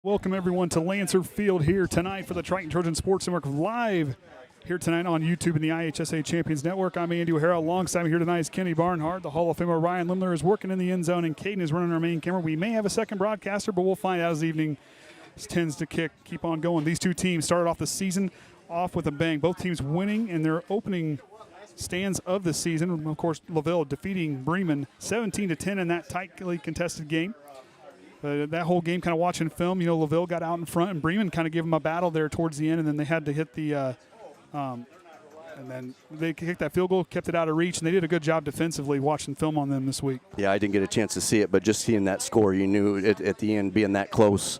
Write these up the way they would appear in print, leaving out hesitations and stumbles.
Welcome everyone to Lancer Field here tonight for the Triton Trojan Sports Network live here tonight on YouTube and the IHSA Champions Network. I'm Andy O'Hara. Alongside me here tonight is Kenny Barnhart. The Hall of Famer Ryan Limler is working in the end zone, and Caden is running our main camera. We may have a second broadcaster, but we'll find out as the evening tends to keep on going. These two teams started off the season off with a bang. Both teams winning in their opening stands of the season. Of course, LaVille defeating Bremen 17-10 in that tightly contested game. That whole game, kind of watching film, LaVille got out in front, and Bremen kind of gave them a battle there towards the end, and then they had to hit the and then they kicked that field goal, kept it out of reach, and they did a good job defensively watching film on them this week. Yeah, I didn't get a chance to see it, but just seeing that score, you knew at the end, being that close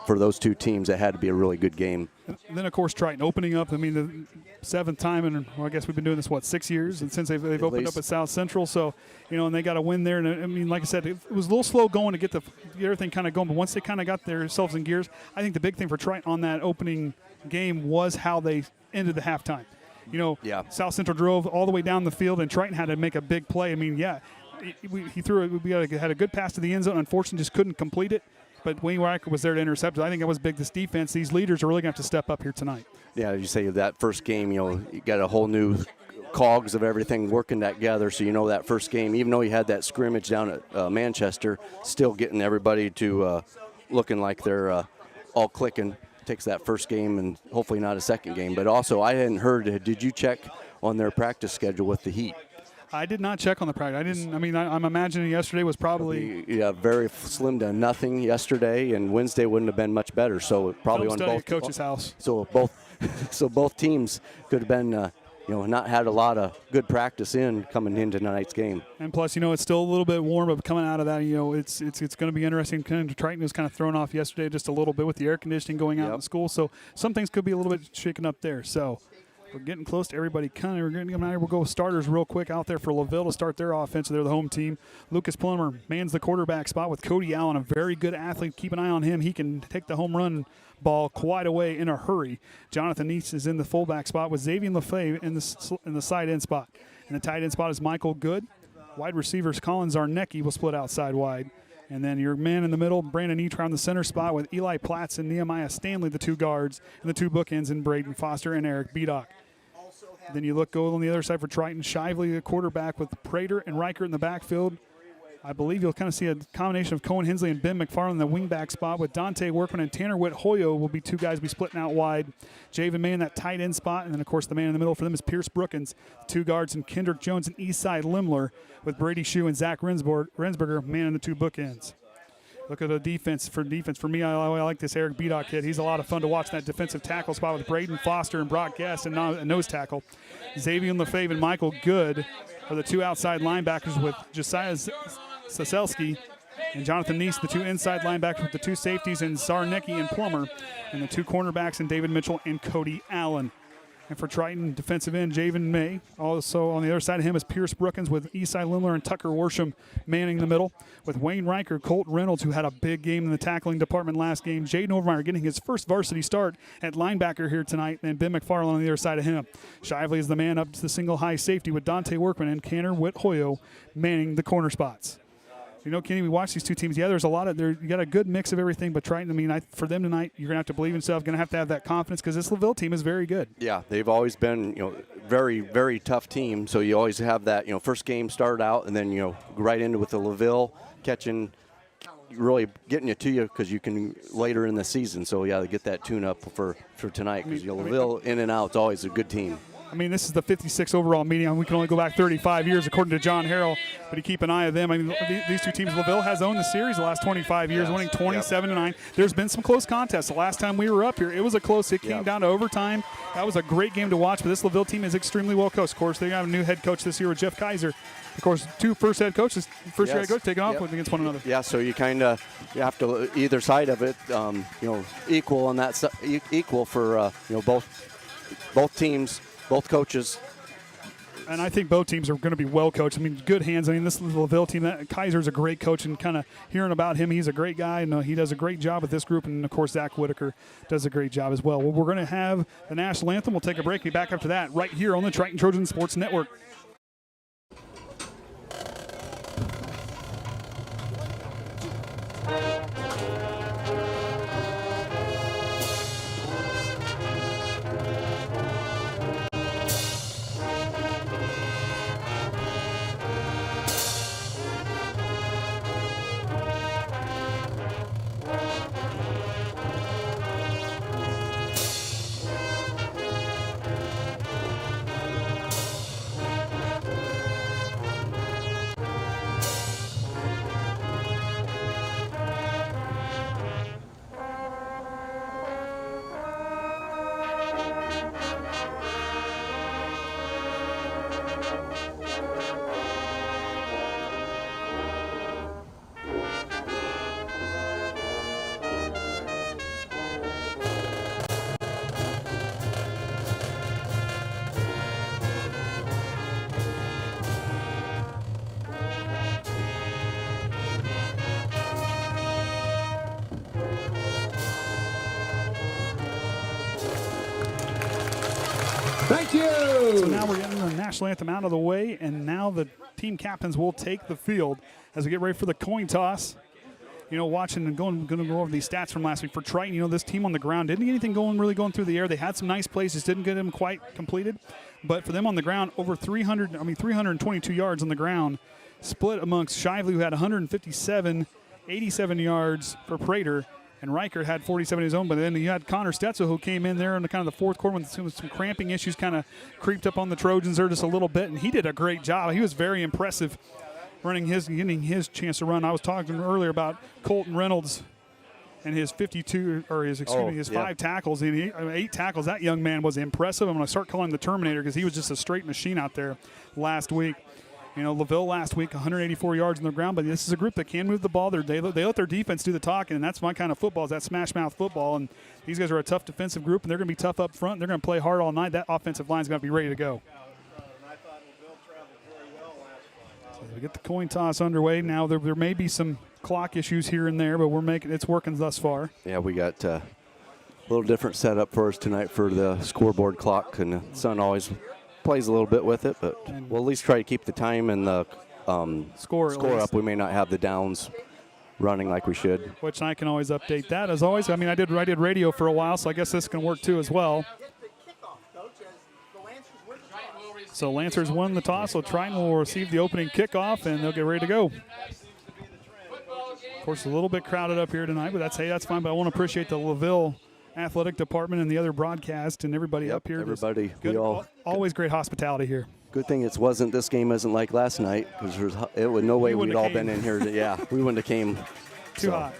for those two teams, it had to be a really good game. And then, of course, Triton opening up. I mean, the seventh time, and I guess we've been doing this, 6 years, and since they've opened up at South Central. So, and they got a win there. And I mean, like I said, it was a little slow going to get everything kind of going. But once they kind of got themselves in gears, I think the big thing for Triton on that opening game was how they ended the halftime. South Central drove all the way down the field, and Triton had to make a big play. I mean, he threw it. We had a good pass to the end zone. Unfortunately, just couldn't complete it. But Wayne Riker was there to intercept it. I think that was big. This defense, these leaders are really going to have to step up here tonight. Yeah, you say that first game, you got a whole new cogs of everything working together. So that first game, even though you had that scrimmage down at Manchester, still getting everybody to looking like they're all clicking. Takes that first game and hopefully not a second game. But also, I hadn't heard, did you check on their practice schedule with the Heat? I did not check on the practice. I'm imagining yesterday was probably very slim to nothing yesterday, and Wednesday wouldn't have been much better. So probably on both coach's house. So both teams could have been not had a lot of good practice coming into tonight's game. And plus, it's still a little bit warm, but coming out of that, it's going to be interesting. Triton was kind of thrown off yesterday just a little bit with the air conditioning going out in school, so some things could be a little bit shaken up there. So we're getting close to everybody coming. We're going to come out here. We'll go with starters real quick out there for LaVille to start their offense. They're the home team. Lucas Plummer mans the quarterback spot with Cody Allen, a very good athlete. Keep an eye on him. He can take the home run ball quite away in a hurry. Jonathan Neese is in the fullback spot with Xavier LaFave in the side end spot. And the tight end spot is Michael Good. Wide receivers Colin Zarnecki will split outside wide. And then your man in the middle, Brandon Etra on the center spot with Eli Platts and Nehemiah Stanley, the two guards, and the two bookends in Braden Foster and Eric Bedock. Then you go on the other side for Triton. Shively, the quarterback, with Prater and Riker in the backfield. I believe you'll kind of see a combination of Cohen Hensley and Ben McFarland in the wingback spot, with Dante Workman and Tanner Witt-Hoyo will be two guys be splitting out wide. Javen May in that tight end spot, and then, of course, the man in the middle for them is Pierce Brookins. Two guards and Kendrick Jones and Eastside Limler, with Brady Shue and Zach Rensberger manning the two bookends. Look at the defense. For me, I like this Eric Bedock kid. He's a lot of fun to watch in that defensive tackle spot with Braden Foster and Brock Guest and nose tackle. Xavier LaFave and Michael Good are the two outside linebackers, with Josiah Saselski and Jonathan Neese, the two inside linebackers, with the two safeties and Zarnecki and Plummer, and the two cornerbacks and David Mitchell and Cody Allen. And for Triton, defensive end, Javen May. Also on the other side of him is Pierce Brookins, with Eastside Limler and Tucker Worsham manning the middle, with Wayne Riker, Colt Reynolds, who had a big game in the tackling department last game. Jaden Overmeyer getting his first varsity start at linebacker here tonight, and Ben McFarland on the other side of him. Shively is the man up to the single high safety, with Dante Workman and Tanner Witt-Hoyo manning the corner spots. Kenny, we watch these two teams. Yeah, there's a lot of you got a good mix of everything, but Triton, for them tonight, you're going to have to believe in yourself, going to have that confidence, because this LaVille team is very good. Yeah, they've always been, very, very tough team. So you always have that, first game start out, and then, right into with the LaVille catching, really getting to you because you can later in the season. So, yeah, to get that tune-up for tonight, because LaVille in and out is always a good team. This is the 56 overall meeting. We can only go back 35 years, according to John Harrell, but you keep an eye of them. These two teams, LaVille has owned the series the last 25 years, winning 27-9. There's been some close contests. The last time we were up here, it was it came down to overtime. That was a great game to watch, but this LaVille team is extremely well coached. Of course, they have a new head coach this year with Jeff Kaiser. Of course, two first-year head coaches taking off against one another. Yeah, so you you have to either side of it, equal on that equal for both teams. Both coaches. And I think both teams are going to be well coached. Good hands. This LaVille team, Kaiser's a great coach, and kind of hearing about him, he's a great guy, and he does a great job with this group. And, of course, Zach Whitaker does a great job as well. We're going to have the national anthem. We'll take a break. Be back after that right here on the Triton Trojan Sports Network. Thank you. So now we're getting the national anthem out of the way, and now the team captains will take the field as we get ready for the coin toss. You know, watching and going to go over these stats from last week for Triton. You know, this team on the ground didn't get anything really going through the air. They had some nice plays, just didn't get them quite completed. But for them on the ground, over 322 yards on the ground, split amongst Shively, who had 157, 87 yards for Prater, and Reichert had 47 of his own. But then you had Connor Stetzel, who came in there in the kind of the fourth quarter with some cramping issues, kind of creeped up on the Trojans there just a little bit, and he did a great job. He was very impressive getting his chance to run. I was talking earlier about Colton Reynolds and his 5 tackles, and 8 tackles. That young man was impressive. I'm going to start calling him the Terminator because he was just a straight machine out there last week. You know, LaVille last week, 184 yards on the ground, but this is a group that can move the ball. They let their defense do the talking, and that's my kind of football, is that smash-mouth football. And these guys are a tough defensive group, and they're going to be tough up front. They're going to play hard all night. That offensive line is going to be ready to go. So we get the coin toss underway. Now there may be some clock issues here and there, but it's working thus far. Yeah, we got a little different setup for us tonight for the scoreboard clock, and the sun always plays a little bit with it, but we'll at least try to keep the time and the score up. We may not have the downs running like we should. Which I can always update that, as always. I mean, I did radio for a while, so I guess this can work too as well. So Lancers won the toss, so Triton will receive the opening kickoff, and they'll get ready to go. Of course, a little bit crowded up here tonight, but that's fine. But I want to appreciate the LaVille athletic department and the other broadcast and everybody up here. Everybody. Always great hospitality here. Good thing this game isn't like last night, because it would no way we'd all been in here. We wouldn't have came. Too hot.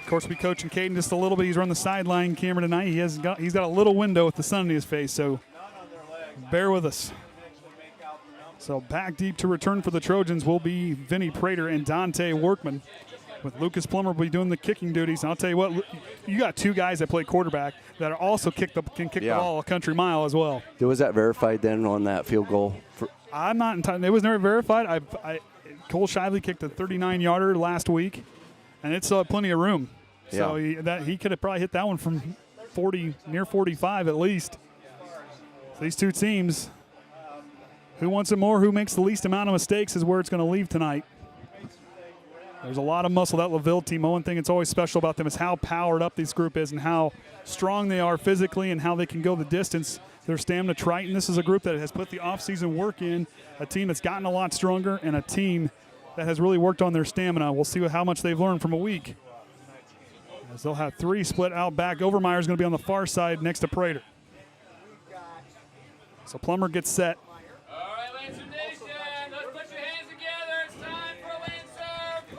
Of course, we coaching Caden just a little bit. He's run the sideline camera tonight. He's got a little window with the sun in his face, so bear with us. So back deep to return for the Trojans will be Vinny Prater and Dante Workman, with Lucas Plummer will be doing the kicking duties. And I'll tell you what, you got 2 guys that play quarterback that are also can kick the ball a country mile as well. Was that verified then on that field goal? I'm not entirely. It was never verified. Cole Shively kicked a 39-yarder last week, and it still had plenty of room. So he could have probably hit that one from 40, near 45 at least. So these two teams, who wants it more, who makes the least amount of mistakes, is where it's going to leave tonight. There's a lot of muscle, that LaVille team. One thing that's always special about them is how powered up this group is and how strong they are physically and how they can go the distance. Their stamina. Triton, this is a group that has put the offseason work in, a team that's gotten a lot stronger, and a team that has really worked on their stamina. We'll see how much they've learned from a week. As they'll have 3 split out back. Overmeyer's going to be on the far side next to Prater. So Plummer gets set.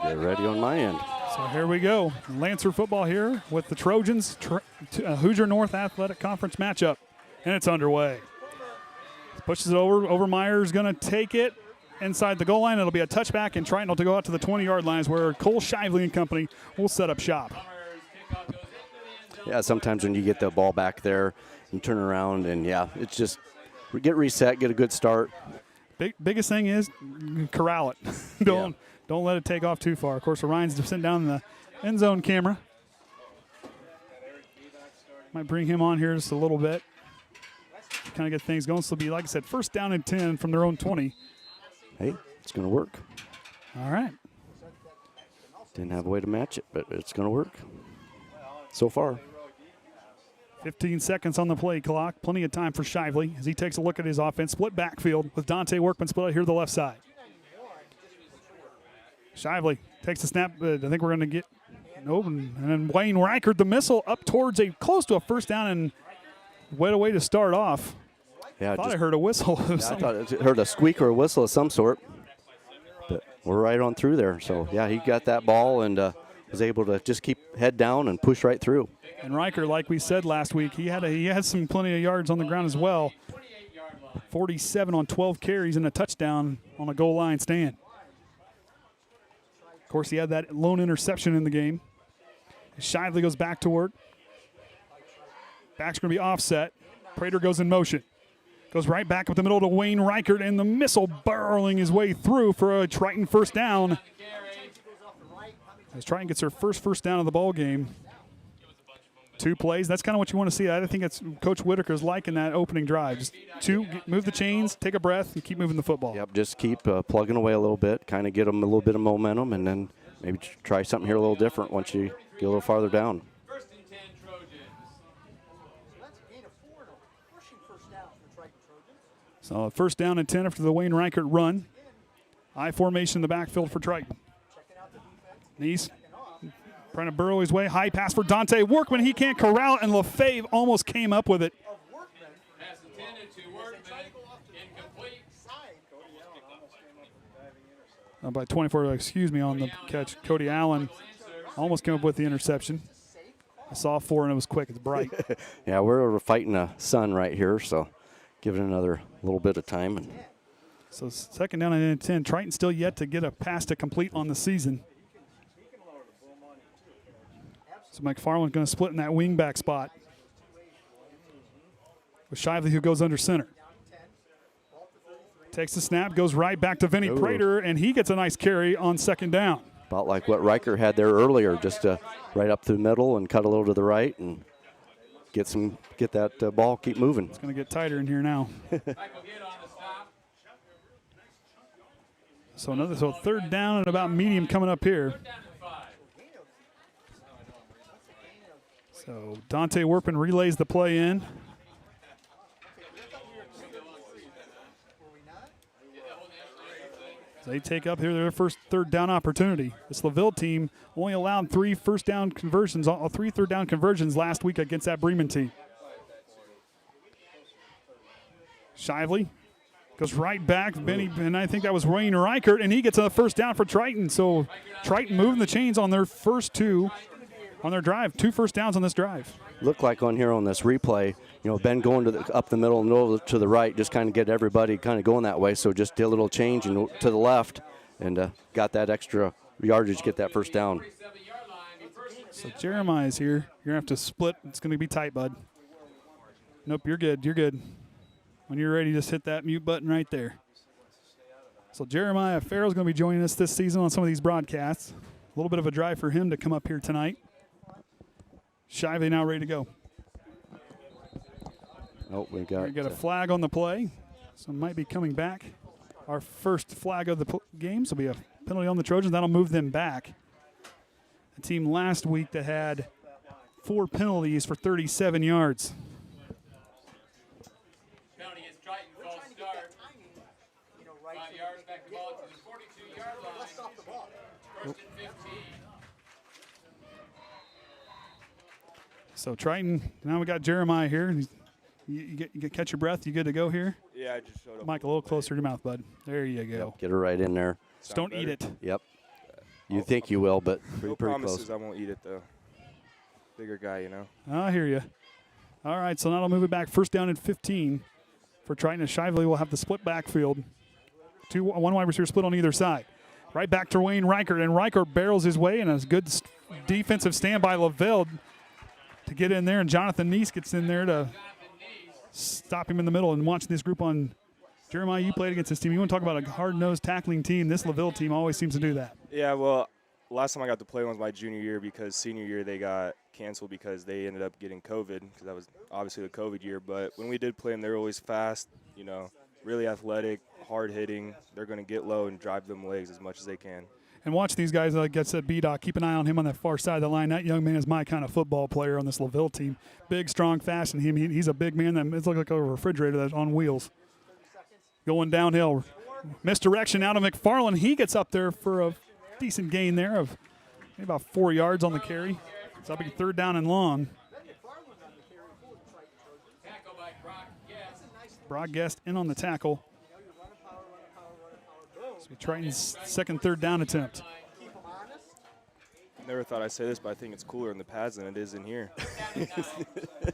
Get ready on my end. So here we go. Lancer football here with the Trojans, Hoosier North Athletic Conference matchup. And it's underway. Pushes it over. Overmeyer's going to take it inside the goal line. It'll be a touchback, and Triton will go out to the 20-yard lines where Cole Shively and company will set up shop. Yeah, sometimes when you get the ball back there and turn around, and it's just get reset, get a good start. Biggest thing is corral it. Don't let it take off too far. Of course, Orion's sitting down in the end zone camera. Might bring him on here just a little bit. Kind of get things going. So it'll be, like I said, first down and 10 from their own 20. Hey, it's going to work. All right. Didn't have a way to match it, but it's going to work so far. 15 seconds on the play clock. Plenty of time for Shively as he takes a look at his offense. Split backfield with Dante Workman split out here to the left side. Shively takes the snap. I think we're going to get an open. And then Wayne Reichert, the missile up towards close to a first down, and what a way to start off. Yeah, I thought I heard a whistle. I thought I heard a squeak or a whistle of some sort. But we're right on through there. So, he got that ball and was able to just keep head down and push right through. And Reichert, like we said last week, he had plenty of yards on the ground as well. 47 on 12 carries and a touchdown on a goal line stand. Of course, he had that lone interception in the game. Shively goes back to work. Back's going to be offset. Prater goes in motion. Goes right back up the middle to Wayne Reichert, and the missile burrowing his way through for a Triton first down. As Triton gets their first down of the ball game. 2 plays. That's kind of what you want to see. I think it's Coach Whitaker's liking that opening drive. Just 2, move the chains, take a breath, and keep moving the football. Yep, just keep plugging away a little bit, kind of get them a little bit of momentum, and then maybe try something here a little different once you get a little farther down. First and 10 Trojans. So first down and 10 after the Wayne Reichert run. I formation in the backfield for Triton. Nice. Trying to burrow his way. High pass for Dante Workman. He can't corral it, and LaFave almost came up with it. Pass intended to Workman. Incomplete. By 24, excuse me, on the catch. Cody Allen almost came up with the interception. I saw 4, and it was quick. It's bright. Yeah, we're fighting a sun right here, so give it another little bit of time. And So second down and 10. Triton still yet to get a pass to complete on the season. So McFarland going to split in that wingback spot with Shively, who goes under center. Takes the snap, goes right back to Vinny Prater, and he gets a nice carry on second down. about like what Riker had there earlier, just right up through the middle and cut a little to the right and get that ball keep moving. It's going to get tighter in here now. So third down and about medium coming up here. So Dante Workman relays the play in. So they take up here their first third down opportunity. This LaVille team only allowed 3 third down conversions last week against that Bremen team. Shively goes right back, Benny, and I think that was Wayne Reichert, and he gets a first down for Triton. So Triton moving the chains on their first 2 on their drive. 2 first downs on this drive. Looked like on here on this replay, Ben going up the middle to the right, just kind of get everybody kind of going that way. So just did a little change to the left and got that extra yardage to get that first down. So Jeremiah's here. You're going to have to split. It's going to be tight, bud. Nope, you're good. You're good. When you're ready, just hit that mute button right there. So Jeremiah Farrell's going to be joining us this season on some of these broadcasts. A little bit of a drive for him to come up here tonight. Shively now ready to go. Oh, we got a flag on the play, so might be coming back. Our first flag of the game, so will be a penalty on the Trojans. That'll move them back. A team last week that had 4 penalties for 37 yards. Penalty against Triton, false start. 5 yards back the ball to the 42-yard line. First and 15. So Triton, now we got Jeremiah here. You catch your breath. You good to go here? Yeah, I just showed up. Mike, a little closer to your mouth, bud. There you go. Yep, get her right in there. Just don't eat it. Yep. You think you will, but pretty promises close. I won't eat it, though. Bigger guy, I hear you. All right, so now I'll move it back. First down and 15 for Triton. And Shively will have the split backfield. 1 wide receiver split on either side. Right back to Wayne Reichert, and Reichert barrels his way in a good defensive stand by LaVille to get in there, and Jonathan Neese gets in there to stop him in the middle. And watching this group on Jeremiah, you played against this team. You want to talk about a hard-nosed tackling team. This LaVille team always seems to do that. Yeah, well, last time I got to play was my junior year because senior year they got canceled because they ended up getting COVID because that was obviously the COVID year. But when we did play them, they were always fast, really athletic, hard-hitting. They're going to get low and drive them legs as much as they can. And watch these guys, like I said, B-Doc, keep an eye on him on that far side of the line. That young man is my kind of football player on this LaVille team. Big, strong, fast, and he's a big man that looks like a refrigerator that's on wheels. Going downhill. Misdirection out of McFarland. He gets up there for a decent gain there of maybe about 4 yards on the carry. So that'll be third down and long. Broadguest in on the tackle. So Triton's second third down attempt. Never thought I'd say this, but I think it's cooler in the pads than it is in here.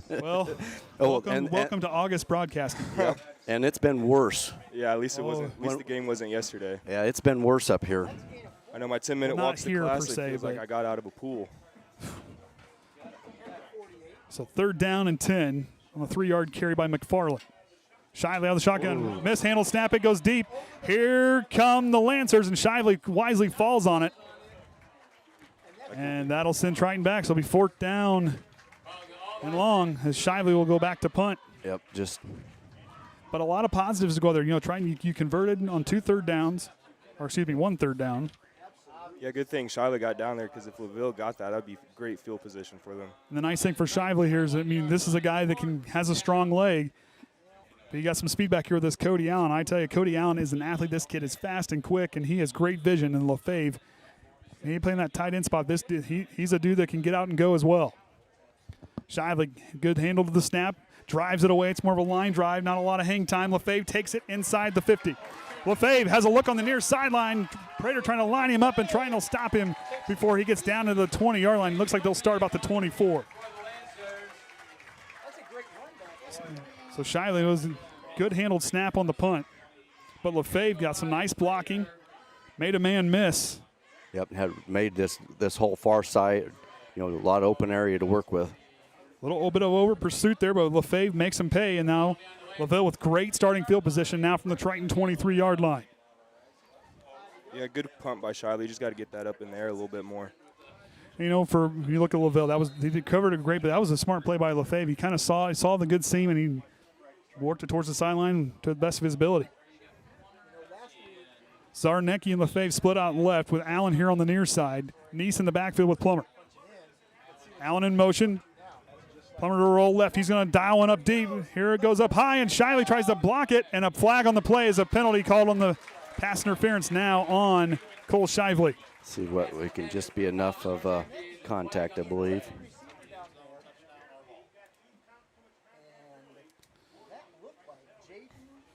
Well, welcome to August broadcasting. Yep. And it's been worse. Yeah, at least it wasn't. At least the game wasn't yesterday. Yeah, it's been worse up here. I know my 10-minute Well, walk to class, it feels like I got out of a pool. So third down and 10 on a 3-yard carry by McFarland. Shively out of the shotgun. Mishandled snap. It goes deep. Here come the Lancers, and Shively wisely falls on it. And that'll send Triton back. So it'll be fourth down and long as Shively will go back to punt. Yep, just But a lot of positives to go there. You know, Triton, you converted on 2 third downs, or excuse me, 1 third down. Yeah, good thing Shiloh got down there because if LaVille got that, that'd be great field position for them. And the nice thing for Shively here is, I mean, this is a guy that has a strong leg. But you got some speed back here with this Cody Allen. I tell you, Cody Allen is an athlete. This kid is fast and quick, and he has great vision. And LaFave, he ain't playing that tight end spot. This dude, he's a dude that can get out and go as well. Shively, good handle to the snap, drives it away. It's more of a line drive, not a lot of hang time. LaFave takes it inside the 50. LaFave has a look on the near sideline. Prater trying to line him up and trying to stop him before he gets down to the 20-yard line. Looks like they'll start about the 24. So Shiley was a good handled snap on the punt. But LaFave got some nice blocking, made a man miss. Yep, had made this whole far side, a lot of open area to work with. A little bit of over pursuit there, but LaFave makes him pay, and now LaVille with great starting field position now from the Triton 23-yard line. Yeah, good punt by Shiley. You just got to get that up in there a little bit more. You look at LaVille, he covered it great, but that was a smart play by LaFave. He kind of saw the good seam, and he worked it towards the sideline to the best of his ability. Zarnecki and LaFave split out left with Allen here on the near side. Neese in the backfield with Plummer. Allen in motion. Plummer to roll left. He's going to dial one up deep. Here it goes up high, and Shiley tries to block it, and a flag on the play is a penalty called on the pass interference now on Cole Shively. See what we can just be enough of contact, I believe.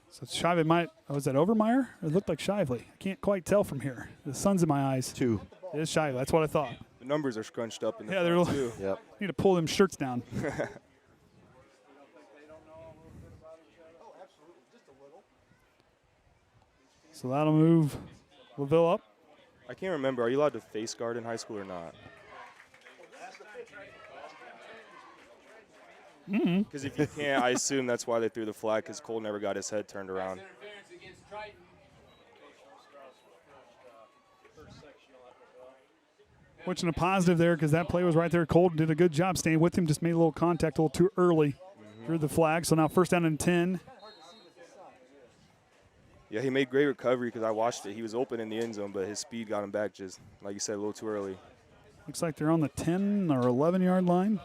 So Shively might, is that Overmeyer? It looked like Shively. I can't quite tell from here. The sun's in my eyes. 2. It is Shively. That's what I thought. The numbers are scrunched up in the Yeah, front too. Yep. Need to pull them shirts down. So that'll move LaVille up. I can't remember. Are you allowed to face guard in high school or not? Because if you can't, I assume that's why they threw the flag, because Cole never got his head turned around. Which in a positive there, because that play was right there. Cole did a good job staying with him, just made a little contact a little too early. Threw the flag, so now first down and 10. Yeah, he made great recovery because I watched it. He was open in the end zone, but his speed got him back just, like you said, a little too early. Looks like they're on the 10 or 11-yard line.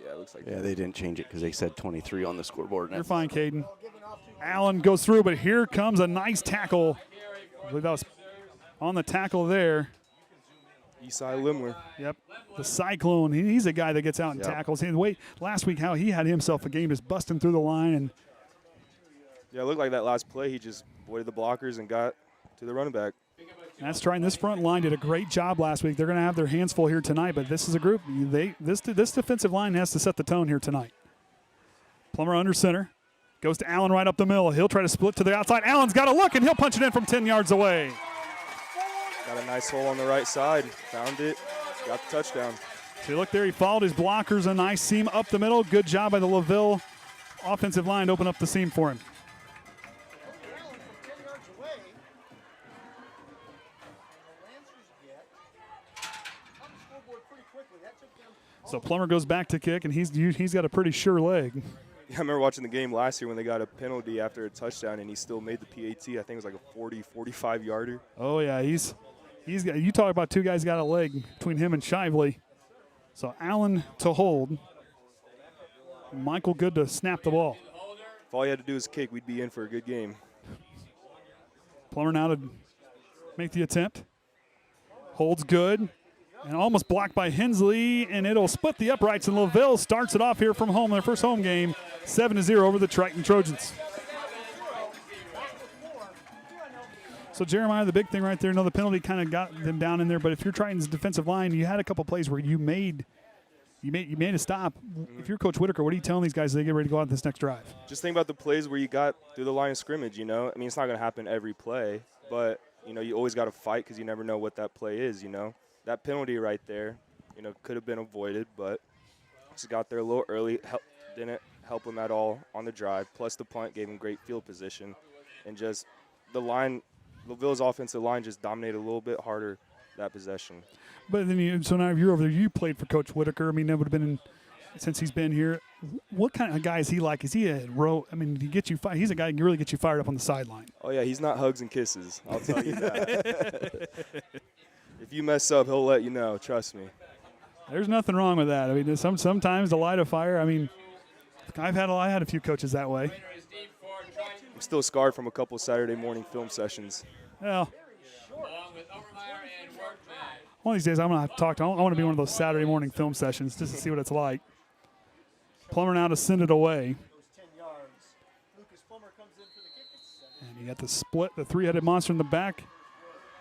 Yeah, it looks like Yeah, they didn't change it because they said 23 on the scoreboard. You're fine, Caden. Allen goes through, but here comes a nice tackle. I believe that was on the tackle there. Eastside Limler. Yep, the Cyclone. He's a guy that gets out and tackles. And wait, last week how he had himself a game just busting through the line. And yeah, it looked like that last play. He just avoided the blockers and got to the running back. that's trying. This front line did a great job last week. They're going to have their hands full here tonight, but this is a group. This defensive line has to set the tone here tonight. Plummer under center. Goes to Allen right up the middle. He'll try to split to the outside. Allen's got a look, and he'll punch it in from 10 yards away. Got a nice hole on the right side. Found it. Got the touchdown. So look there. He followed his blockers. A nice seam up the middle. Good job by the LaVille offensive line to open up the seam for him. So Plummer goes back to kick, and he's got a pretty sure leg. Yeah, I remember watching the game last year when they got a penalty after a touchdown, and he still made the PAT. I think it was like a 40, 45-yarder. Oh, yeah, he's got, you talk about two guys got a leg between him and Shively. So Allen to hold. Michael good to snap the ball. If all you had to do was kick, we'd be in for a good game. Plummer now to make the attempt. Holds good. And almost blocked by Hensley, and it'll split the uprights, and LaVille starts it off here from home, their first home game, 7-0 over the Triton Trojans. So Jeremiah, the big thing right there, the penalty kind of got them down in there, but if you're Triton's defensive line, you had a couple plays where you made a stop. If you're Coach Whitaker, what are you telling these guys as they get ready to go out this next drive? Just think about the plays where you got through the line of scrimmage, I mean, it's not going to happen every play, but, you always got to fight because you never know what that play is, That penalty right there, could have been avoided, but just got there a little early. Didn't help him at all on the drive. Plus the punt gave him great field position. And just the line, LaVille's offensive line just dominated a little bit harder that possession. But then so now if you're over there, you played for Coach Whitaker. I mean, that would have been since he's been here. What kind of guy is he like? Is he a I mean, he get you? He's a guy who can really get you fired up on the sideline. Oh yeah, he's not hugs and kisses. I'll tell you that. If you mess up, he'll let you know. Trust me. There's nothing wrong with that. I mean, sometimes to light a fire. I mean, I had a few coaches that way. I'm still scarred from a couple Saturday morning film sessions. Well, one of these days I'm gonna have to talk to. I want to be one of those Saturday morning film sessions just to see what it's like. Plummer now to send it away. And you got the split, the three-headed monster in the back.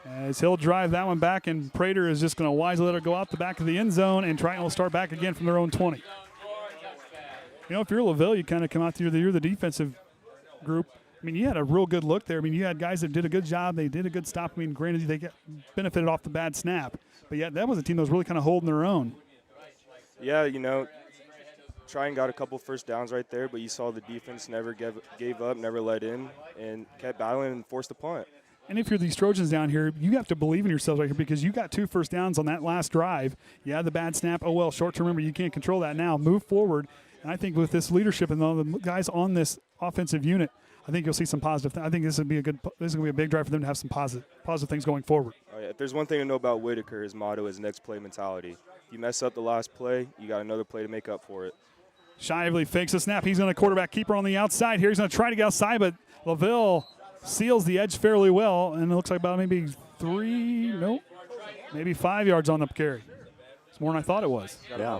As he'll drive that one back, and Prater is just going to wisely let it go out the back of the end zone, and Triton will start back again from their own 20. You know, if you're LaVille, you kind of come out there, you're the defensive group. I mean, you had a real good look there. I mean, you had guys that did a good job. They did a good stop. I mean, granted, they benefited off the bad snap. But, yeah, that was a team that was really kind of holding their own. Yeah, you know, Triton got a couple first downs right there, but you saw the defense never gave up, never let in, and kept battling and forced a punt. And if you're these Trojans down here, you have to believe in yourselves right here because you got 2 first downs on that last drive. Yeah, the bad snap. Oh, well, short term memory, you can't control that now. Move forward. And I think with this leadership and all the guys on this offensive unit, I think you'll see some positive. I think this is going to be a big drive for them to have some positive things going forward. Oh, yeah. If there's one thing to know about Whitaker, his motto is next play mentality. If you mess up the last play, you got another play to make up for it. Shively fakes a snap. He's going to quarterback keeper on the outside here. He's going to try to get outside, but LaVille seals the edge fairly well, and it looks like about maybe 5 yards on the carry. It's more than I thought it was. Yeah,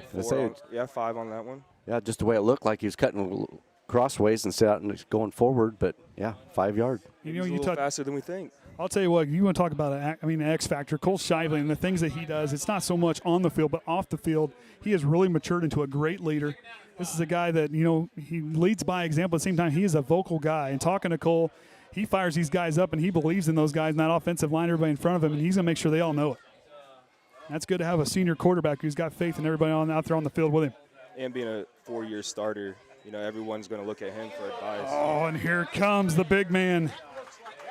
5 on that one. Yeah, just the way it looked like he was cutting crossways instead of going forward, but yeah, 5 yard. You know, he's a little faster than we think. I'll tell you what, you want to talk about an X factor, Cole Shively, and the things that he does. It's not so much on the field, but off the field. He has really matured into a great leader. This is a guy that, you know, he leads by example. At the same time, he is a vocal guy. And talking to Cole, he fires these guys up, and he believes in those guys and that offensive line, everybody in front of him, and he's going to make sure they all know it. That's good to have a senior quarterback who's got faith in everybody out there on the field with him. And being a 4-year starter, you know, everyone's going to look at him for advice. Oh, and here comes the big man.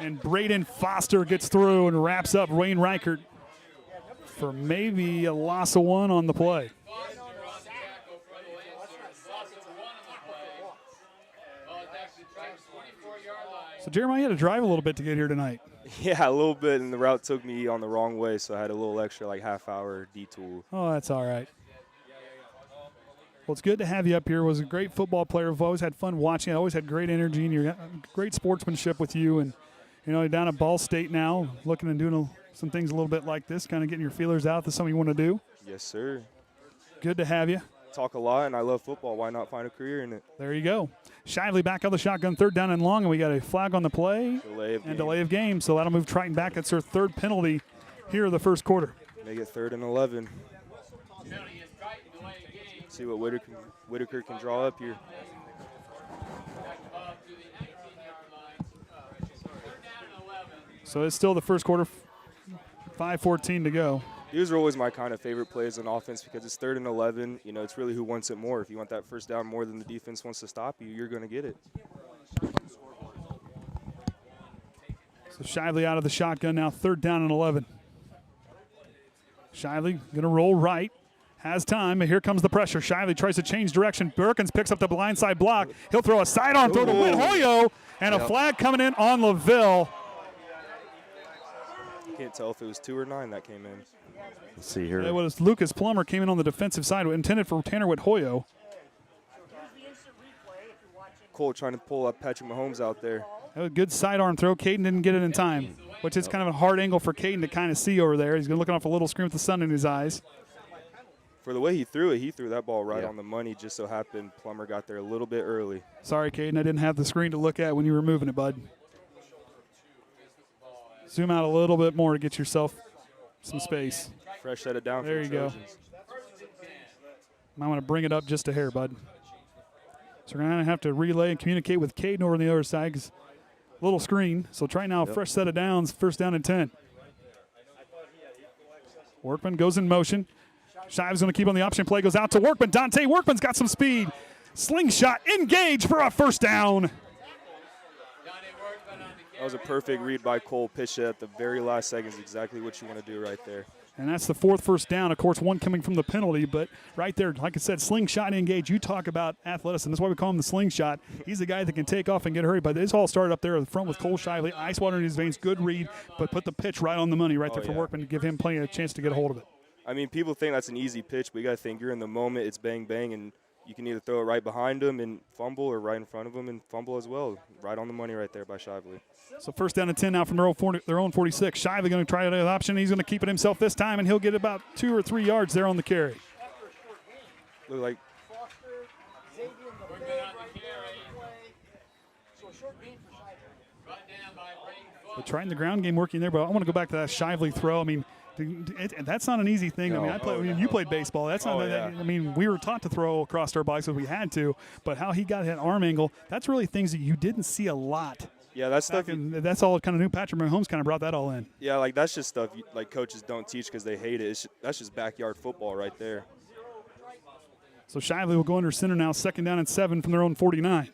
And Braden Foster gets through and wraps up Wayne Reichert for maybe a loss of 1 on the play. So, Jeremiah, you had to drive a little bit to get here tonight. Yeah, a little bit, and the route took me on the wrong way, so I had a little extra, like, half-hour detour. Oh, that's all right. Well, it's good to have you up here. Was a great football player. I've always had fun watching. I always had great energy, and you're great sportsmanship with you. And, you know, you're down at Ball State now, looking and doing some things a little bit like this, kind of getting your feelers out. That's something you want to do? Yes, sir. Good to have you. Talk a lot, and I love football. Why not find a career in it? There you go. Shively back on the shotgun, 3rd down and long, and we got a flag on the play. Delay of game. So that'll move Triton back. That's their 3rd penalty here in the first quarter. Make it 3rd and 11. See what Whitaker can draw up here. So it's still the first quarter, 5:14 to go. These are always my kind of favorite plays on offense because it's 3rd and 11. You know, it's really who wants it more. If you want that first down more than the defense wants to stop you, you're going to get it. So Shively out of the shotgun now, 3rd down and 11. Shively going to roll right. Has time, and here comes the pressure. Shively tries to change direction. Perkins picks up the blindside block. He'll throw a sidearm throw to Win Hoyo, and a flag coming in on LaVille. Can't tell if it was 2 or 9 that came in. Let's see here. It was Lucas Plummer came in on the defensive side, intended for Tanner Hoyo. Cole trying to pull up Patrick Mahomes out there. A good sidearm throw. Caden didn't get it in time, which is kind of a hard angle for Caden to kind of see over there. He's looking off a little screen with the sun in his eyes. For the way he threw that ball right on the money. Just so happened Plummer got there a little bit early. Sorry, Caden, I didn't have the screen to look at when you were moving it, bud. Zoom out a little bit more to get yourself some space. Fresh set it down. There you go. Might want to bring it up just a hair, bud. So we're going to have to relay and communicate with Caden over on the other side. 'Cause little screen. So try now, fresh set of downs, 1st down and 10. Workman goes in motion. Shive's going to keep on the option play, goes out to Workman. Dante Workman's got some speed. Slingshot, engage for a 1st down. That was a perfect read by Cole. Pitch it at the very last second is exactly what you want to do right there. And that's the 4th first down. Of course, one coming from the penalty, but right there, like I said, slingshot engage. You talk about athleticism. That's why we call him the slingshot. He's the guy that can take off and get hurried. But this all started up there in the front with Cole Shively. Ice water in his veins, good read, but put the pitch right on the money right there for Workman to give him plenty of a chance to get a hold of it. I mean, people think that's an easy pitch, but you got to think you're in the moment. It's bang, bang, and you can either throw it right behind him and fumble or right in front of him and fumble as well. Right on the money right there by Shively. So first down and 10 now from their own 46. Shively going to try the option. He's going to keep it himself this time, and he'll get about 2 or 3 yards there on the carry. Look like But trying the ground game working there, but I want to go back to that Shively throw. I mean, that's not an easy thing. No. I mean, you played baseball. That's not. I mean, we were taught to throw across our bikes if we had to, but how he got that arm angle, that's really things that you didn't see a lot. Yeah, that's stuff. That's all kind of new. Patrick Mahomes kind of brought that all in. Yeah, like that's just stuff like coaches don't teach because they hate it. That's just backyard football right there. So Shively will go under center now, 2nd down and 7 from their own 49.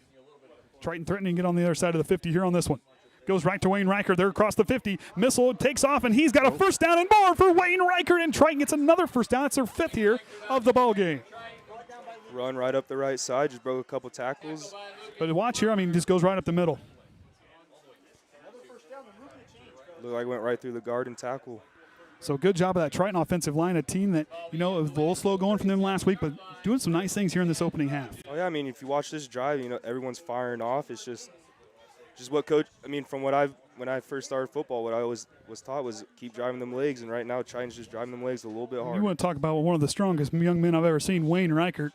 Triton threatening to get on the other side of the 50 here on this one. Goes right to Wayne Reichert there across the 50. Missile takes off, and he's got a first down and more for Wayne Reichert, and Triton gets another first down. It's their 5th here of the ball game. Run right up the right side, just broke a couple tackles. But watch here, I mean, just goes right up the middle. Looked like went right through the guard and tackle. So good job of that Triton offensive line, a team that, it was a little slow going from them last week, but doing some nice things here in this opening half. Oh, yeah, I mean, if you watch this drive, everyone's firing off. It's just what coach, from when I first started football, what I always was taught was keep driving them legs, and right now Triton's just driving them legs a little bit harder. You want to talk about one of the strongest young men I've ever seen, Wayne Reichert.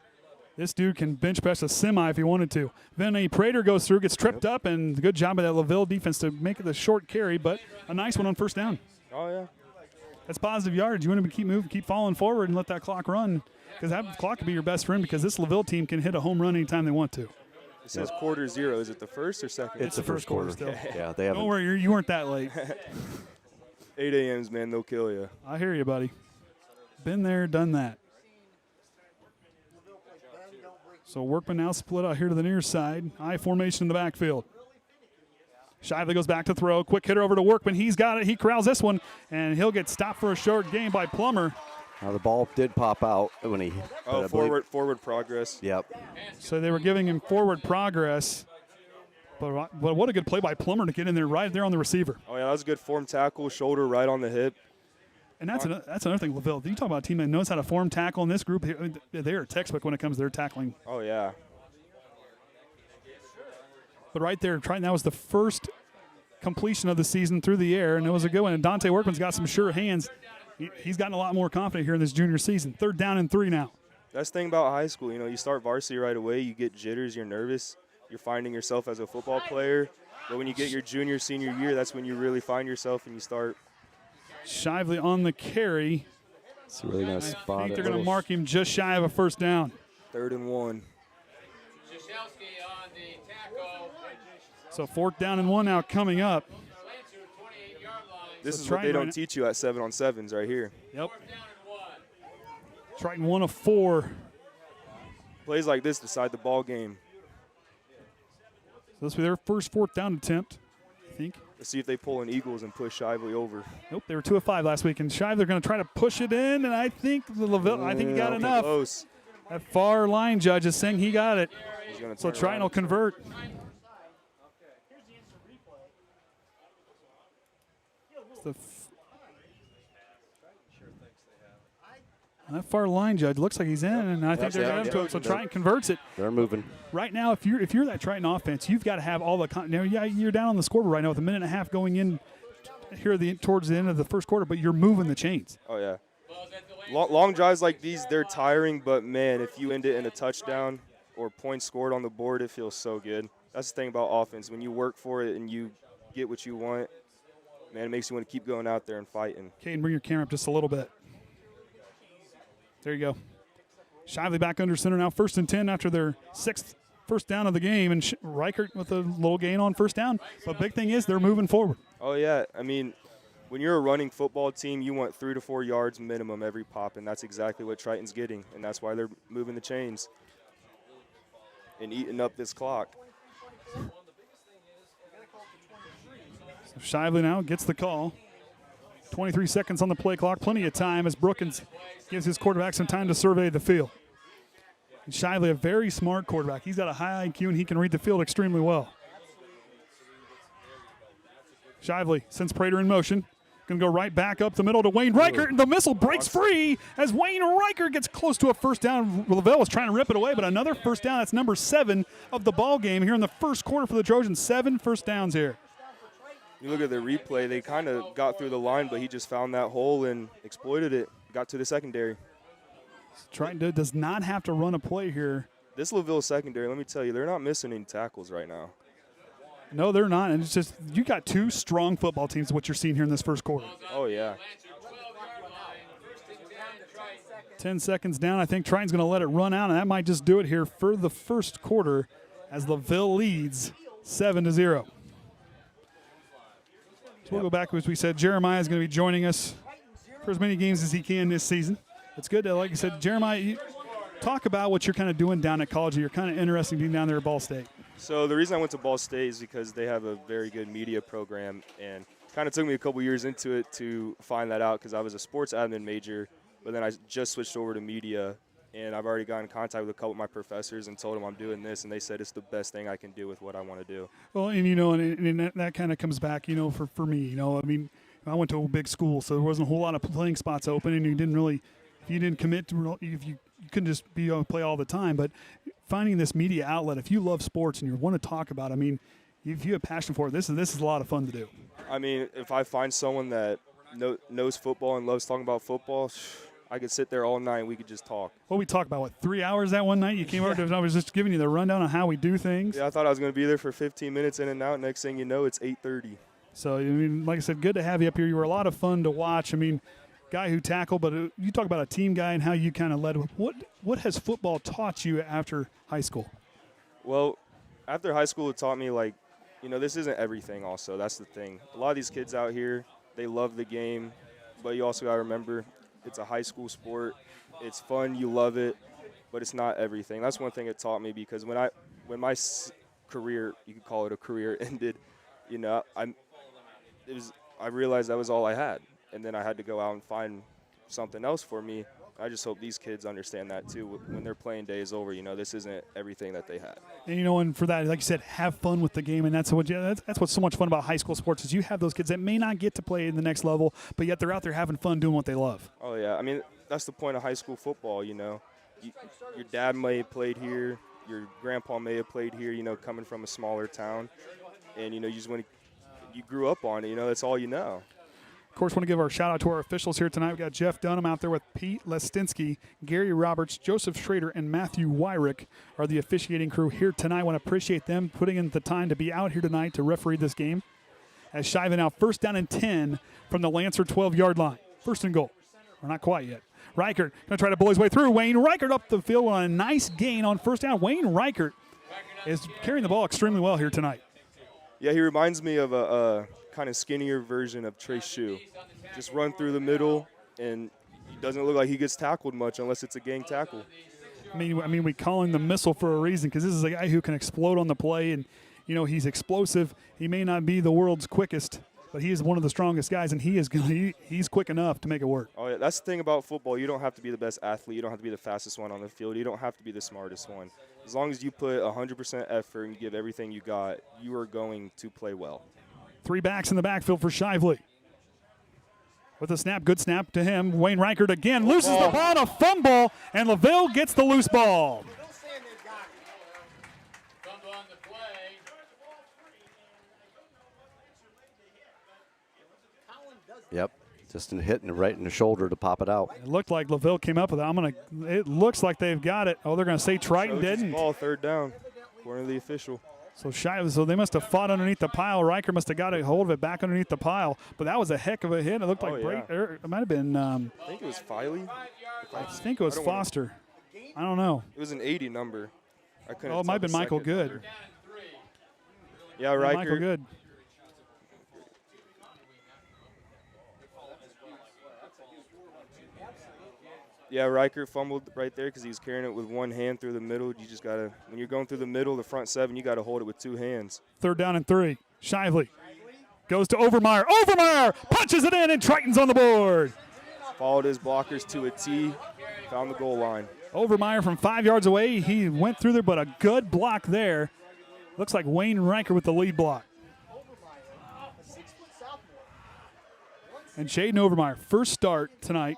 This dude can bench press a semi if he wanted to. Then a Prater goes through, gets tripped up, and good job of that LaVille defense to make it a short carry, but a nice one on first down. Oh, yeah. That's positive yardage. You want to keep moving, keep falling forward, and let that clock run, because that clock could be your best friend, because this LaVille team can hit a home run anytime they want to. It says quarter zero. Is it the first or second? It's the first quarter still. Yeah, they haven't. Don't worry, you weren't that late. 8 a.m.s, man, they'll kill you. I hear you, buddy. Been there, done that. So Workman now split out here to the near side. I formation in the backfield. Shively goes back to throw. Quick hitter over to Workman. He's got it. He corrals this one, and he'll get stopped for a short gain by Plummer. Now the ball did pop out when he. Forward progress. Yep. So they were giving him forward progress. But what a good play by Plummer to get in there right there on the receiver. Oh, yeah, that was a good form tackle, shoulder right on the hip. And that's another thing, LaVille. You talk about a team that knows how to form tackle in this group. They're a textbook when it comes to their tackling. Oh, yeah. But right there, Triton, that was the first completion of the season through the air, and it was a good one. And Dante Workman's got some sure hands. He's gotten a lot more confident here in this junior season. 3rd down and 3 now. That's the thing about high school. You start varsity right away. You get jitters. You're nervous. You're finding yourself as a football player. But when you get your junior, senior year, that's when you really find yourself and you start. Shively on the carry. It's really going to spot I think it. they're going to mark him just shy of a first down. 3rd and 1. So 4th down and 1 now coming up. This is what they don't teach you at 7-on-7s right here. Yep. Triton 1 of 4. Plays like this decide the ball game. So this will be their first 4th down attempt, I think. Let's see if they pull an Eagles and push Shively over. Nope, they were 2 of 5 last week. And Shively, they're going to try to push it in, and I think LaVille, I think he got enough. Close. That far line judge is saying he got it. So Triton will convert. That far line judge looks like he's in, and I think they're going to it. So Triton converts it. They're moving. Right now, if you're that Triton offense, you've got to have all the you're down on the scoreboard right now with a minute and a half going in here towards the end of the first quarter, but you're moving the chains. Oh, yeah. Long drives like these, they're tiring, but, man, if you end it in a touchdown or points scored on the board, it feels so good. That's the thing about offense. When you work for it and you get what you want, man, it makes you want to keep going out there and fighting. Caden, bring your camera up just a little bit. There you go. Shively back under center now, 1st and 10 after their 6th first down of the game, and Reichert with a little gain on first down. But big thing is they're moving forward. Oh, yeah. I mean, when you're a running football team, you want 3 to 4 yards minimum every pop, and that's exactly what Triton's getting, and that's why they're moving the chains and eating up this clock. So Shively now gets the call. 23 seconds on the play clock. Plenty of time as Brookins gives his quarterback some time to survey the field. And Shively, a very smart quarterback. He's got a high IQ, and he can read the field extremely well. Shively sends Prater in motion. Going to go right back up the middle to Wayne Reichert, and the missile breaks free as Wayne Reichert gets close to a first down. LaVille was trying to rip it away, but another first down. That's number 7 of the ball game here in the first quarter for the Trojans. 7 first downs here. You look at the replay, they kind of got through the line, but he just found that hole and exploited it, got to the secondary. Triton does not have to run a play here. This LaVille secondary, let me tell you, they're not missing any tackles right now. No, they're not. And it's just, you got 2 strong football teams, what you're seeing here in this first quarter. Oh, yeah. 10 seconds down. I think Triton's going to let it run out, and that might just do it here for the first quarter as LaVille leads 7-0. So we'll go back, as we said, Jeremiah is going to be joining us for as many games as he can this season. It's good to, like I said, Jeremiah, talk about what you're kind of doing down at college. You're kind of interested in being down there at Ball State. So the reason I went to Ball State is because they have a very good media program, and kind of took me a couple years into it to find that out because I was a sports admin major, but then I just switched over to media, and I've already got in contact with a couple of my professors and told them I'm doing this, and they said it's the best thing I can do with what I want to do. Well, and you know, and that kind of comes back, you know, for me, you know, I mean, I went to a big school, so there wasn't a whole lot of playing spots open, and you didn't really, if you didn't commit to, if you couldn't just be on play all the time, but finding this media outlet, if you love sports and you want to talk about it, I mean, if you have passion for it, this is a lot of fun to do. I mean, if I find someone that knows football and loves talking about football, I could sit there all night and we could just talk. Well, we talked about, 3 hours that one night? You came over to, I was just giving you the rundown on how we do things. Yeah, I thought I was going to be there for 15 minutes in and out. Next thing you know, it's 8:30. So, I mean, like I said, good to have you up here. You were a lot of fun to watch. I mean, guy who tackled, but you talk about a team guy and how you kind of led. What has football taught you after high school? Well, after high school, it taught me, like, you know, this isn't everything also. That's the thing. A lot of these kids out here, they love the game, but you also got to remember it's a high school sport. It's fun. You love it, but it's not everything. That's one thing it taught me because when my career, you could call it a career, ended, you know, I realized that was all I had. And then I had to go out and find something else for me. I just hope these kids understand that too. When their playing day is over, you know, this isn't everything that they had. And you know, and for that, like you said, have fun with the game, and that's what's so much fun about high school sports is you have those kids that may not get to play in the next level, but yet they're out there having fun doing what they love. Oh yeah, I mean that's the point of high school football. You know, your dad may have played here, your grandpa may have played here. You know, coming from a smaller town, and you know, you grew up on it. You know, that's all you know. Of course, want to give our shout out to our officials here tonight. We've got Jeff Dunham out there with Pete Lestinsky, Gary Roberts, Joseph Schrader, and Matthew Wyrick are the officiating crew here tonight. I want to appreciate them putting in the time to be out here tonight to referee this game. As Shiva now first down and 10 from the Lancer 12-yard line. First and goal. Or not quite yet. Reichert going to try to pull his way through. Wayne Reichert up the field on a nice gain on first down. Wayne Reichert is carrying the ball extremely well here tonight. Yeah, he reminds me of a kind of skinnier version of Trey Shue. Just run through the middle, and he doesn't look like he gets tackled much unless it's a gang tackle. I mean, we call him the missile for a reason because this is a guy who can explode on the play, and you know he's explosive. He may not be the world's quickest, but he is one of the strongest guys, and he's quick enough to make it work. Oh yeah, that's the thing about football. You don't have to be the best athlete. You don't have to be the fastest one on the field. You don't have to be the smartest one. As long as you put 100% effort and give everything you got, you are going to play well. 3 backs in the backfield for Shively. With a snap, good snap to him. Wayne Reichert again loses the ball on a fumble, and LaVille gets the loose ball. Fumble on the play. Yep, just a hit right in the shoulder to pop it out. It looked like LaVille came up with it. It looks like they've got it. Oh, they're going to say Triton didn't. Ball, third down, according to the official. So they must have fought underneath the pile. Riker must have got a hold of it back underneath the pile. But that was a heck of a hit. It looked like it might have been. I think it was Filey. I think it was Foster. I don't know. It was an 80 number. I couldn't. Oh, it might have been Michael Good. Number. Yeah, Riker. Michael Good. Yeah, Riker fumbled right there because he was carrying it with one hand through the middle. You just got to, when you're going through the middle, the front 7, you got to hold it with 2 hands. 3rd down and 3. Shively Goes to Overmeyer. Overmeyer punches it in, and Triton's on the board. Followed his blockers to a T, found the goal line. Overmeyer from 5 yards away. He went through there, but a good block there. Looks like Wayne Riker with the lead block. And Shaden Overmeyer, first start tonight,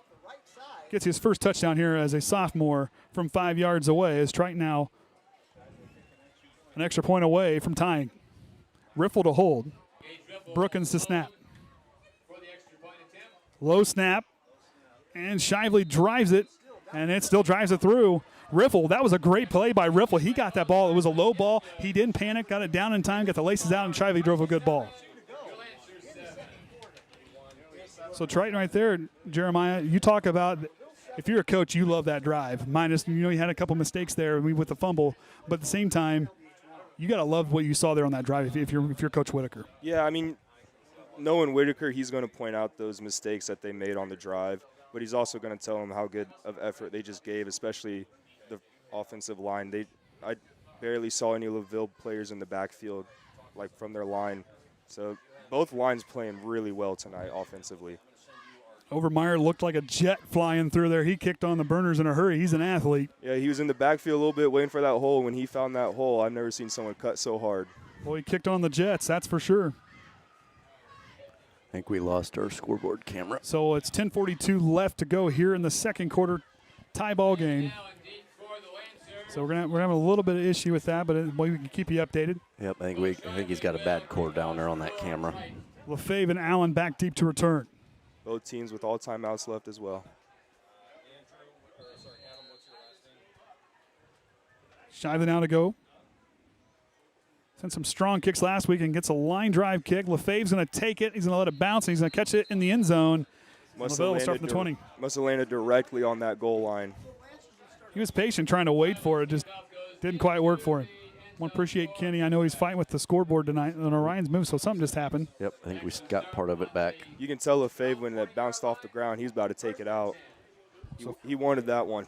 gets his first touchdown here as a sophomore from 5 yards away. As Triton now an extra point away from tying. Riffle to hold. Brookins to snap. Low snap. And Shively drives it, and it still drives it through. Riffle, that was a great play by Riffle. He got that ball. It was a low ball. He didn't panic, got it down in time, got the laces out, and Shively drove a good ball. So Triton right there, Jeremiah, you talk about, if you're a coach, you love that drive. Minus, you had a couple mistakes there with the fumble, but at the same time, you got to love what you saw there on that drive if you're Coach Whitaker. Yeah, I mean, knowing Whitaker, he's going to point out those mistakes that they made on the drive, but he's also going to tell them how good of effort they just gave, especially the offensive line. I barely saw any LaVille players in the backfield, like from their line. So both lines playing really well tonight offensively. Overmeyer looked like a jet flying through there. He kicked on the burners in a hurry. He's an athlete. Yeah, he was in the backfield a little bit waiting for that hole. When he found that hole, I've never seen someone cut so hard. Well, he kicked on the Jets, that's for sure. I think we lost our scoreboard camera. So it's 10:42 left to go here in the second quarter, tie ball game. So we're gonna have a little bit of issue with that, but we can keep you updated. Yep, I think he's got a bad cord down there on that camera. LaFave and Allen back deep to return. Both teams with all timeouts left as well. Shively now to go. Sent some strong kicks last week and gets a line drive kick. LaFave's going to take it. He's going to let it bounce, and he's going to catch it in the end zone. LaVille will start from the 20. Must have landed directly on that goal line. He was patient trying to wait for it. Just didn't quite work for him. I want to appreciate Kenny. I know he's fighting with the scoreboard tonight on Orion's move, so something just happened. Yep, I think we got part of it back. You can tell LaFave when it bounced off the ground, he's about to take it out. He wanted that one.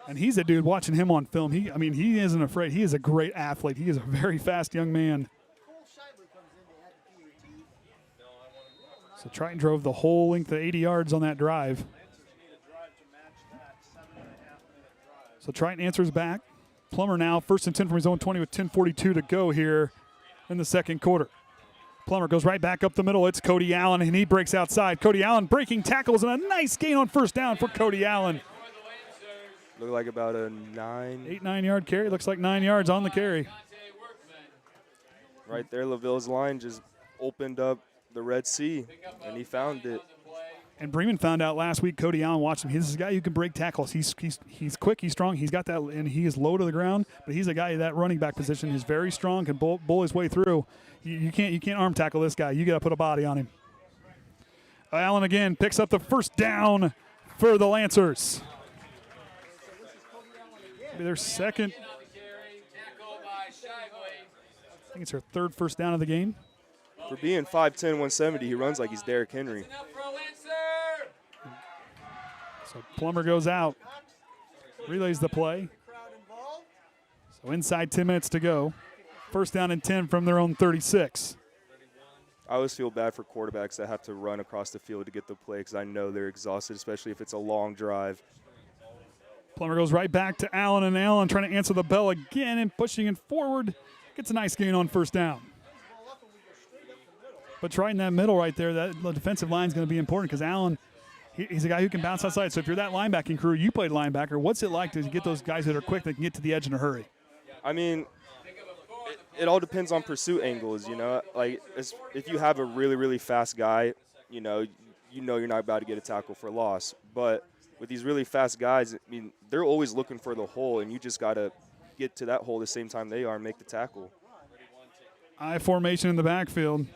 And he's a dude watching him on film. He isn't afraid. He is a great athlete. He is a very fast young man. So Triton drove the whole length of 80 yards on that drive. So Triton answers back. Plummer now first and 10 from his own 20 with 10:42 to go here in the second quarter. Plummer goes right back up the middle. It's Cody Allen, and he breaks outside. Cody Allen breaking tackles, and a nice gain on first down for Cody Allen. Looked like about a 8-9 yard carry. Looks like 9 yards on the carry. Right there, LaVille's line just opened up the Red Sea, and he found it. And Bremen found out last week, Cody Allen watched him. He's a guy who can break tackles. He's quick, he's strong. He's got that, and he is low to the ground. But he's a guy in that running back position. He's very strong, can bull his way through. You can't arm tackle this guy. You got to put a body on him. Allen again picks up the first down for the Lancers. Maybe their second. I think it's their third first down of the game. For being 5'10", 170, he runs like he's Derrick Henry. So Plummer goes out, relays the play. So inside 10 minutes to go. First down and 10 from their own 36. I always feel bad for quarterbacks that have to run across the field to get the play because I know they're exhausted, especially if it's a long drive. Plummer goes right back to Allen, and Allen trying to answer the bell again and pushing it forward. Gets a nice gain on first down. But right in that middle right there, that defensive line is going to be important because Allen, he's a guy who can bounce outside. So if you're that linebacking crew, you played linebacker, what's it like to get those guys that are quick that can get to the edge in a hurry? I mean, it all depends on pursuit angles, Like, if you have a really, really fast guy, you know you're not about to get a tackle for loss. But with these really fast guys, I mean, they're always looking for the hole, and you just got to get to that hole the same time they are and make the tackle. I formation in the backfield.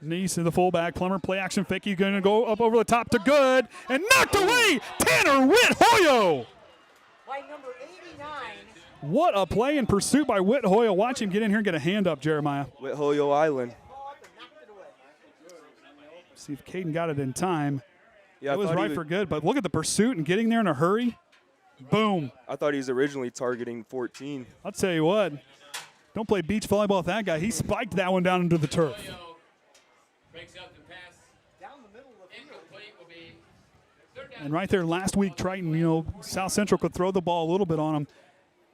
Neese in the fullback. Plummer play action fake. He's going to go up over the top to good and knocked away. Tanner Whithoyo. By number 89. What a play in pursuit by Whithoyo. Watch him get in here and get a hand up, Jeremiah. Whithoyo Island. See if Caden got it in time. Yeah, it was right for good, but look at the pursuit and getting there in a hurry. Boom. I thought he was originally targeting 14. I'll tell you what. Don't play beach volleyball with that guy. He spiked that one down into the turf. Breaks up the pass. Down the middle of the field. Incomplete will be third down. And right there last week, Triton, South Central could throw the ball a little bit on them.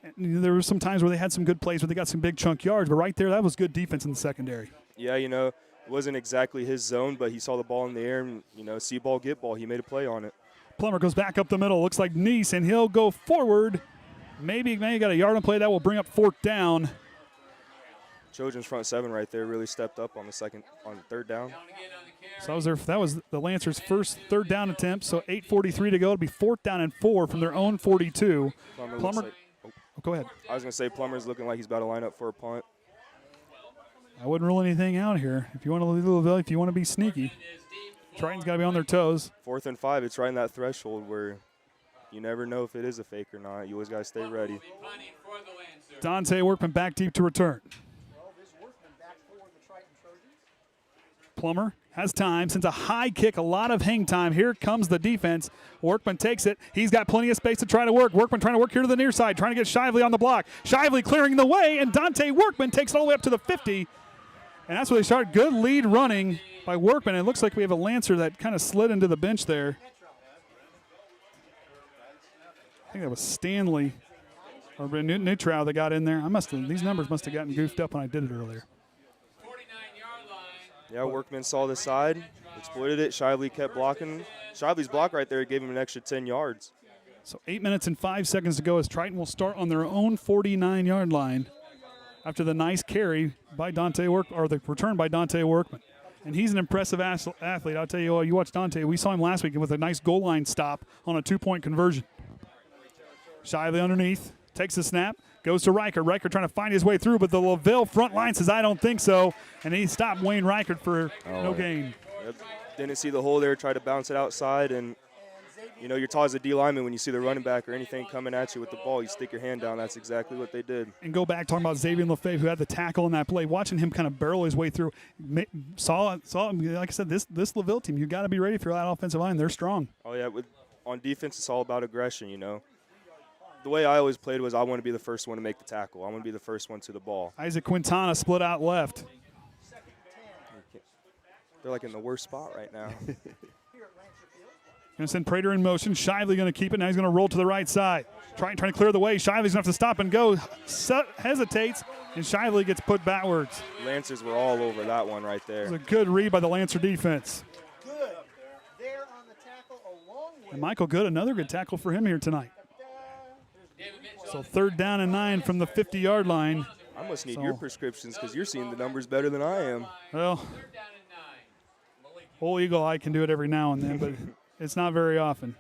And there were some times where they had some good plays where they got some big chunk yards, but right there, that was good defense in the secondary. Yeah, it wasn't exactly his zone, but he saw the ball in the air and, see ball, get ball. He made a play on it. Plummer goes back up the middle. Looks like Neese, and he'll go forward. Maybe got a yard on play. That will bring up fourth down. Trojans front seven right there really stepped up on the third down. So that was the Lancers' first third down attempt. So 8:43 to go. It'll be fourth down and 4 from their own 42. Plummer, go ahead. I was going to say Plummer's looking like he's about to line up for a punt. I wouldn't rule anything out here. If you want to leave LaVille, if you want to be sneaky, Triton's got to be on their toes. 4th and 5, it's right in that threshold where you never know if it is a fake or not. You always got to stay ready. Dante Workman back deep to return. Well, this Workman back for the Triton Trojans. Plummer has time, sends a high kick, a lot of hang time. Here comes the defense. Workman takes it. He's got plenty of space to try to work. Workman trying to work here to the near side, trying to get Shively on the block. Shively clearing the way, and Dante Workman takes it all the way up to the 50. And that's where they start. Good lead running by Workman. And it looks like we have a Lancer that kind of slid into the bench there. I think that was Stanley or Neutrow that got in there. These numbers must have gotten goofed up when I did it earlier. 49-yard line. Yeah, Workman saw the side, exploited it. Shively kept blocking. Shively's block right there gave him an extra 10 yards. So 8 minutes and 5 seconds to go as Triton will start on their own 49-yard line after the nice carry by the return by Dante Workman. And he's an impressive athlete. I'll tell you, you watch Dante. We saw him last week with a nice goal line stop on a 2-point conversion. Shively underneath, takes the snap, goes to Reichert. Reichert trying to find his way through, but the LaVille front line says, I don't think so. And he stopped Wayne Reichert for no gain. Yep. Didn't see the hole there, tried to bounce it outside. And, you're taught as a D lineman when you see the running back or anything coming at you with the ball, you stick your hand down. That's exactly what they did. And go back talking about Xavier Lefebvre, who had the tackle in that play, watching him kind of barrel his way through. Saw like I said, this LaVille team, you got to be ready for that offensive line. They're strong. Oh, yeah. On defense, it's all about aggression, The way I always played was I want to be the first one to make the tackle. I want to be the first one to the ball. Isaac Quintana split out left. They're like in the worst spot right now. Going to send Prater in motion. Shively going to keep it. Now he's going to roll to the right side. Trying to clear the way. Shively's going to have to stop and go. Hesitates, and Shively gets put backwards. Lancers were all over that one right there. It was a good read by the Lancer defense. Good. There on the tackle, a long way. And Michael Good, another good tackle for him here tonight. So 3rd down and 9 from the 50-yard line. I must need your prescriptions because you're seeing the numbers better than I am. Well, old Eagle Eye can do it every now and then, but it's not very often.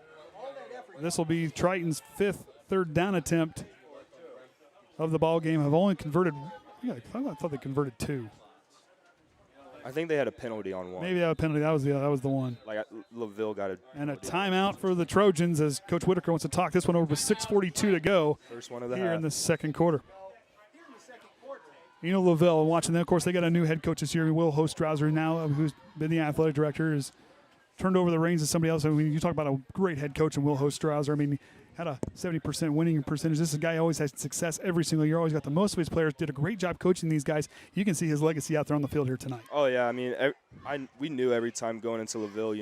This will be Triton's 5th third down attempt of the ball game. Have only converted. I thought they converted 2. I think they had a penalty on one. Maybe that was a penalty. That was the one. Like LaVille got a. And a timeout for the Trojans as Coach Whitaker wants to talk this one over with 6:42 to go. First one of the here half. in the second quarter. LaVille, watching them, of course, they got a new head coach this year, Will Hostrauser, now, who's been the athletic director, has turned over the reins to somebody else. I mean, you talk about a great head coach in Will Hostrauser. I mean, had a 70% winning percentage. This is a guy who always has success every single year, always got the most of his players, did a great job coaching these guys. You can see his legacy out there on the field here tonight. Oh, yeah. I mean, we knew every time going into LaVille,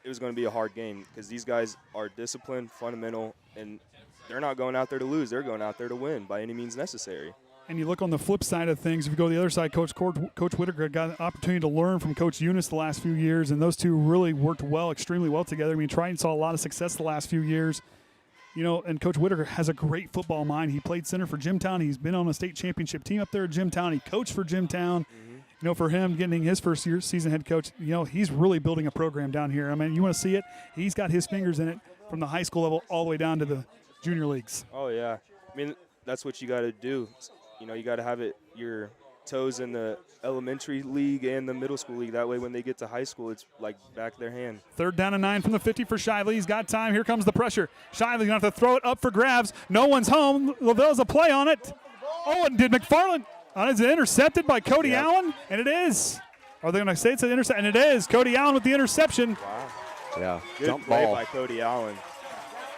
it was going to be a hard game because these guys are disciplined, fundamental, and they're not going out there to lose. They're going out there to win by any means necessary. And you look on the flip side of things, if you go to the other side, Coach Whitaker got an opportunity to learn from Coach Eunice the last few years, and those two really worked extremely well together. I mean, Triton saw a lot of success the last few years. And Coach Whitaker has a great football mind. He played center for Jimtown. He's been on a state championship team up there at Jimtown. He coached for Jimtown. Mm-hmm. For him getting his first season head coach, he's really building a program down here. I mean, you want to see it? He's got his fingers in it from the high school level all the way down to the junior leagues. Oh, yeah. I mean, that's what you got to do. You got to have your toes in the elementary league and the middle school league. That way when they get to high school, it's like back of their hand. 3rd down and 9 from the 50 for Shively. He's got time. Here comes the pressure. Shively's going to have to throw it up for grabs. No one's home. LaVille's a play on it. Oh, and did McFarland. Is it intercepted by Cody Allen? And it is. Are they going to say it's an interception? And it is. Cody Allen with the interception. Wow. Yeah, Good jump play ball by Cody Allen.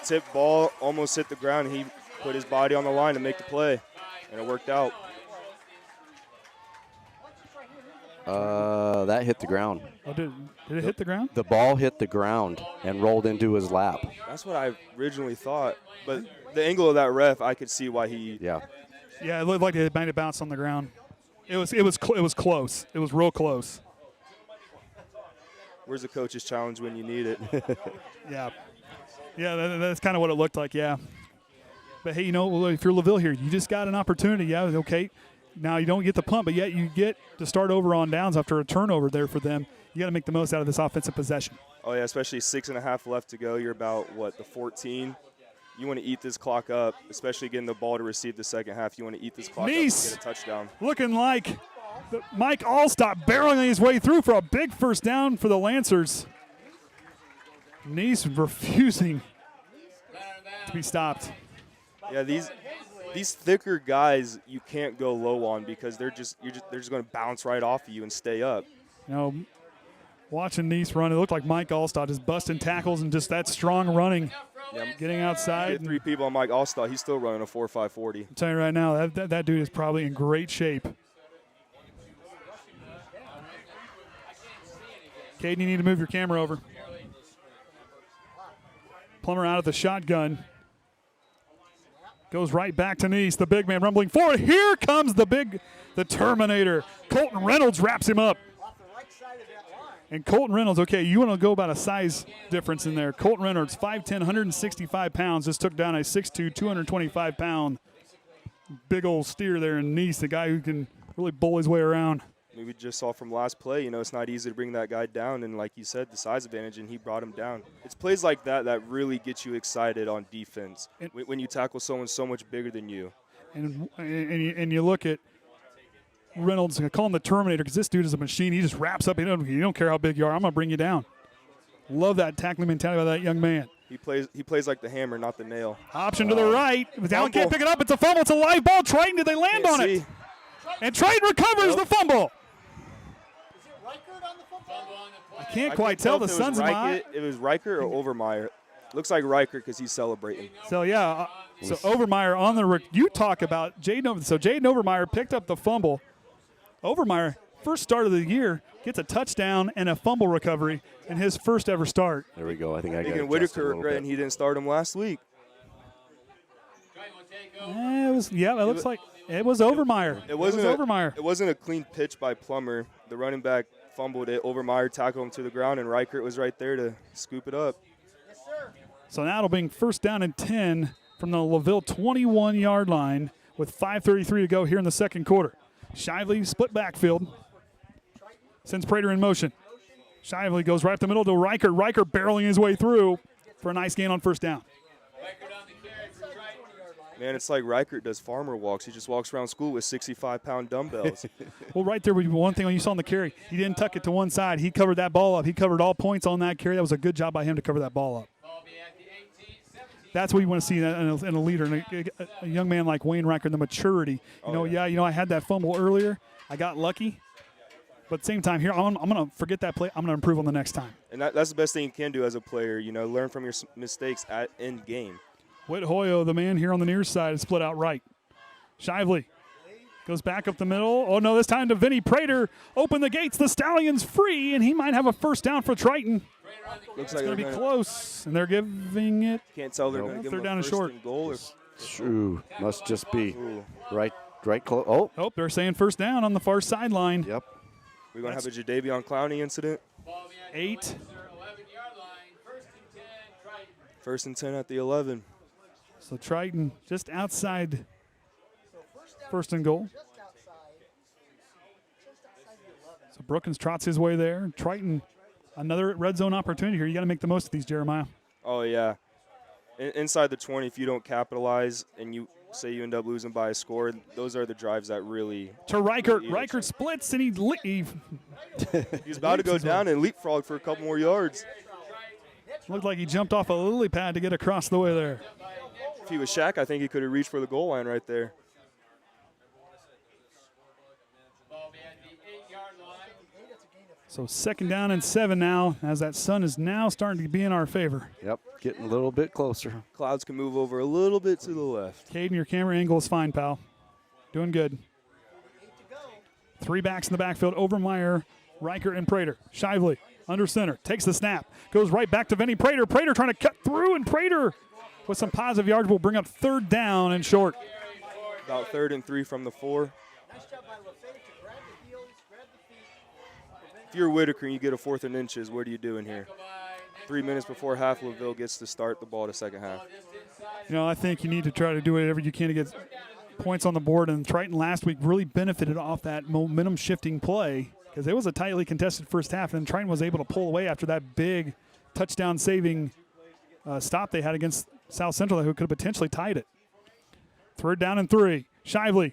Tip ball, almost hit the ground. He put his body on the line to make the play. And it worked out. That hit the ground. Oh, did it hit the ground? The ball hit the ground and rolled into his lap. That's what I originally thought. But the angle of that ref, I could see why he. Yeah. Yeah, it looked like it might have bounced on the ground. It was close. It was real close. Where's the coach's challenge when you need it? Yeah. Yeah, that's kind of what it looked like, yeah. But, hey, if you're LaVille here, you just got an opportunity. Yeah, okay. Now you don't get the punt, but yet you get to start over on downs after a turnover there for them. You got to make the most out of this offensive possession. Oh, yeah, especially 6.5 left to go. You're about, the 14? You want to eat this clock up, especially getting the ball to receive the second half. You want to eat this clock up and get a touchdown. Looking like Mike Allstott barreling his way through for a big first down for the Lancers. Nice refusing to be stopped. Yeah, these thicker guys you can't go low on because they're just going to bounce right off of you and stay up. Watching Nice run, it looked like Mike Allstott just busting tackles and just that strong running, getting outside. Get 3 people on Mike Allstott, he's still running a 4.5 40. I'm telling you right now, that dude is probably in great shape. Caden, you need to move your camera over. Plummer out of the shotgun. Goes right back to Nice. The big man rumbling forward. Here comes the Terminator. Colton Reynolds wraps him up. And Colton Reynolds, okay, you want to go about a size difference in there. Colton Reynolds, 5'10", 165 pounds, just took down a 6'2", 225-pound big old steer there in Nice, the guy who can really bull his way around. We just saw from last play, it's not easy to bring that guy down. And like you said, the size advantage, and he brought him down. It's plays like that that really get you excited on defense when you tackle someone so much bigger than you. And you look at Reynolds, I call him the Terminator because this dude is a machine. He just wraps up. You don't care how big you are. I'm going to bring you down. Love that tackling mentality by that young man. He plays like the hammer, not the nail. Option to the right. Allen can't pick it up. It's a fumble. It's a live ball. Triton, did they land on it? And Triton recovers the fumble. I can't quite tell. The sun's in my eye. It was Riker or Overmeyer. Looks like Riker because he's celebrating. So, yeah. So, Overmeyer on the – you talk about Jaden Overmeyer. So, Jaden Overmeyer picked up the fumble. Overmeyer, first start of the year, gets a touchdown and a fumble recovery in his first ever start. There we go. I think I got it. Whitaker regretting he didn't start him last week. It looks like it was Overmeyer. It wasn't Overmeyer. It wasn't a clean pitch by Plummer. The running back fumbled it. Overmeyer tackled him to the ground, and Reichert was right there to scoop it up. So now it'll be first down and 10 from the LaVille 21-yard line with 5:33 to go here in the second quarter. Shively split backfield. Sends Prater in motion. Shively goes right up the middle to Riker. Riker barreling his way through for a nice gain on first down. Man, it's like Reichert does farmer walks. He just walks around school with 65-pound dumbbells. Well, right there, one thing you saw on the carry, he didn't tuck it to one side. He covered that ball up. He covered all points on that carry. That was a good job by him to cover that ball up. That's what you want to see in a leader, in a young man like Wayne Reichert, the maturity. I had that fumble earlier. I got lucky. But at the same time, here, I'm going to forget that play. I'm going to improve on the next time. And that's the best thing you can do as a player, learn from your mistakes at end game. Whit Hoyo, the man here on the near side, is split out right. Shively goes back up the middle. Oh, no, this time to Vinny Prater. Open the gates. The Stallion's free, and he might have a first down for Triton. Looks it's going to be close, and they're giving it. Can't tell they're going to give third him down a and short. and goal. True. Must just be right close. Oh, they're saying first down on the far sideline. Yep. We're going to have a Jadeveon Clowney incident. 8. First and 10 at the 11. So Triton just outside first and goal. So Brookins trots his way there. Triton, another red zone opportunity here. You got to make the most of these, Jeremiah. Oh, yeah. Inside the 20, if you don't capitalize and you say you end up losing by a score, those are the drives that really. To Reichert. Reichert splits, and he he's about to go down and leapfrog for a couple more yards. Looked like he jumped off a lily pad to get across the way there. If he was Shaq, I think he could have reached for the goal line right there. So second down and 7 now, as that sun is now starting to be in our favor. Yep, getting a little bit closer. Clouds can move over a little bit to the left. Caden, your camera angle is fine, pal. Doing good. Three backs in the backfield, Overmeyer, Riker, and Prater. Shively under center, takes the snap, goes right back to Vinny Prater. Prater trying to cut through, and Prater with some positive yards will bring up 3rd down and short. About 3rd and 3 from the 4. Nice job by LaFave to grab the heels, grab the feet. If you're Whitaker and you get a 4th and inches, what are you doing here? 3 minutes before half, LaVille gets to start the ball to second half. You know, I think you need to try to do whatever you can to get points on the board, and Triton last week really benefited off that momentum shifting play because it was a tightly contested first half, and Triton was able to pull away after that big touchdown saving stop they had against South Central who could have potentially tied it. 3rd down and 3. Shively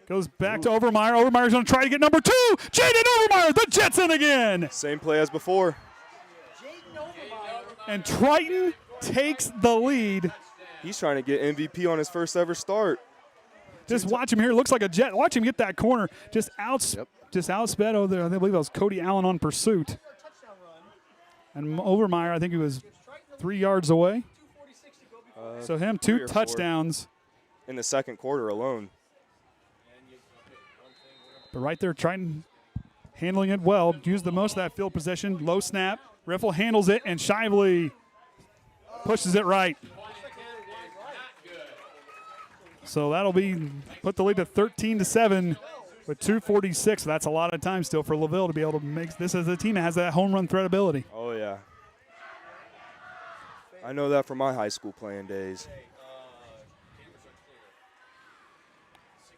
goes back to Overmeyer. Overmeyer's going to try to get number 2. Jaden Overmeyer, the Jets in again. Same play as before. And Triton takes the lead. He's trying to get MVP on his first ever start. Just watch him here. Looks like a Jet. Watch him get that corner. Just outsped over there. I believe that was Cody Allen on pursuit. And Overmeyer, I think he was 3 yards away. So him, 2 touchdowns. 4 in the second quarter alone. But right there, Triton handling it well. Used the most of that field possession. Low snap. Riffle handles it, and Shively pushes it right. So that'll put the lead to 13-7 with 2:46. That's a lot of time still for LaVille to be able to make this as a team that has that home run threat ability. Oh, yeah. I know that from my high school playing days.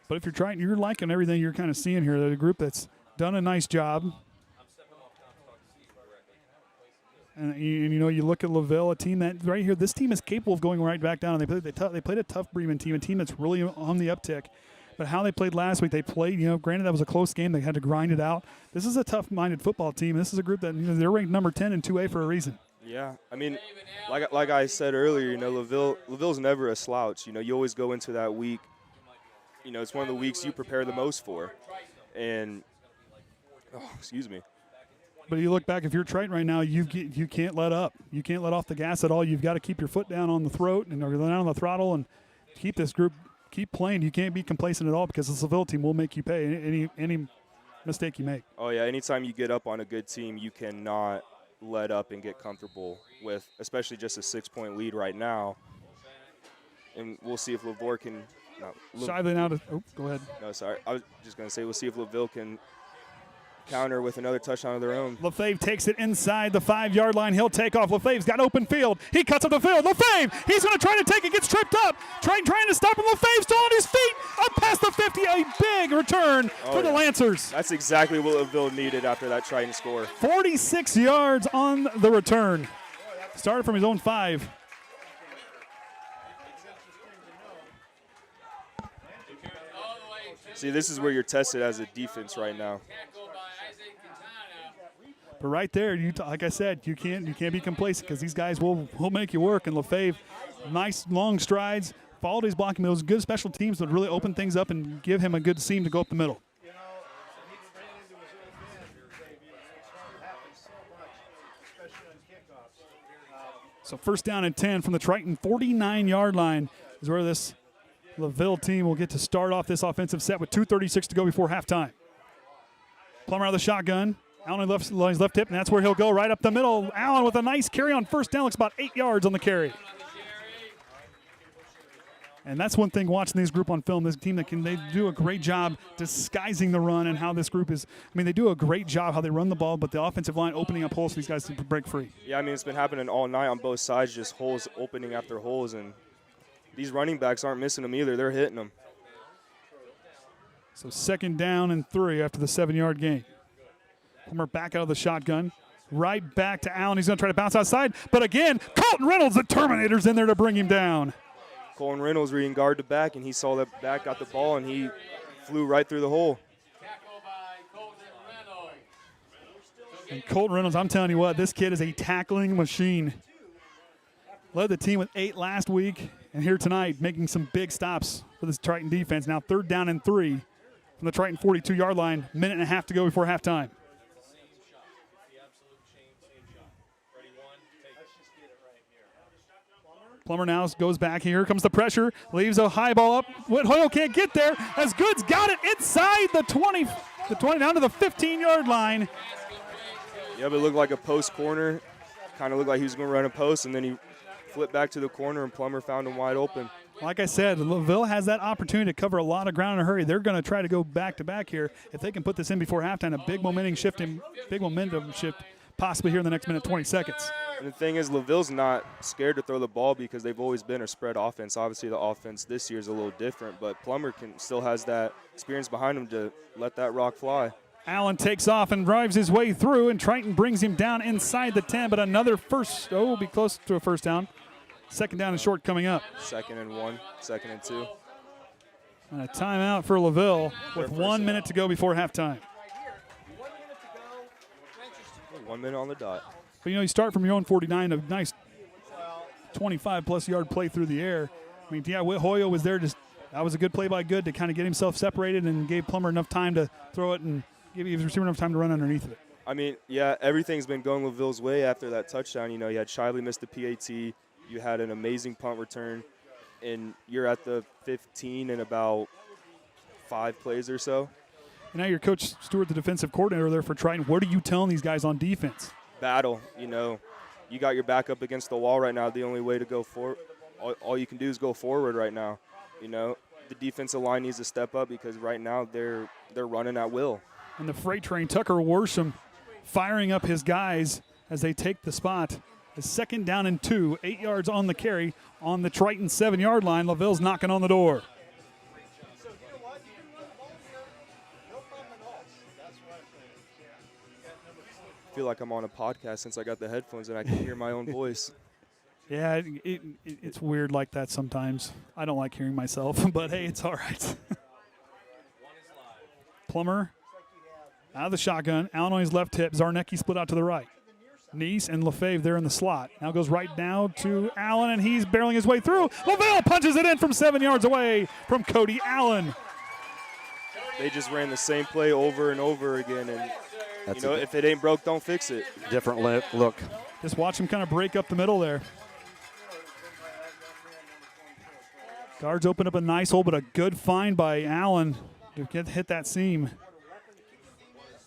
But if you're trying, you're liking everything you're kind of seeing here. There's a group that's done a nice job. And you know, you look at LaVille, a team that right here, this team is capable of going right back down. They played a tough Bremen team, a team that's really on the uptick. But how they played last week, they played, you know, granted that was a close game. They had to grind it out. This is a tough-minded football team. This is a group that, you know, they're ranked number 10 in 2A for a reason. Yeah, I mean, like I said earlier, you know, LaVille's never a slouch. You know, you always go into that week. You know, it's one of the weeks you prepare the most for. And, excuse me. But you look back, if you're Triton right now, you can't let up. You can't let off the gas at all. You've got to keep your foot down on the throat and or down on the throttle and keep this group, keep playing. You can't be complacent at all because the LaVille team will make you pay any mistake you make. Oh, yeah, anytime you get up on a good team, you cannot let up and get comfortable with, especially just a 6-point lead right now. And we'll see if LaVille can. Shively now to. Oh, go ahead. No, sorry. I was just going to say we'll see if LaVille can counter with another touchdown of their own. LaFave takes it inside the 5-yard line. He'll take off. LaFave's got open field. He cuts up the field. LaFave, he's going to try to take it. Gets tripped up. Trying to stop him. LaFave still on his feet. Up past the 50. A big return for the Lancers. That's exactly what LaVille needed after that Triton score. 46 yards on the return. Started from his own 5. See, this is where you're tested as a defense right now. But right there, like I said, you can't be complacent because these guys will make you work. And LaFave, nice long strides, followed his blocking. Those good special teams that really open things up and give him a good seam to go up the middle. So 1st down and 10 from the Triton 49-yard line is where this LaVille team will get to start off this offensive set with 2:36 to go before halftime. Plummer out of the shotgun. Allen left his left hip, and that's where he'll go right up the middle. Allen with a nice carry on 1st down. Looks about 8 yards on the carry. And that's one thing watching this group on film. This team they do a great job disguising the run and how this group is. I mean, they do a great job how they run the ball, but the offensive line opening up holes for these guys to break free. Yeah, I mean, it's been happening all night on both sides, just holes opening after holes, and these running backs aren't missing them either. They're hitting them. So 2nd down and 3 after the 7-yard gain. Plummer back out of the shotgun. Right back to Allen. He's going to try to bounce outside. But again, Colton Reynolds, the Terminator's in there to bring him down. Colton Reynolds reading guard to back, and he saw that back got the ball, and he flew right through the hole. And Colton Reynolds, I'm telling you what, this kid is a tackling machine. Led the team with 8 last week, and here tonight making some big stops for this Triton defense. Now 3rd down and 3 from the Triton 42-yard line. 1.5 to go before halftime. Plummer now goes back. Here comes the pressure. Leaves a high ball up. Hoyle can't get there as Goods got it inside the 20. the 20 down to the 15-yard line. Yeah, but it looked like a post corner. Kind of looked like he was going to run a post, and then he flipped back to the corner, and Plummer found him wide open. Like I said, LaVille has that opportunity to cover a lot of ground in a hurry. They're going to try to go back-to-back here. If they can put this in before halftime, a big momentum shift possibly here in the next minute, 20 seconds. And the thing is, LaVille's not scared to throw the ball because they've always been a spread offense. Obviously, the offense this year is a little different, but Plummer still has that experience behind him to let that rock fly. Allen takes off and drives his way through, and Triton brings him down inside the 10, but another will be close to a first down. Second down and short coming up. 2nd and 1, 2nd and 2. And a timeout for LaVille with 1 minute to go before halftime. 1 minute on the dot. But, you start from your own 49, a nice 25-plus yard play through the air. I mean, yeah, Hoyo was there. That was a good play by Good to kind of get himself separated and gave Plummer enough time to throw it and give his receiver enough time to run underneath it. I mean, yeah, everything's been going LaVille's way after that touchdown. You had Shiley miss the PAT. You had an amazing punt return, and you're at the 15 in about 5 plays or so. And now your Coach Stewart, the defensive coordinator there for Triton. What are you telling these guys on defense? Battle, you got your back up against the wall right now. The only way to go forward, all you can do is go forward right now. The defensive line needs to step up because right now they're running at will. And the freight train, Tucker Worsham, firing up his guys as they take the spot. It's 2nd down and 2, 8 yards on the carry on the Triton 7-yard line. LaVille's knocking on the door. I feel like I'm on a podcast since I got the headphones and I can hear my own voice. Yeah, it's weird like that sometimes. I don't like hearing myself, but hey, it's all right. Plummer out of the shotgun. Allen on his left hip. Zarnecki split out to the right. Neese and LaFave there in the slot. Now goes right now to Allen, and he's barreling his way through. LaVille punches it in from 7 yards away from Cody Allen. They just ran the same play over and over again, and if it ain't broke, don't fix it. Different look. Just watch him kind of break up the middle there. Guards open up a nice hole, but a good find by Allen to hit that seam.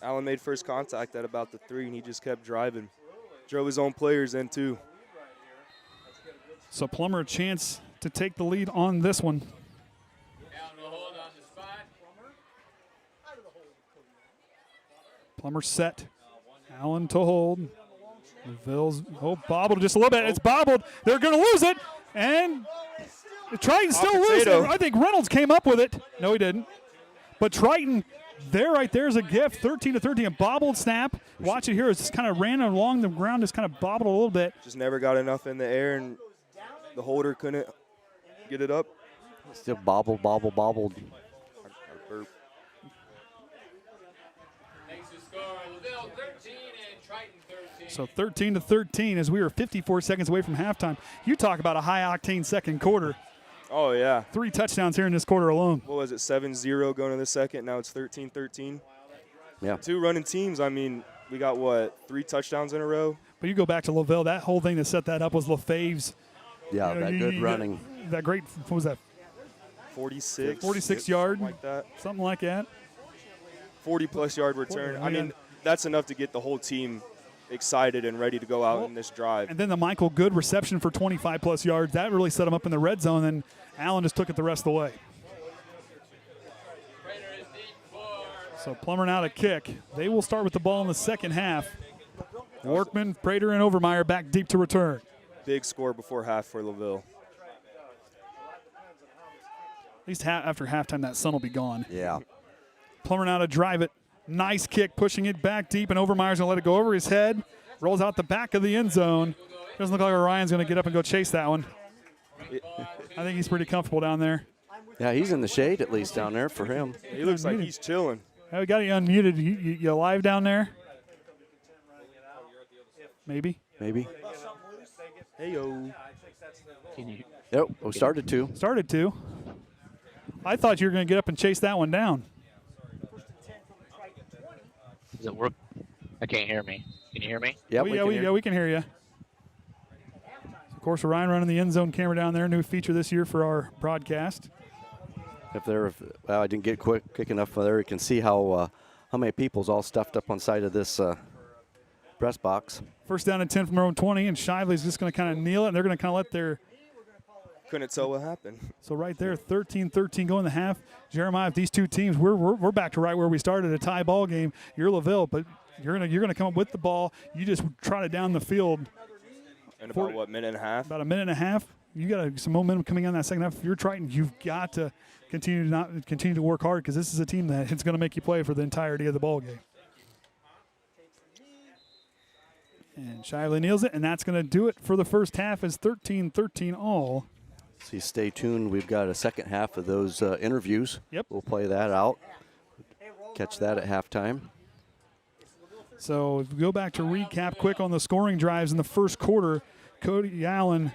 Allen made first contact at about the 3, and he just kept driving. Drove his own players in, too. So Plummer a chance to take the lead on this one. Plummer set. Allen to hold. LaVille's bobbled just a little bit. It's bobbled. They're going to lose it. And Triton still loses it. I think Reynolds came up with it. No, he didn't. But Triton, right there's a gift. 13-13, a bobbled snap. Watch it here. It's just kind of ran along the ground, just kind of bobbled a little bit. Just never got enough in the air, and the holder couldn't get it up. Still bobbled. So 13-13 as we were 54 seconds away from halftime. You talk about a high-octane second quarter. Oh, yeah. 3 touchdowns here in this quarter alone. What was it, 7-0 going to the second? Now it's 13-13. Yeah. 2 running teams. I mean, we got, 3 touchdowns in a row? But you go back to LaVille. That whole thing that set that up was LaFave's. Yeah, that good running. That great, what was that? 46 yard. Like that. Something like that. 40-plus yard return. I mean, that's enough to get the whole team excited and ready to go out in this drive. And then the Michael Good reception for 25-plus yards. That really set him up in the red zone, and Allen just took it the rest of the way. So Plummer now to kick. They will start with the ball in the second half. Workman, Prater, and Overmeyer back deep to return. Big score before half for LaVille. At least after halftime, that sun will be gone. Yeah. Plummer now to drive it. Nice kick, pushing it back deep, and Overmeyer's going to let it go over his head. Rolls out the back of the end zone. Doesn't look like Orion's going to get up and go chase that one. I think he's pretty comfortable down there. Yeah, he's in the shade at least down there for him. He looks like he's chilling. Oh, we got you unmuted. You live down there? Maybe. Hey-yo. Yep, we started to. Started to. I thought you were going to get up and chase that one down. Does it work? I can't hear me. Can you hear me? Yep, we can hear you. Of course, Ryan running the end zone camera down there. New feature this year for our broadcast. I didn't get quick enough there. You can see how how many people's all stuffed up on side of this press box. First down and 10 from their own 20, and Shively's just going to kind of kneel it, and they're going to kind of let their Couldn't tell what happened. So right there, 13-13 going to half. Jeremiah, if these two teams, we're back to right where we started, a tie ball game. You're LaVille, but you're gonna come up with the ball. You just trot it down the field. In about, what, minute and a half? About a minute and a half. You got some momentum coming on that second half. If you're Triton, you've got to continue to work hard, because this is a team that it's going to make you play for the entirety of the ball game. And Shively nails it, and that's going to do it for the first half. Is 13-13 all. So stay tuned. We've got a second half of those interviews. Yep. We'll play that out. Catch that at halftime. So if we go back to recap quick on the scoring drives in the first quarter, Cody Allen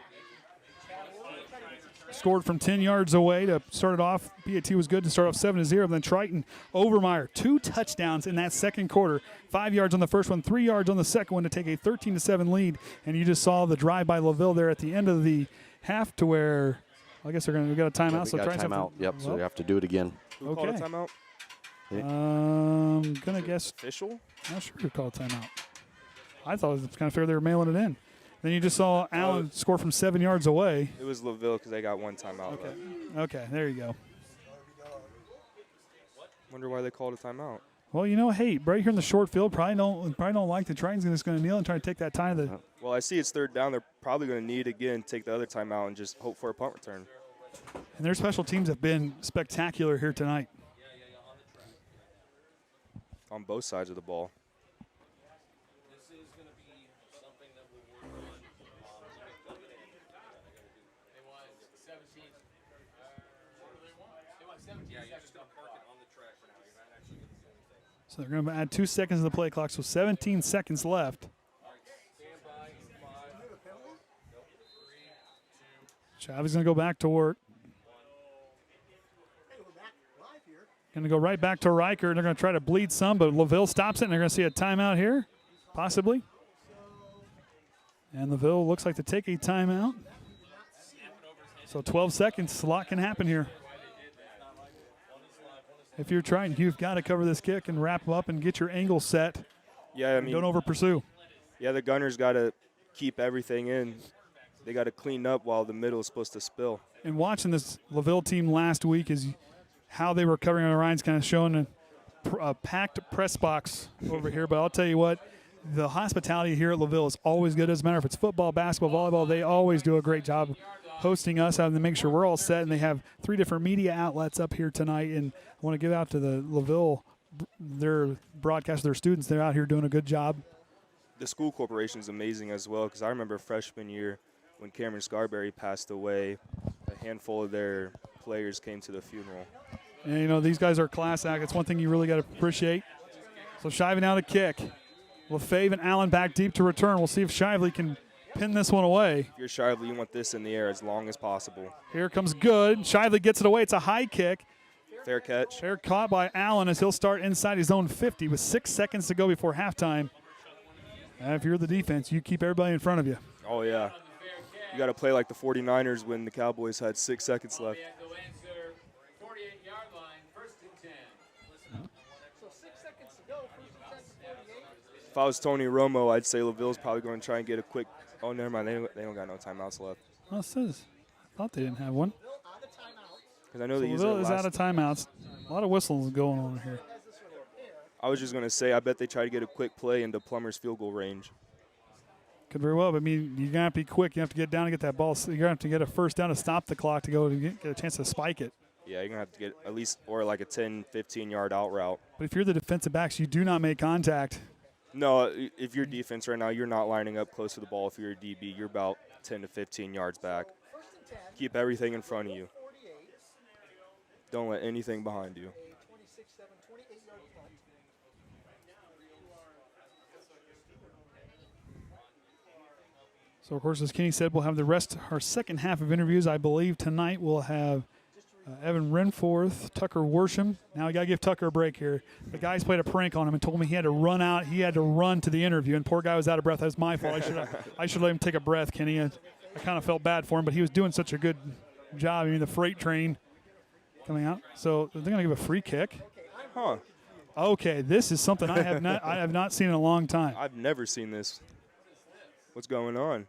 scored from 10 yards away to start it off. PAT was good to start off 7-0. Then Triton, Overmeyer, 2 touchdowns in that second quarter. 5 yards on the first one, 3 yards on the second one to take a 13-7 lead. And you just saw the drive by LaVille there at the end of the half, to where I guess we got a timeout. Yeah, so we got Triton's timeout. Yep. So we have to do it again. Who called a timeout? Gonna guess. Official? Not sure who called timeout. I thought it was kind of fair they were mailing it in. Then you just saw Allen score from 7 yards away. It was LaVille, because they got one timeout. Okay. Okay, there you go. Wonder why they called a timeout. Well, hey, right here in the short field, probably don't like the Triton's just going to kneel and try to take that time to the. Well, I see it's third down. They're probably going to need again, take the other timeout, and just hope for a punt return. And their special teams have been spectacular here tonight. On both sides of the ball. So they're going to add 2 seconds to the play clock, so 17 seconds left. Chavis going to go back to work. Going to go right back to Riker. They're going to try to bleed some, but LaVille stops it, and they're going to see a timeout here, possibly. And LaVille looks like to take a timeout. So 12 seconds, a lot can happen here. If you're trying, you've got to cover this kick and wrap up and get your angle set. Yeah, I mean, don't over pursue. Yeah, the gunners got to keep everything in. They got to clean up while the middle is supposed to spill. And watching this LaVille team last week is how they were covering on the Ryan's kind of showing a packed press box over here. But I'll tell you what, the hospitality here at LaVille is always good. Doesn't matter if it's football, basketball, volleyball, they always do a great job hosting us, having to make sure we're all set. And they have 3 different media outlets up here tonight. And I want to give out to the LaVille, their broadcast, their students. They're out here doing a good job. The school corporation is amazing as well, because I remember freshman year when Cameron Scarberry passed away, a handful of their players came to the funeral. And, these guys are class act. It's one thing you really got to appreciate. So Shively now to kick. LaFave and Allen back deep to return. We'll see if Shively can pin this one away. If you're Shively, you want this in the air as long as possible. Here comes good. Shively gets it away. It's a high kick. Fair catch. Fair caught by Allen as he'll start inside his own 50 with 6 seconds to go before halftime. And if you're the defense, you keep everybody in front of you. Oh, yeah. You got to play like the 49ers when the Cowboys had 6 seconds left. If I was Tony Romo, I'd say LaVille's probably going to try and get a quick. Oh, never mind. They don't got no timeouts left. Well, it says. I thought they didn't have one. Because I know they use LaVille is out of timeouts. A lot of whistles going on here. I was just going to say, I bet they try to get a quick play into Plummer's field goal range. Could very well. But, you're going to have to be quick. You have to get down and get that ball. You're going to have to get a first down to stop the clock to go to get a chance to spike it. Yeah, you're going to have to get at least, or like a 10, 15-yard out route. But if you're the defensive backs, you do not make contact. No, if you're defense right now, you're not lining up close to the ball. If you're a DB, you're about 10 to 15 yards back. Keep everything in front of you. Don't let anything behind you. So, of course, as Kenny said, we'll have the rest, our second half of interviews. I believe tonight we'll have Evan Renforth, Tucker Worsham. Now we got to give Tucker a break here. The guys played a prank on him and told me he had to run out. He had to run to the interview, and poor guy was out of breath. That was my fault. I should let him take a breath, Kenny. I kind of felt bad for him, but he was doing such a good job. The freight train coming out. So they're going to give a free kick. Huh. Okay, this is something I have not seen in a long time. I've never seen this. What's going on?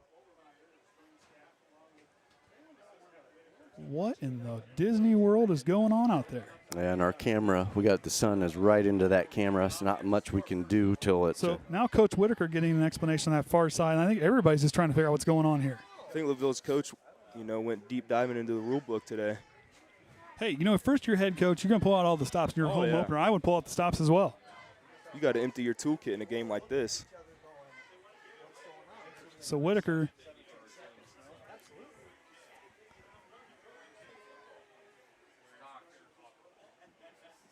What in the Disney world is going on out there? And our camera, we got the sun is right into that camera. It's not much we can do till it's. So now Coach Whitaker getting an explanation on that far side. And I think everybody's just trying to figure out what's going on here. I think LaVille's coach, went deep diving into the rule book today. Hey, first-year head coach, you're going to pull out all the stops in your home opener. I would pull out the stops as well. You got to empty your toolkit in a game like this. So Whitaker.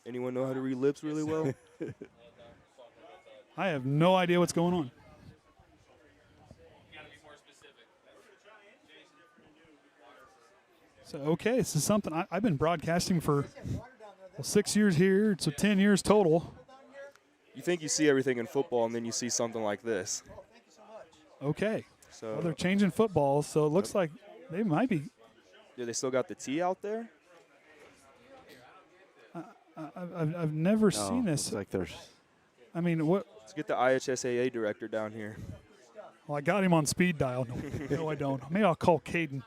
Anyone know how to read lips really well? I have no idea what's going on. So, okay, this is something I've been broadcasting for 6 years here, so 10 years total. You think you see everything in football, and then you see something like this. Okay. So Well, they're changing footballs, so it looks like they might be. Yeah, they still got the T out there? I've never seen this. It's like there's. I mean, what? Let's get the IHSAA director down here. Well, I got him on speed dial. No, I don't. Maybe I'll call Caden.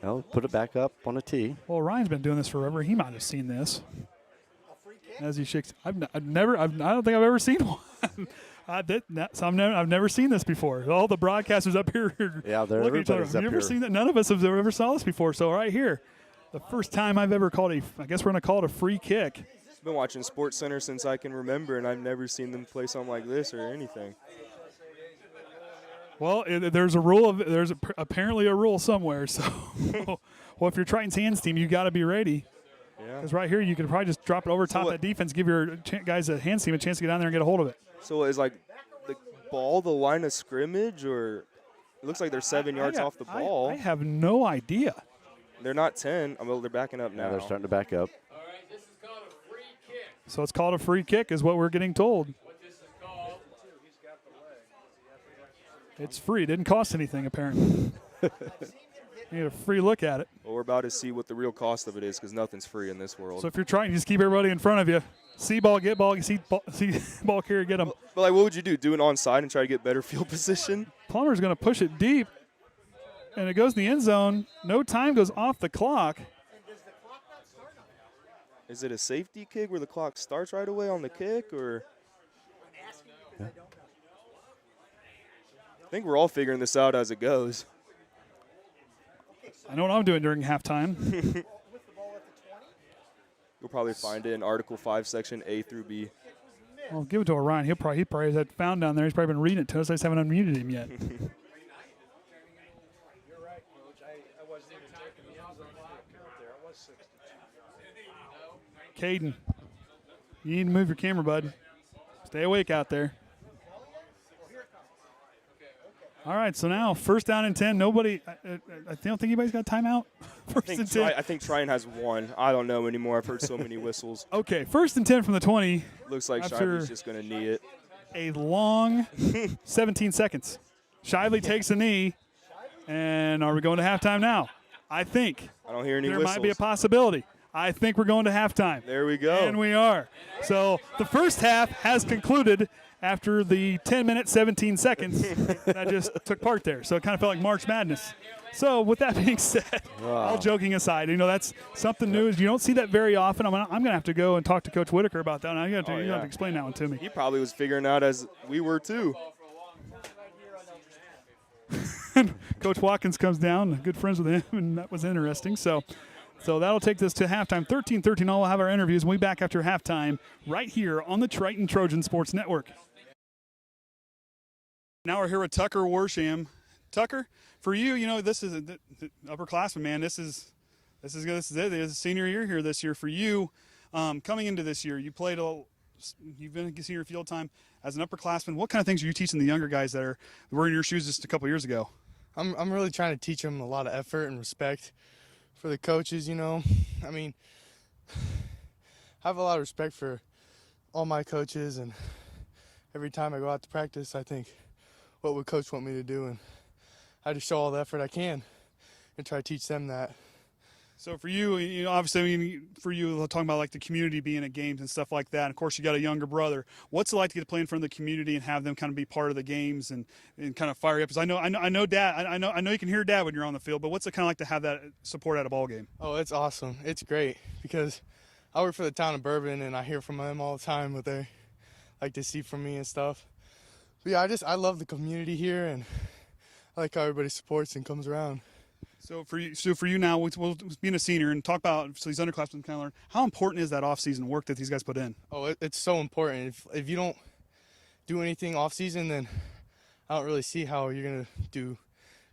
No, put it back up on a tee. Well, Ryan's been doing this forever. He might have seen this. As he shakes, I don't think I've ever seen one. I've never seen this before. All the broadcasters up here, Yeah, they're looking at each other. everybody's Have up you ever here. seen that? None of us have ever saw this before. So right here, the first time I've ever called I guess we're going to call it a free kick. I've been watching Sports Center since I can remember, and I've never seen them play something like this or anything. Well, there's apparently a rule somewhere. So, well, if you're Triton's hands team, you got to be ready. Yeah. Because right here, you could probably just drop it over top of that defense, give your guys a hands team a chance to get down there and get a hold of it. So is like the ball the line of scrimmage, or it looks like they're 7 yards off the ball? I have no idea. They're not 10. Well, they're backing up now. Yeah, they're starting to back up. All right, this is called a free kick. So it's called a free kick, is what we're getting told. What this is called. It's free. It didn't cost anything, apparently. You get a free look at it. Well, we're about to see what the real cost of it is, because nothing's free in this world. So if you're trying, you just keep everybody in front of you. See ball, get ball. See ball carrier, get them. But like, what would you do? Do an onside and try to get better field position? Plummer's going to push it deep, and it goes in the end zone. No time goes off the clock. Is it a safety kick where the clock starts right away on the kick, or? I think we're all figuring this out as it goes. I know what I'm doing during halftime. You'll probably find it in Article 5, Section A through B. Well, give it to Orion. He probably has that found down there. He's probably been reading it to us. I just haven't unmuted him yet. Caden, you need to move your camera, bud. Stay awake out there. All right, so now 1st down and 10. Nobody, I don't think anybody's got a timeout. First and 10. I think Triton has one. I don't know anymore. I've heard so many whistles. Okay, 1st and 10 from the 20. Looks like After Shively's just going to knee it. A long 17 seconds. Shively takes a knee, and are we going to halftime now? I think. I don't hear any there whistles. might be a possibility. I think we're going to halftime. There we go. And we are. So the first half has concluded after the 10-minute, 17 seconds that just took part there. So it kind of felt like March Madness. So with that being said, all joking aside, that's something new. You don't see that very often. I'm going to have to go and talk to Coach Whitaker about that. And you have to explain that one to me. He probably was figuring out as we were too. Coach Watkins comes down, good friends with him, and that was interesting. So that'll take us to halftime. 13-13 all. We'll have our interviews. We'll be back after halftime right here on the Triton Trojan Sports Network. Now we're here with Tucker Warsham. Tucker, for you, this is the upperclassman, man. This is it. This is senior year here this year for you. Coming into this year, you've been a senior field time as an upperclassman. What kind of things are you teaching the younger guys that were in your shoes just a couple years ago? I'm really trying to teach them a lot of effort and respect for the coaches. I have a lot of respect for all my coaches, and every time I go out to practice, I think, what would coach want me to do? And I just show all the effort I can and try to teach them that. So for you, obviously, I mean, for you, talking about like the community being at games and stuff like that. And of course, you got a younger brother. What's it like to get to play in front of the community and have them kind of be part of the games and kind of fire you up? Because I know, Dad. I know you can hear Dad when you're on the field. But what's it kind of like to have that support at a ball game? Oh, it's awesome. It's great because I work for the town of Bourbon, and I hear from them all the time what they like to see from me and stuff. But yeah, I love the community here, and I like how everybody supports and comes around. So for you now, we'll being a senior and talk about these underclassmen kind of learn how important is that off-season work that these guys put in? Oh, it's so important. If you don't do anything off-season, then I don't really see how you're gonna do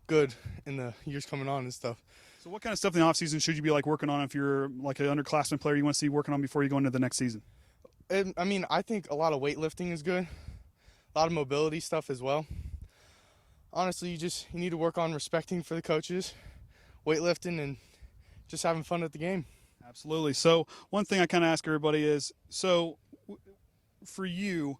good in the years coming on and stuff. So what kind of stuff in the off-season should you be like working on if you're like an underclassmen player you want to see working on before you go into the next season? I mean, I think a lot of weightlifting is good, a lot of mobility stuff as well. Honestly, you need to work on respecting for the coaches, weightlifting, and just having fun at the game. Absolutely. So one thing I kind of ask everybody is, so for you,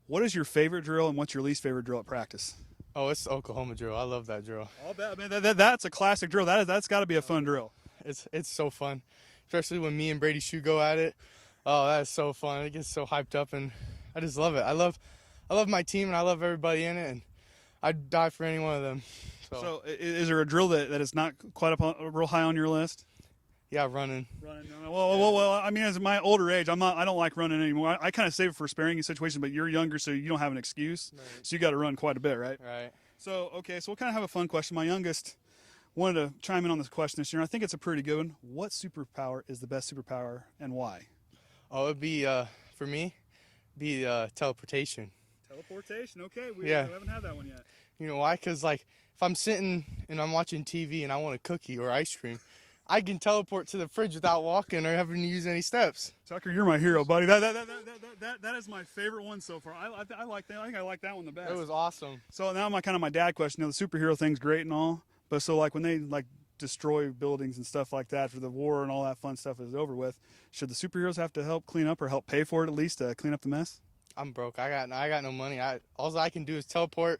what is your favorite drill and what's your least favorite drill at practice? Oh, it's the Oklahoma drill. I love that drill. I'll bet. I mean, that's a classic drill. That's got to be a fun drill. It's so fun, especially when me and Brady Shue go at it. Oh, that is so fun. It gets so hyped up, and I just love it. I love my team, and I love everybody in it, and I'd die for any one of them. So is there a drill that is not quite up real high on your list? Yeah, running. Well, I mean, as my older age, I don't like running anymore. I kind of save it for sparing situations, but you're younger, so you don't have an excuse. Right. So you got to run quite a bit, right? Right. So, okay, so we'll kind of have a fun question. My youngest wanted to chime in on this question this year, and I think it's a pretty good one. What superpower is the best superpower, and why? Oh, it'd be, for me, teleportation. Teleportation, okay. We haven't had that one yet. You know why? Because, like, if I'm sitting and I'm watching TV and I want a cookie or ice cream, I can teleport to the fridge without walking or having to use any steps. Tucker, you're my hero, buddy. That is my favorite one so far. I like that. I think I like that one the best. It was awesome. So now my dad question. The superhero thing's great and all, but so like when they like destroy buildings and stuff like that for the war and all that fun stuff is over with, should the superheroes have to help clean up or help pay for it at least to clean up the mess? I'm broke. I got no money. All I can do is teleport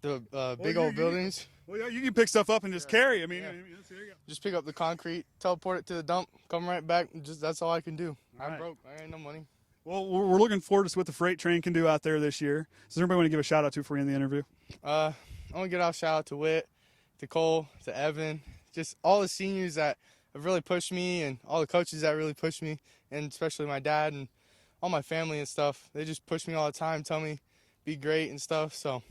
the big old buildings. Well, you can pick stuff up and just carry. I mean, there you go. Just pick up the concrete, teleport it to the dump, come right back. That's all I can do. All I'm right. broke. I ain't no money. Well, we're looking forward to see what the freight train can do out there this year. Does everybody want to give a shout out to for you in the interview? I want to give a shout out to Whit, to Cole, to Evan, just all the seniors that have really pushed me, and all the coaches that really pushed me, and especially my dad and all my family and stuff. They just push me all the time, tell me be great and stuff. So.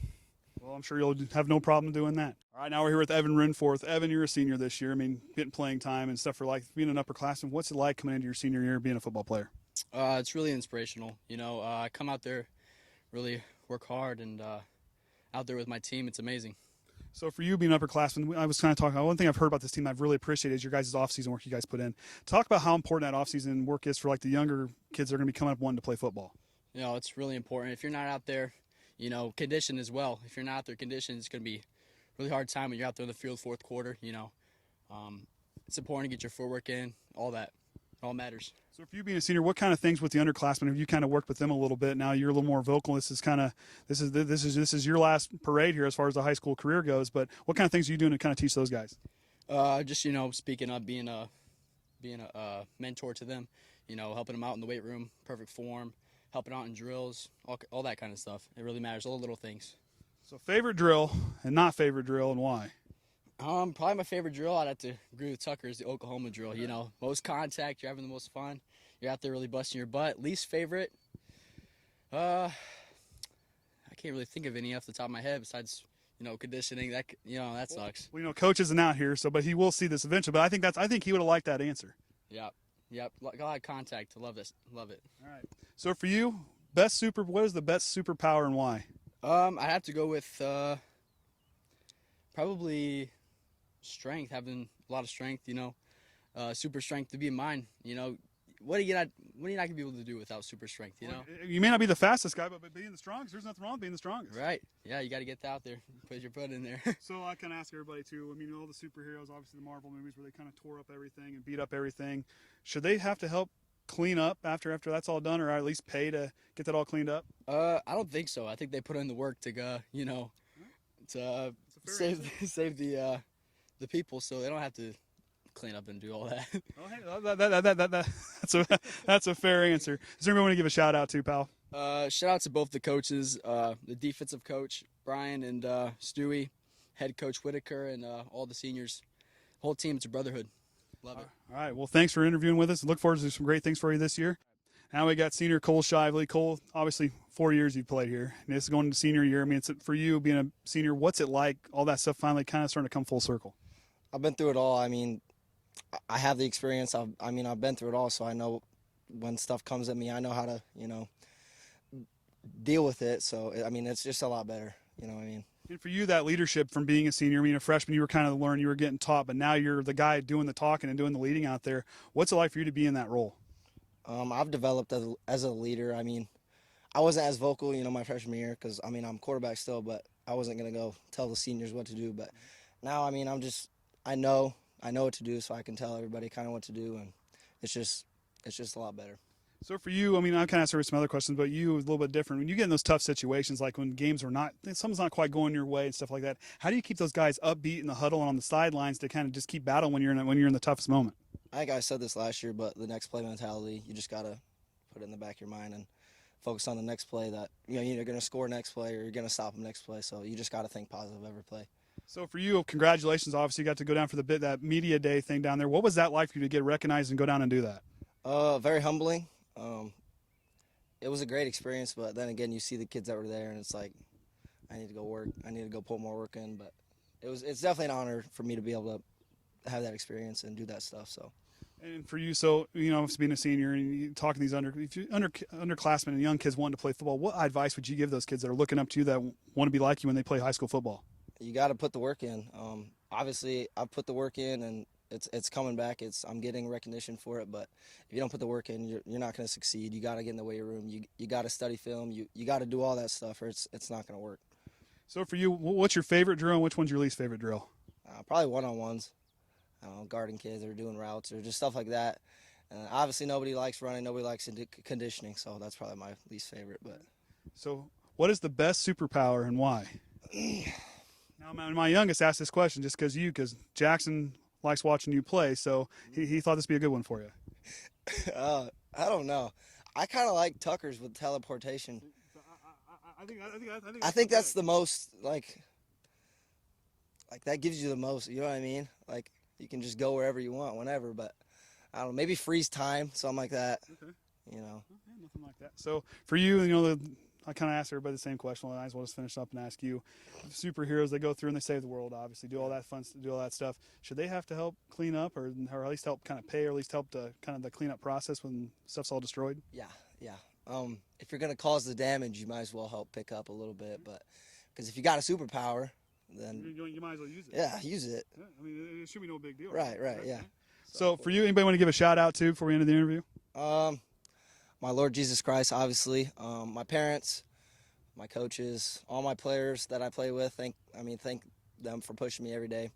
Well, I'm sure you'll have no problem doing that. All right, now we're here with Evan Renforth. Evan, you're a senior this year. I mean, getting playing time and stuff for like being an upperclassman. What's it like coming into your senior year being a football player? It's really inspirational. I come out there, really work hard, and out there with my team, it's amazing. So for you being an upperclassman, I was kind of talking. One thing I've heard about this team I've really appreciated is your guys' off-season work you guys put in. Talk about how important that off-season work is for like the younger kids that are going to be coming up wanting to play football. It's really important. If you're not out there, condition as well. If you're not out there conditioned, it's going to be a really hard time when you're out there in the field fourth quarter. It's important to get your footwork in, all that. It all matters. So for you being a senior, what kind of things with the underclassmen have you kind of worked with them a little bit? Now you're a little more vocal. This is your last parade here as far as the high school career goes. But what kind of things are you doing to kind of teach those guys? Just speaking up, being a mentor to them. Helping them out in the weight room, perfect form, helping out in drills, all that kind of stuff. It really matters. All the little things. So favorite drill and not favorite drill, and why? Probably my favorite drill, I'd have to agree with Tucker, is the Oklahoma drill. Most contact, you're having the most fun. You're out there really busting your butt. Least favorite, I can't really think of any off the top of my head besides, conditioning. That sucks. Well, Coach isn't out here, but he will see this eventually. But I think he would have liked that answer. Yep. Got a lot of contact. Love this. Love it. All right. So for you, what is the best superpower and why? I'd have to go with probably strength, having a lot of strength, super strength to be in mine. What are you not going to be able to do without super strength, Well, you may not be the fastest guy, but being the strongest, there's nothing wrong with being the strongest. Right. Yeah, you got to get out there, put your foot in there. So I kind of ask everybody too, all the superheroes, obviously the Marvel movies where they kind of tore up everything and beat up everything. Should they have to help clean up after that's all done, or at least pay to get that all cleaned up? I don't think so. I think they put in the work to go, to save the people, so they don't have to clean up and do all that. That's a fair answer. Is there anyone want to give a shout out to, pal? Shout out to both the coaches, the defensive coach, Brian, and Stewie, head coach Whitaker, and all the seniors. Whole team, it's a brotherhood. Love it. All right. Well, thanks for interviewing with us. Look forward to some great things for you this year. Now we got senior Cole Shively. Cole, obviously 4 years you've played here. And this is going into senior year. I mean, it's for you being a senior, what's it like, all that stuff finally kind of starting to come full circle? I've been through it all. I mean, I have the experience. I've been through it all, so I know when stuff comes at me, I know how to, deal with it. So, I mean, it's just a lot better. You know what I mean? And for you, that leadership from being a senior, I mean, a freshman, you were kind of learning, you were getting taught, but now you're the guy doing the talking and doing the leading out there. What's it like for you to be in that role? I've developed as a leader. I mean, I wasn't as vocal, my freshman year because, I'm quarterback still, but I wasn't going to go tell the seniors what to do. But now, I know what to do, so I can tell everybody kind of what to do, and it's just a lot better. So for you, I mean, I kind of asked some other questions, but you was a little bit different. When you get in those tough situations, like when games are something's not quite going your way and stuff like that, how do you keep those guys upbeat in the huddle and on the sidelines to kind of just keep battling when you're in the toughest moment? I think I said this last year, but the next play mentality, you just got to put it in the back of your mind and focus on the next play that, you're going to score next play or you're going to stop them next play. So you just got to think positive every play. So for you, congratulations. Obviously, you got to go down for that media day thing down there. What was that like for you to get recognized and go down and do that? Very humbling. It was a great experience, but then again, you see the kids that were there, and it's like, I need to go work. I need to go put more work in. But it's definitely an honor for me to be able to have that experience and do that stuff. So. And for you, so being a senior and you talking to these underclassmen and young kids wanting to play football, what advice would you give those kids that are looking up to you that want to be like you when they play high school football? You got to put the work in. Obviously, I've put the work in, and it's coming back. I'm getting recognition for it, but if you don't put the work in, you're not going to succeed. You got to get in the weight room. You got to study film. You got to do all that stuff, or it's not going to work. So for you, what's your favorite drill and which one's your least favorite drill? Probably one-on-ones. Guarding kids or doing routes or just stuff like that. Obviously, nobody likes running. Nobody likes conditioning, so that's probably my least favorite. But so what is the best superpower and why? Now, my youngest asked this question just because Jackson likes watching you play, so he thought this would be a good one for you. I don't know. I kind of like Tucker's with teleportation. I think that's the most, like that gives you the most, you know what I mean? Like, you can just go wherever you want, whenever, but I don't know, maybe freeze time, something like that. Okay. Nothing like that. So for you, I kind of asked everybody the same question. I might as well just finish up and ask you. Superheroes, they go through and they save the world, obviously, do all that fun, do all that stuff. Should they have to help clean up or at least help kind of pay or at least help to kind of the cleanup process when stuff's all destroyed? Yeah. If you're going to cause the damage, you might as well help pick up a little bit, but because if you got a superpower, then you might as well use it. Yeah, use it. Yeah, I mean, it should be no big deal. Right, yeah. So for you, anybody want to give a shout out to before we end the interview? My Lord Jesus Christ, obviously. My parents, my coaches, all my players that I play with. Thank them for pushing me every day.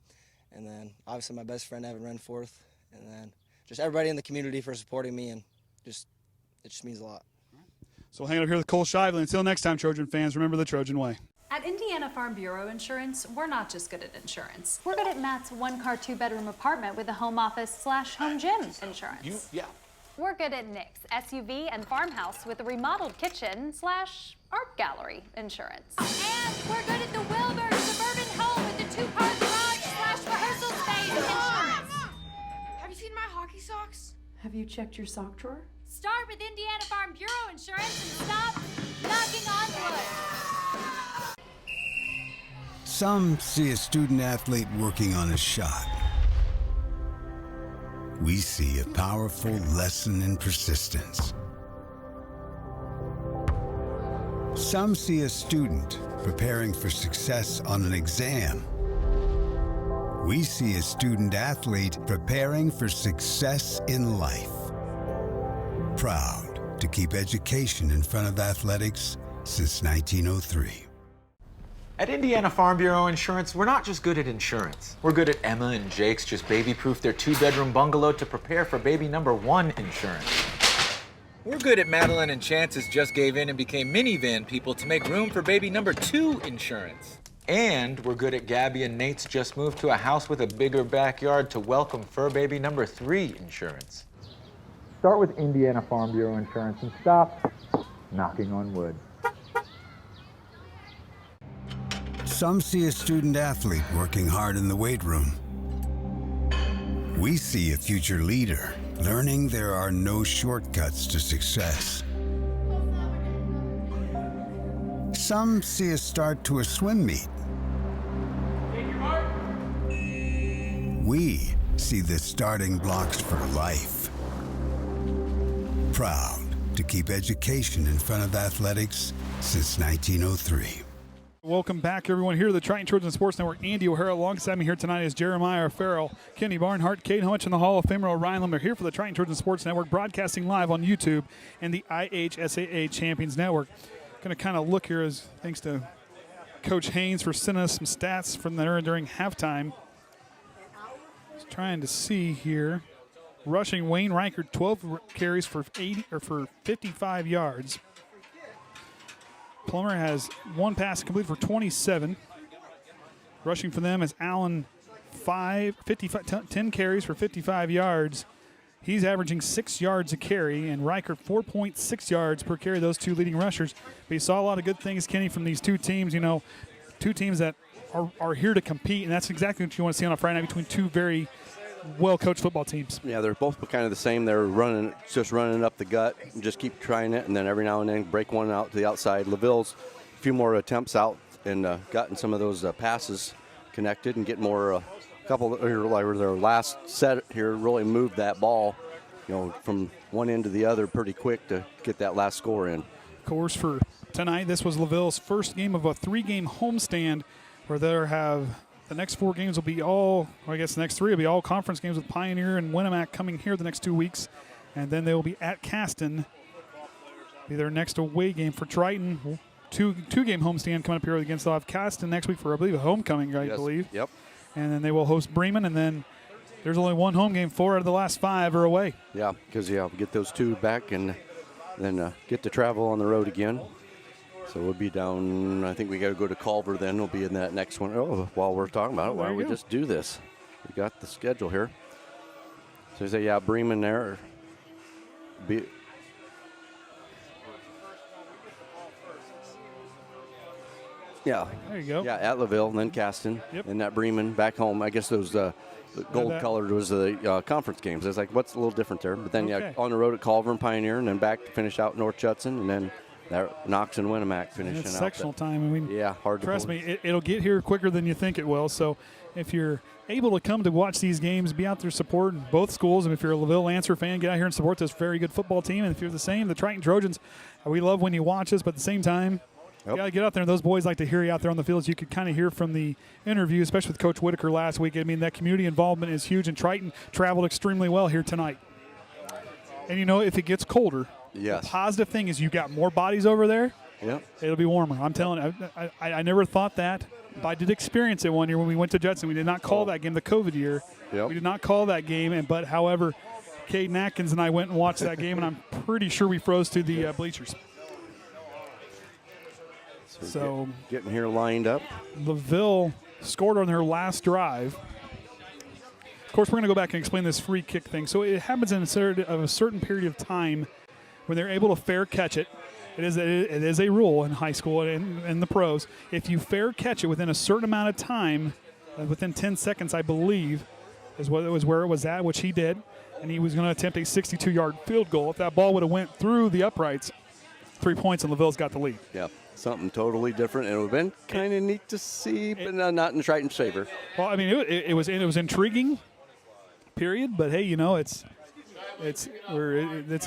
And then obviously my best friend Evan Renforth, and then just everybody in the community for supporting me, and it just means a lot. So we'll hang out here with Cole Shively. Until next time, Trojan fans, remember the Trojan way. At Indiana Farm Bureau Insurance, we're not just good at insurance. We're good at Matt's one-car, two-bedroom apartment with a home office/home gym insurance. We're good at Nick's SUV and farmhouse with a remodeled kitchen/art gallery insurance. And we're good at the Wilbur suburban home with the two-car garage/rehearsal space insurance. Have you seen my hockey socks? Have you checked your sock drawer? Start with Indiana Farm Bureau Insurance and stop knocking on wood. Some see a student athlete working on a shot. We see a powerful lesson in persistence. Some see a student preparing for success on an exam. We see a student athlete preparing for success in life. Proud to keep education in front of athletics since 1903. At Indiana Farm Bureau Insurance, we're not just good at insurance. We're good at Emma and Jake's just baby-proof their two-bedroom bungalow to prepare for baby number 1 insurance. We're good at Madeline and Chance's just gave in and became minivan people to make room for baby number 2 insurance. And we're good at Gabby and Nate's just moved to a house with a bigger backyard to welcome fur baby number 3 insurance. Start with Indiana Farm Bureau Insurance and stop knocking on wood. Some see a student athlete working hard in the weight room. We see a future leader learning there are no shortcuts to success. Some see a start to a swim meet. We see the starting blocks for life. Proud to keep education in front of athletics since 1903. Welcome back, everyone, here to the Triton Trojan Sports Network. Andy O'Hara alongside me here tonight is Jeremiah Farrell, Kenny Barnhart, Kate Hunch, and the Hall of Famer Ryan Limmer here for the Triton Trojan Sports Network, broadcasting live on YouTube and the IHSAA Champions Network. Going to kind of look here as thanks to Coach Haynes for sending us some stats from there during halftime. Just trying to see here. Rushing, Wayne Reichert, 12 carries for 55 yards. Plummer has 1 pass complete for 27. Rushing for them is Allen, 10 carries for 55 yards. He's averaging 6 yards a carry, and Reichert 4.6 yards per carry, those two leading rushers. But you saw a lot of good things, Kenny, from these two teams. You know, two teams that are here to compete, and that's exactly what you want to see on a Friday night between two very well-coached football teams. Yeah, they're both kind of the same. They're just running up the gut, and just keep trying it, and then every now and then break one out to the outside. LaVille's a few more attempts out and gotten some of those passes connected and get more. A couple of their last set here really moved that ball, from one end to the other pretty quick to get that last score in. Of course, for tonight, this was LaVille's first game of a 3-game homestand, where they'll have. The next 4 games will be the next 3 will be all conference games with Pioneer and WinMAC coming here the next 2 weeks. And then they will be at Caston, be their next away game for Triton. Two-game homestand coming up here against they'll have Caston next week for, I believe, a homecoming, I believe. Yep. And then they will host Bremen, and then there's only 1 home game. 4 out of the last 5 are away. Yeah, because, we'll get those 2 back and then get to travel on the road again. So we'll be down, I think we got to go to Culver then. We'll be in that next one. Oh, while we're talking about it, why don't we just do this? We got the schedule here. So you say, Bremen there. Yeah. There you go. Yeah, at LaVille and then Caston. Yep. And that Bremen back home. I guess those the gold-colored was the conference games. It's like, what's a little different there? But then, on the road at Culver and Pioneer, and then back to finish out North Judson, and then Knox and WinMAC finishing out. It's sectional time. I mean, hard to trust me, it'll get here quicker than you think it will. So if you're able to come to watch these games, be out there supporting both schools. And if you're a LaVille Lancer fan, get out here and support this very good football team. And if you're the same, the Triton Trojans, we love when you watch us, but at the same time, you got to get out there. And those boys like to hear you out there on the fields. You could kind of hear from the interview, especially with Coach Whitaker last week. I mean, that community involvement is huge, and Triton traveled extremely well here tonight. And, if it gets colder, the positive thing is you got more bodies over there. Yep. It'll be warmer. I'm telling you, I never thought that, but I did experience it one year when we went to Judson. We did not call that game the COVID year. Yep. We did not call that game, but however, Caden Atkins and I went and watched that game, and I'm pretty sure we froze to the bleachers. So getting here lined up. LaVille scored on their last drive. Of course, we're going to go back and explain this free kick thing. So it happens in a certain period of time when they're able to fair catch it. It is a rule in high school and in the pros. If you fair catch it within a certain amount of time, within 10 seconds, I believe, is where it was at, which he did, and he was going to attempt a 62-yard field goal. If that ball would have went through the uprights, 3 points, and LaVille's got the lead. Yeah, something totally different. It would have been kind of neat to see, but not in Triton's favor. Well, I mean, it was intriguing, period. But hey, it's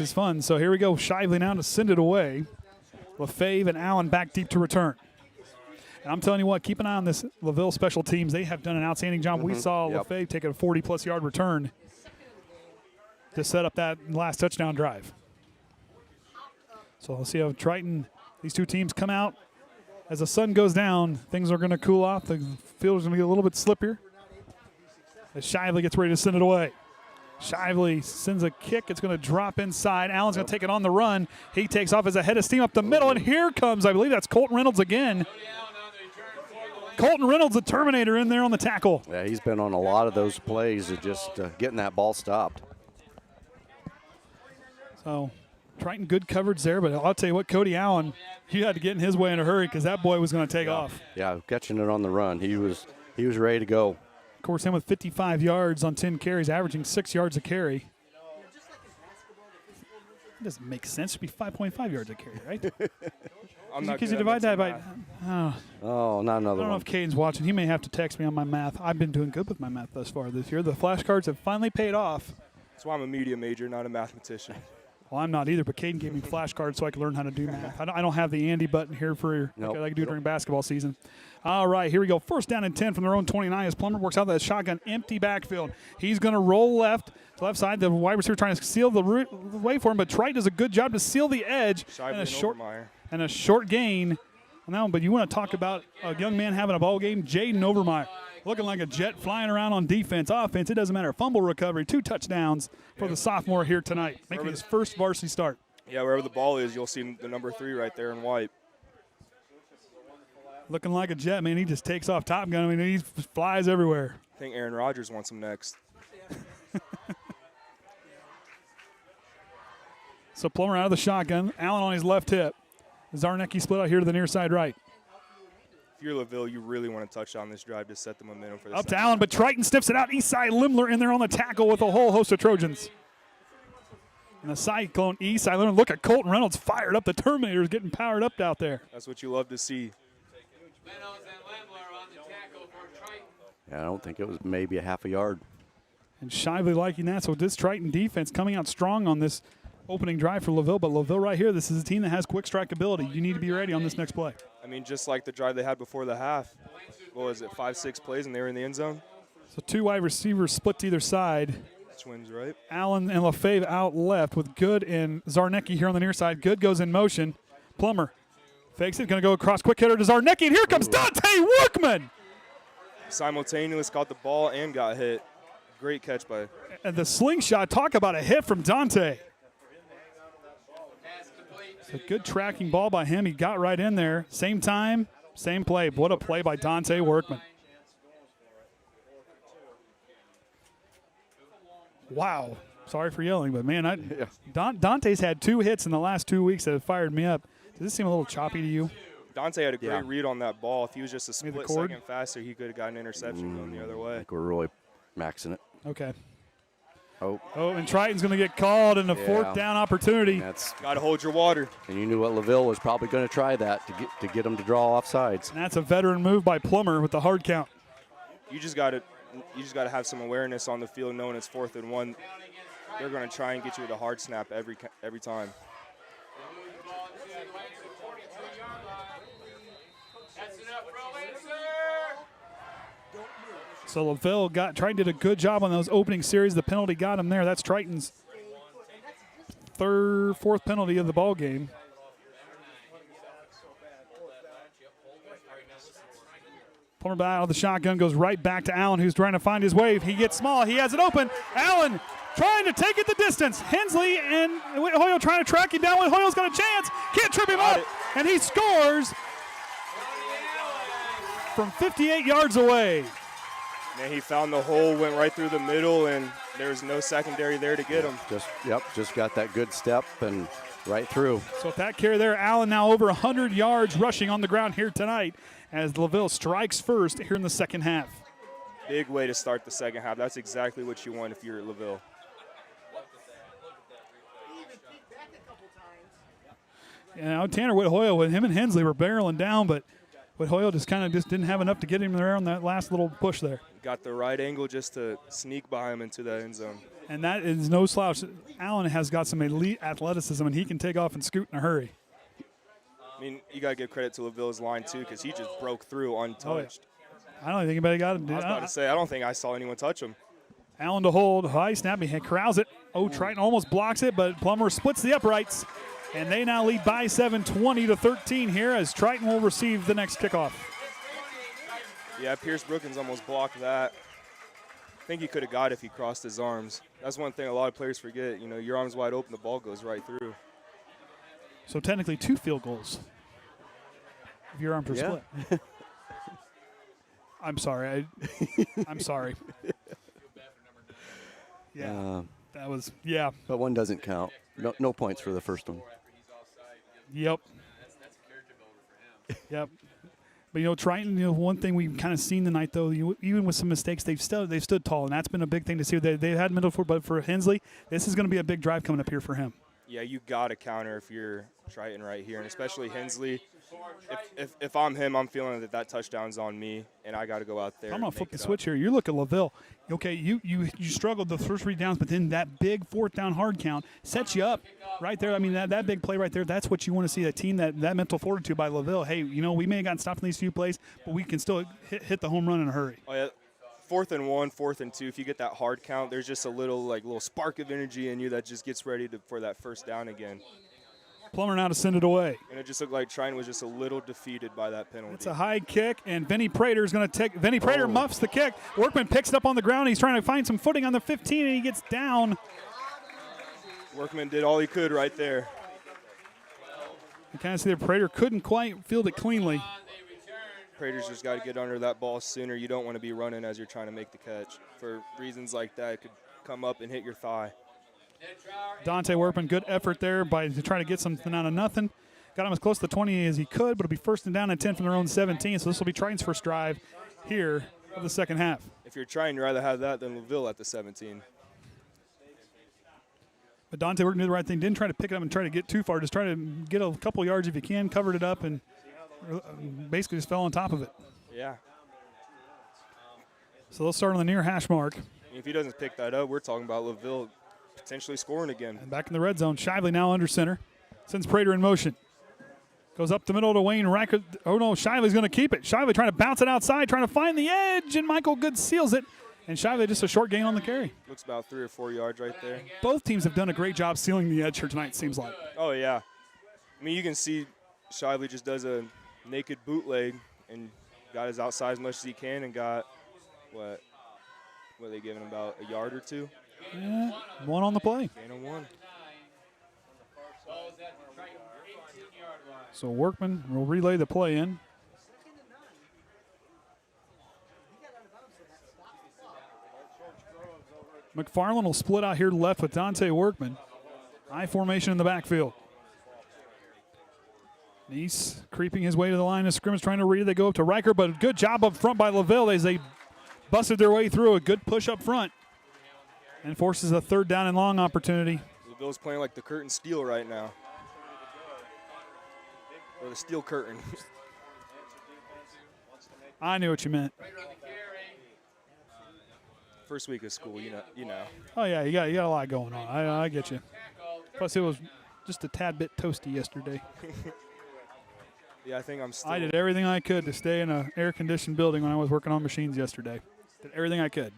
as fun. So here we go. Shively now to send it away. LaFave and Allen back deep to return. And I'm telling you what, keep an eye on this LaVille special teams. They have done an outstanding job. We saw LaFave take a 40-plus yard return to set up that last touchdown drive. So we'll see how Triton, these two teams come out. As the sun goes down, things are going to cool off. The field is going to get a little bit slippier. As Shively gets ready to send it away. Shively sends a kick. It's going to drop inside. Allen's going to take it on the run. He takes off as a head of steam up the middle, and here comes, I believe that's Colton Reynolds again. Colton Reynolds, the Terminator, in there on the tackle. Yeah, he's been on a lot of those plays of just getting that ball stopped. So Triton, good coverage there, but I'll tell you what, Cody Allen, he had to get in his way in a hurry because that boy was going to take off. Yeah, catching it on the run. He was ready to go. Of course, him with 55 yards on 10 carries, averaging 6 yards a carry. It doesn't make sense. It should be 5.5 yards a carry, right? Because you divide that by. Oh, not another one. I don't know if Caden's watching. He may have to text me on my math. I've been doing good with my math thus far this year. The flashcards have finally paid off. That's why I'm a media major, not a mathematician. Well, I'm not either, but Caden gave me flashcards so I could learn how to do math. I don't have the Andy button here for like I do during basketball season. All right, here we go. First down and 10 from their own 29 as Plummer works out that shotgun empty backfield. He's going to roll left to left side. The wide receiver trying to seal the way for him, but Triton does a good job to seal the edge and a short gain on that one. But you want to talk about a young man having a ball game, Jaden Overmeyer. Looking like a jet flying around on defense. Offense, it doesn't matter. Fumble recovery, 2 touchdowns for the sophomore here tonight, making his first varsity start. Yeah, wherever the ball is, you'll see the number 3 right there in white. Looking like a jet, man. He just takes off Top Gun. I mean, he flies everywhere. I think Aaron Rodgers wants him next. So Plummer out of the shotgun. Allen on his left hip. Zarnecki split out here to the near side right. If you're LaVille, you really want to touch on this drive to set the momentum for the Up to Allen, but Triton sniffs it out. Eastside Limler in there on the tackle with a whole host of Trojans. And the Cyclone Eastside Limler. Look at Colton Reynolds fired up. The Terminator is getting powered up out there. That's what you love to see. Yeah, I don't think it was maybe a half a yard. And Shively liking that. So this Triton defense coming out strong on this opening drive for LaVille. But LaVille right here, this is a team that has quick strike ability. You need to be ready on this next play. I mean, just like the drive they had before the half. What was it, 5-6 plays, and they were in the end zone? So 2 wide receivers split to either side. Twins, right? Allen and LaFave out left with Good and Zarnecki here on the near side. Good goes in motion. Plummer fakes it, going to go across, quick hitter to Zarnecki, and here comes Dante Workman. Simultaneously caught the ball and got hit. Great catch by. And the slingshot, talk about a hit from Dante. It's a good tracking ball by him. He got right in there. Same time, same play. What a play by Dante Workman. Wow. Sorry for yelling, but man, Dante's had 2 hits in the last 2 weeks that have fired me up. Does this seem a little choppy to you? Dante had a great read on that ball. If he was just a split second faster, he could have got an interception going the other way. I think we're really maxing it. Okay. Oh, and Triton's going to get called in a 4th down opportunity. Got to hold your water. And you knew what LaVille was probably going to try that to get him to draw off sides. And that's a veteran move by Plummer with the hard count. You just got to have some awareness on the field, knowing it's 4th and 1. They're going to try and get you with a hard snap every time. So LaVille Triton did a good job on those opening series. The penalty got him there. That's Triton's 4th penalty of the ball game. Plummer out of the shotgun, goes right back to Allen, who's trying to find his wave. He gets small. He has it open. Allen trying to take it the distance. Hensley and Hoyle trying to track him down. Hoyle's got a chance. Can't trip him up. And he scores from 58 yards away. Man, he found the hole, went right through the middle, and there's no secondary there to get him. Just got that good step and right through. So with that carry there, Allen now over 100 yards rushing on the ground here tonight as LaVille strikes first here in the second half. Big way to start the second half. That's exactly what you want if you're LaVille. Yeah, Tanner Whit-Hoyle with him and Hensley were barreling down, but Whit-Hoyle just didn't have enough to get him there on that last little push there. Got the right angle just to sneak by him into the end zone. And that is no slouch. Allen has got some elite athleticism, and he can take off and scoot in a hurry. I mean, you got to give credit to LaVille's line, too, because he just broke through untouched. I don't think anybody got him. I was about to say, I don't think I saw anyone touch him. Allen to hold. High snap. He corrals it. Triton almost blocks it, but Plummer splits the uprights. And they now lead by 7, 20-13 here as Triton will receive the next kickoff. Yeah, Pierce Brookins almost blocked that. I think he could have got it if he crossed his arms. That's one thing a lot of players forget. You know, your arm's wide open, the ball goes right through. So technically 2 field goals if your arms are split. I'm sorry. I'm sorry. Yeah, that was But one doesn't count. No points for the first one. Yep. Yep. But Triton, one thing we've kind of seen tonight, though, even with some mistakes, they've stood tall, and that's been a big thing to see. They've had middle foot, but for Hensley, this is going to be a big drive coming up here for him. Yeah, you got to counter if you're Triton right here, and especially Hensley. If I'm him, I'm feeling that touchdown's on me, and I got to go out there. I'm going to flip the switch here. You look at LaVille. Okay, you struggled the first 3 downs, but then that big 4th down hard count sets you up right there. I mean, that big play right there, that's what you want to see, a team that mental fortitude by LaVille. Hey, we may have gotten stopped in these few plays, but we can still hit the home run in a hurry. Oh, yeah. 4th and 1, 4th and 2, if you get that hard count, there's just a little spark of energy in you that just gets ready for that first down again. Plummer now to send it away. And it just looked like Triton was just a little defeated by that penalty. It's a high kick, and Vinny Prater is going to take. Vinny Prater muffs the kick. Workman picks it up on the ground. He's trying to find some footing on the 15, and he gets down. Workman did all he could right there. You kind of see that Prater couldn't quite field it cleanly. Prater's just got to get under that ball sooner. You don't want to be running as you're trying to make the catch. For reasons like that, it could come up and hit your thigh. Dante Workman, good effort there to try to get something out of nothing. Got him as close to the 20 as he could, but it'll be 1st and down and 10 from their own 17. So this will be Triton's first drive here of the second half. If you're trying, you'd rather have that than LaVille at the 17. But Dante Workman did the right thing. Didn't try to pick it up and try to get too far. Just try to get a couple yards if you can. Covered it up and basically just fell on top of it. Yeah. So they'll start on the near hash mark. If he doesn't pick that up, we're talking about LaVille potentially scoring again. And back in the red zone, Shively now under center. Sends Prater in motion. Goes up the middle to Wayne Riker. Oh, no, Shively's going to keep it. Shively trying to bounce it outside, trying to find the edge, and Michael Good seals it. And Shively just a short gain on the carry. Looks about 3 or 4 yards right there. Both teams have done a great job sealing the edge here tonight, it seems like. Oh, yeah. I mean, you can see Shively just does a naked bootleg and got his outside as much as he can and got, what are they giving him, about a yard or 2? Yeah, 1 on the play. Gain of 1. So Workman will relay the play in. McFarland will split out here to left with Dante Workman. High formation in the backfield. Neese creeping his way to the line of scrimmage, trying to read it. They go up to Riker, but a good job up front by LaVille as they busted their way through. A good push up front and forces a 3rd down and long opportunity. LaVille's playing like the curtain steel right now. Or the steel curtain. I knew what you meant. First week of school, you know. Oh, yeah, you got a lot going on. I get you. Plus, it was just a tad bit toasty yesterday. Yeah, I think I'm still. I did everything I could to stay in an air-conditioned building when I was working on machines yesterday. Did everything I could.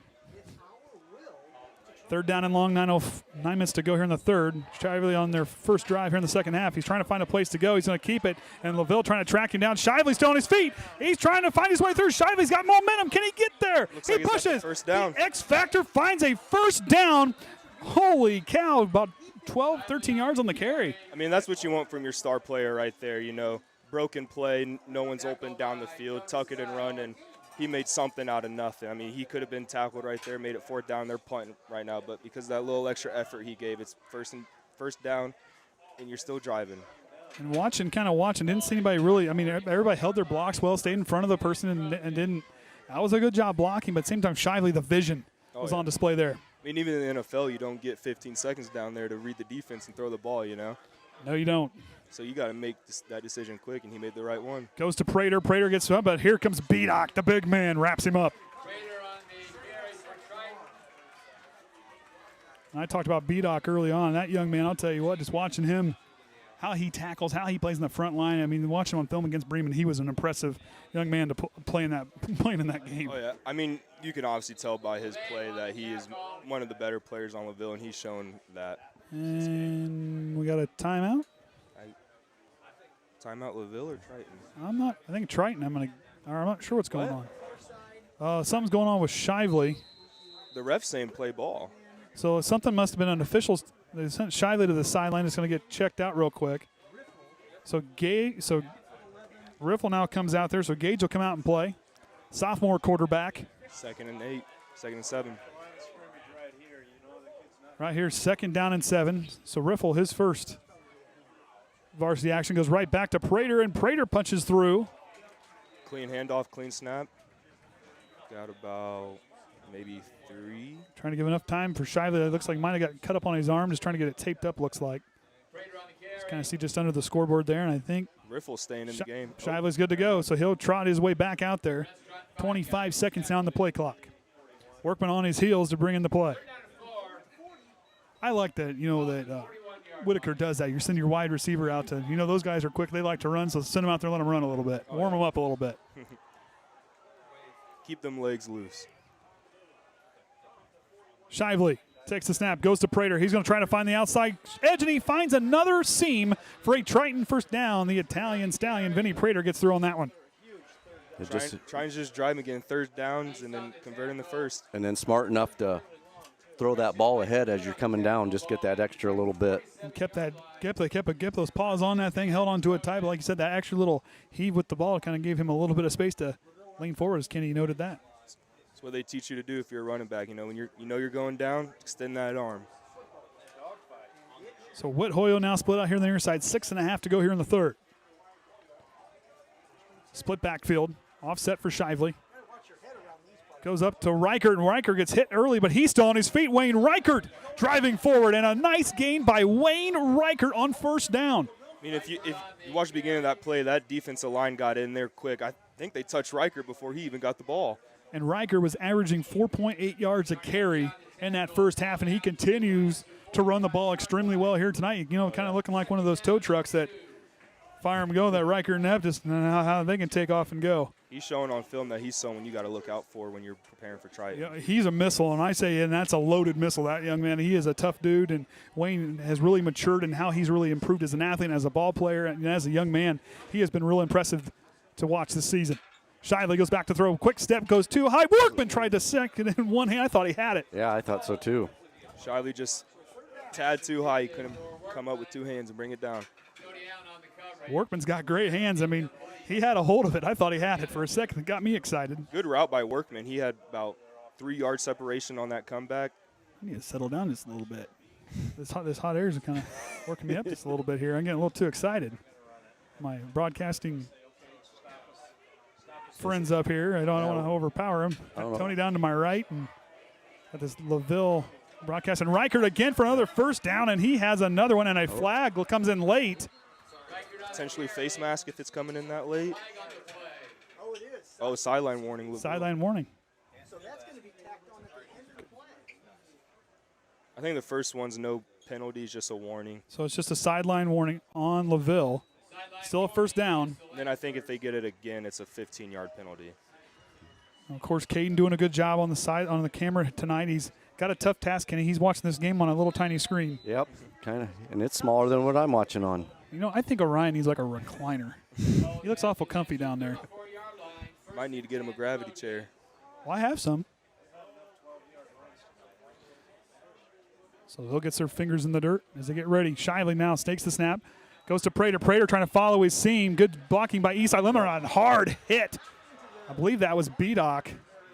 3rd down and long, 9 minutes to go here in the 3rd. Shively on their first drive here in the second half. He's trying to find a place to go. He's going to keep it. And LaVille trying to track him down. Shively's still on his feet. He's trying to find his way through. Shively's got momentum. Can he get there? Looks he like pushes. First down. The X Factor finds a first down. Holy cow, about 12, 13 yards on the carry. I mean, that's what you want from your star player right there, Broken play, no one's open down the field, tuck it and run, and he made something out of nothing. I mean, he could have been tackled right there, made it 4th down. They're punting right now, but because of that little extra effort he gave, it's first down, and you're still driving. And watching, didn't see anybody really. I mean, everybody held their blocks well, stayed in front of the person, and didn't. That was a good job blocking, but at the same time, Shively, the vision was on display there. I mean, even in the NFL, you don't get 15 seconds down there to read the defense and throw the ball, No, you don't. So you got to make that decision quick, and he made the right one. Goes to Prater. Prater gets up, but here comes Bedock, the big man, wraps him up. I talked about Bedock early on. That young man, I'll tell you what, just watching him, how he tackles, how he plays in the front line. I mean, watching him on film against Bremen, he was an impressive young man to play in that game. Oh, yeah. I mean, you can obviously tell by his play that he is one of the better players on LaVille, and he's shown that. And we got a timeout. Timeout LaVille or Triton? I think Triton. I'm not sure what's going on. Something's going on with Shively. The ref's saying play ball. So something must have been an official. They sent Shively to the sideline. It's going to get checked out real quick. So Riffle now comes out there. So Gage will come out and play. sophomore quarterback. 2nd and 8, 2nd and 7. Right here, 2nd down and 7. So Riffle, his first varsity action, goes right back to Prater, and Prater punches through. Clean handoff, clean snap. Got about maybe 3. Trying to give enough time for Shively. It looks like might have got cut up on his arm, just trying to get it taped up, looks like. Just kind of see just under the scoreboard there, and I think Riffle's staying in the game. Shively's good to go, so he'll trot his way back out there. 25 seconds on the play clock. Workman on his heels to bring in the play. I like that, that Whitaker does that. You're sending your wide receiver out to, those guys are quick. They like to run, so send them out there and let them run a little bit. Warm them up a little bit. Keep them legs loose. Shively takes the snap, goes to Prater. He's going to try to find the outside edge, and he finds another seam for a Triton first down. The Italian stallion, Vinny Prater, gets through on that one. Trying to just drive him again, 3rd downs, and then converting the first. And then smart enough to throw that ball ahead as you're coming down, just get that extra little bit. And kept those paws on that thing, held onto it tight. But like you said, that extra little heave with the ball kind of gave him a little bit of space to lean forward, as Kenny noted that. That's what they teach you to do if you're a running back. When you're going down, extend that arm. So Whit Hoyle now split out here on the near side. 6.5 to go here in the 3rd. Split backfield. Offset for Shively. Goes up to Reichert, and Reichert gets hit early, but he's still on his feet. Wayne Reichert driving forward, and a nice gain by Wayne Reichert on first down. If you watch the beginning of that play, that defensive line got in there quick. I think they touched Reichert before he even got the ball. And Reichert was averaging 4.8 yards a carry in that first half, and he continues to run the ball extremely well here tonight. Kind of looking like one of those tow trucks that fire him go, that Reichert and F, just how they can take off and go. He's showing on film that he's someone you got to look out for when you're preparing for Triton. Yeah, he's a missile, and I say, and that's a loaded missile, that young man. He is a tough dude, and Wayne has really matured in how he's really improved as an athlete and as a ball player, and as a young man. He has been real impressive to watch this season. Shively goes back to throw. Quick step, goes too high. Workman tried to second in one hand. I thought he had it. Yeah, I thought so too. Shively just tad too high. He couldn't come up with 2 hands and bring it down. Workman's got great hands. He had a hold of it. I thought he had it for a second. It got me excited. Good route by Workman. He had about 3 yard separation on that comeback. I need to settle down just a little bit. This hot air is kind of working me up just a little bit here. I'm getting a little too excited. My broadcasting friends up here. I don't want to overpower them. Tony down to my right, and got this LaVille broadcast. And Reichert again for another first down, and he has another one, and a flag comes in late. Potentially face mask if it's coming in that late. Oh, sideline warning. LaVille. Sideline warning. So that's going to be tacked on at the end of the play. I think the first one's no penalties, just a warning. So it's just a sideline warning on LaVille. Still a first down. Then I think if they get it again, it's a 15-yard penalty. Of course, Caden doing a good job on the side on the camera tonight. He's got a tough task, and he's watching this game on a little tiny screen. Yep, kind of, and it's smaller than what I'm watching on. I think Orion needs like a recliner. He looks awful comfy down there. Might need to get him a gravity chair. Well, I have some. So they'll get their fingers in the dirt as they get ready. Shively now stakes the snap. Goes to Prater. Prater trying to follow his seam. Good blocking by Eastside Limerick. Hard hit. I believe that was B-Doc.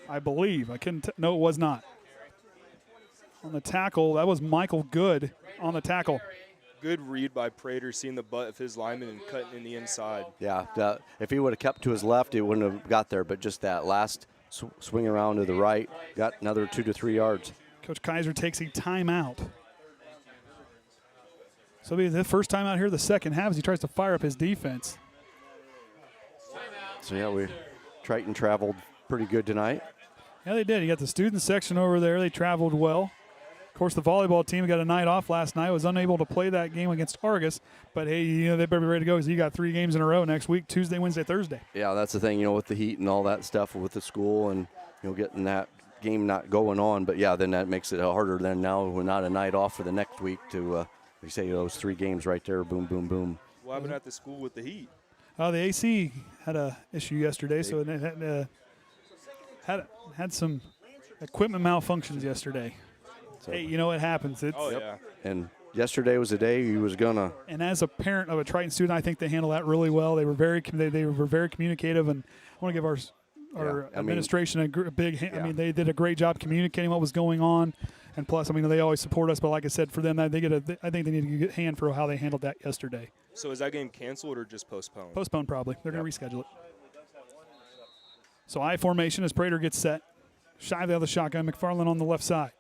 I believe. I couldn't. No, it was not. On the tackle, that was Michael Good on the tackle. Good read by Prater, seeing the butt of his lineman and cutting in the inside. Yeah, if he would have kept to his left, he wouldn't have got there. But just that last swing around to the right, got another 2 to 3 yards. Coach Kaiser takes a timeout. So it'll be the first time out here the second half as he tries to fire up his defense. So, yeah, Triton traveled pretty good tonight. Yeah, they did. You got the student section over there. They traveled well. Of course, the volleyball team got a night off last night. Was unable to play that game against Argus. But, hey, they better be ready to go because you got 3 games in a row next week, Tuesday, Wednesday, Thursday. Yeah, that's the thing, with the heat and all that stuff with the school and, getting that game not going on. But, yeah, then that makes it harder than now we're not a night off for the next week to you say those 3 games right there, boom, boom, boom. What happened at the school with the heat? The AC had an issue yesterday, so it had some equipment malfunctions yesterday. So, hey, it happens. Yeah. And yesterday was the day he was gonna. And as a parent of a Triton student, I think they handled that really well. They were very communicative, and I want to give our our I mean, administration a big. I mean, they did a great job communicating what was going on, and plus, I mean, they always support us. But like I said, for them, I think they need a good hand for how they handled that yesterday. So is that game canceled or just postponed? Postponed, probably. They're going to reschedule it. So I formation as Prater gets set. Shy the other shotgun. McFarland on the left side.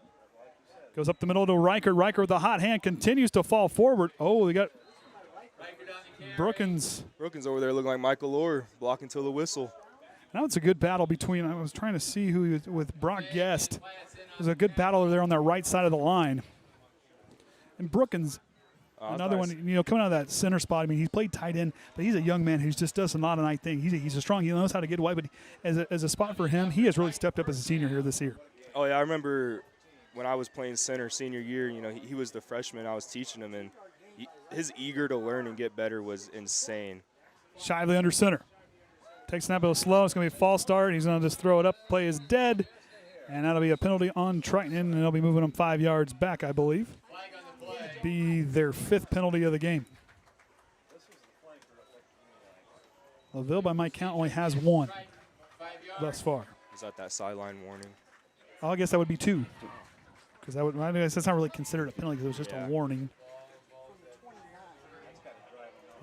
Goes up the middle to Riker. Riker with the hot hand continues to fall forward. Oh, they got Brookins. Brookins over there looking like Michael Orr, blocking till the whistle. Now it's a good battle between, I was trying to see who he was with Brock Guest. There's a good battle over there on that right side of the line. And Brookins, another one, coming out of that center spot. I mean, he's played tight end, but he's a young man who just does a lot of nice thing. He's a strong, he knows how to get away, but as a spot for him, he has really stepped up as a senior here this year. Oh, yeah, I remember when I was playing center senior year, he was the freshman. I was teaching him, and his eager to learn and get better was insane. Shively under center. Takes snap, a little slow. It's going to be a false start. He's going to just throw it up. Play is dead. And that'll be a penalty on Triton, and they'll be moving them 5 yards back, I believe. Be their 5th penalty of the game. LaVille, by my count, only has 1 thus far. Is that sideline warning? Oh, I guess that would be 2. Because I guess that's not really considered a penalty because it was just a warning.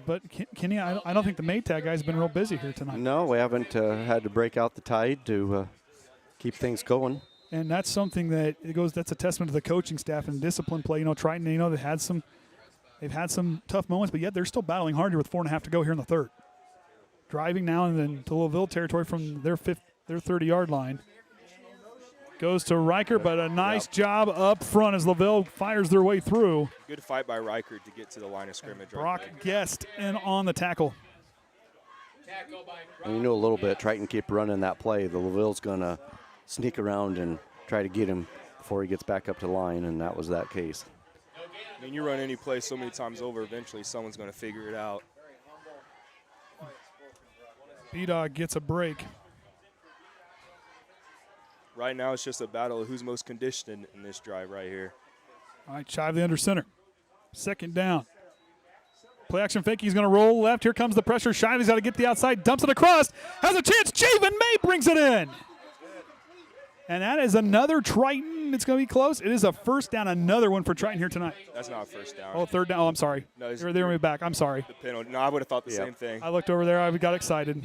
But, Kenny, I don't think the Maytag guy's been real busy here tonight. No, we haven't had to break out the tide to keep things going. And that's something that's a testament to the coaching staff and discipline play. Triton, they've had some tough moments, but yet they're still battling hard here with 4.5 to go here in the third. Driving now and then to LaVille territory from their 30-yard line. Goes to Riker, but a nice job up front as LaVille fires their way through. Good fight by Riker to get to the line of scrimmage. Brock Guest in on the tackle. And a little bit, Triton keep running that play. The LaVille's going to sneak around and try to get him before he gets back up to the line, and that was that case. I mean, you run any play so many times over, eventually someone's going to figure it out. B-Dog gets a break. Right now it's just a battle of who's most conditioned in this drive right here. All right, Shively under center. 2nd down. Play action fake. He's going to roll left. Here comes the pressure. Shively's got to get the outside. Dumps it across. Has a chance. Javen May brings it in. And that is another Triton. It's going to be close. It is a 1st down. Another one for Triton here tonight. That's not a 1st down. Oh, 3rd down. Oh, I'm sorry. No, they're going to be back. I'm sorry. The penalty. No, I would have thought the same thing. I looked over there. I got excited.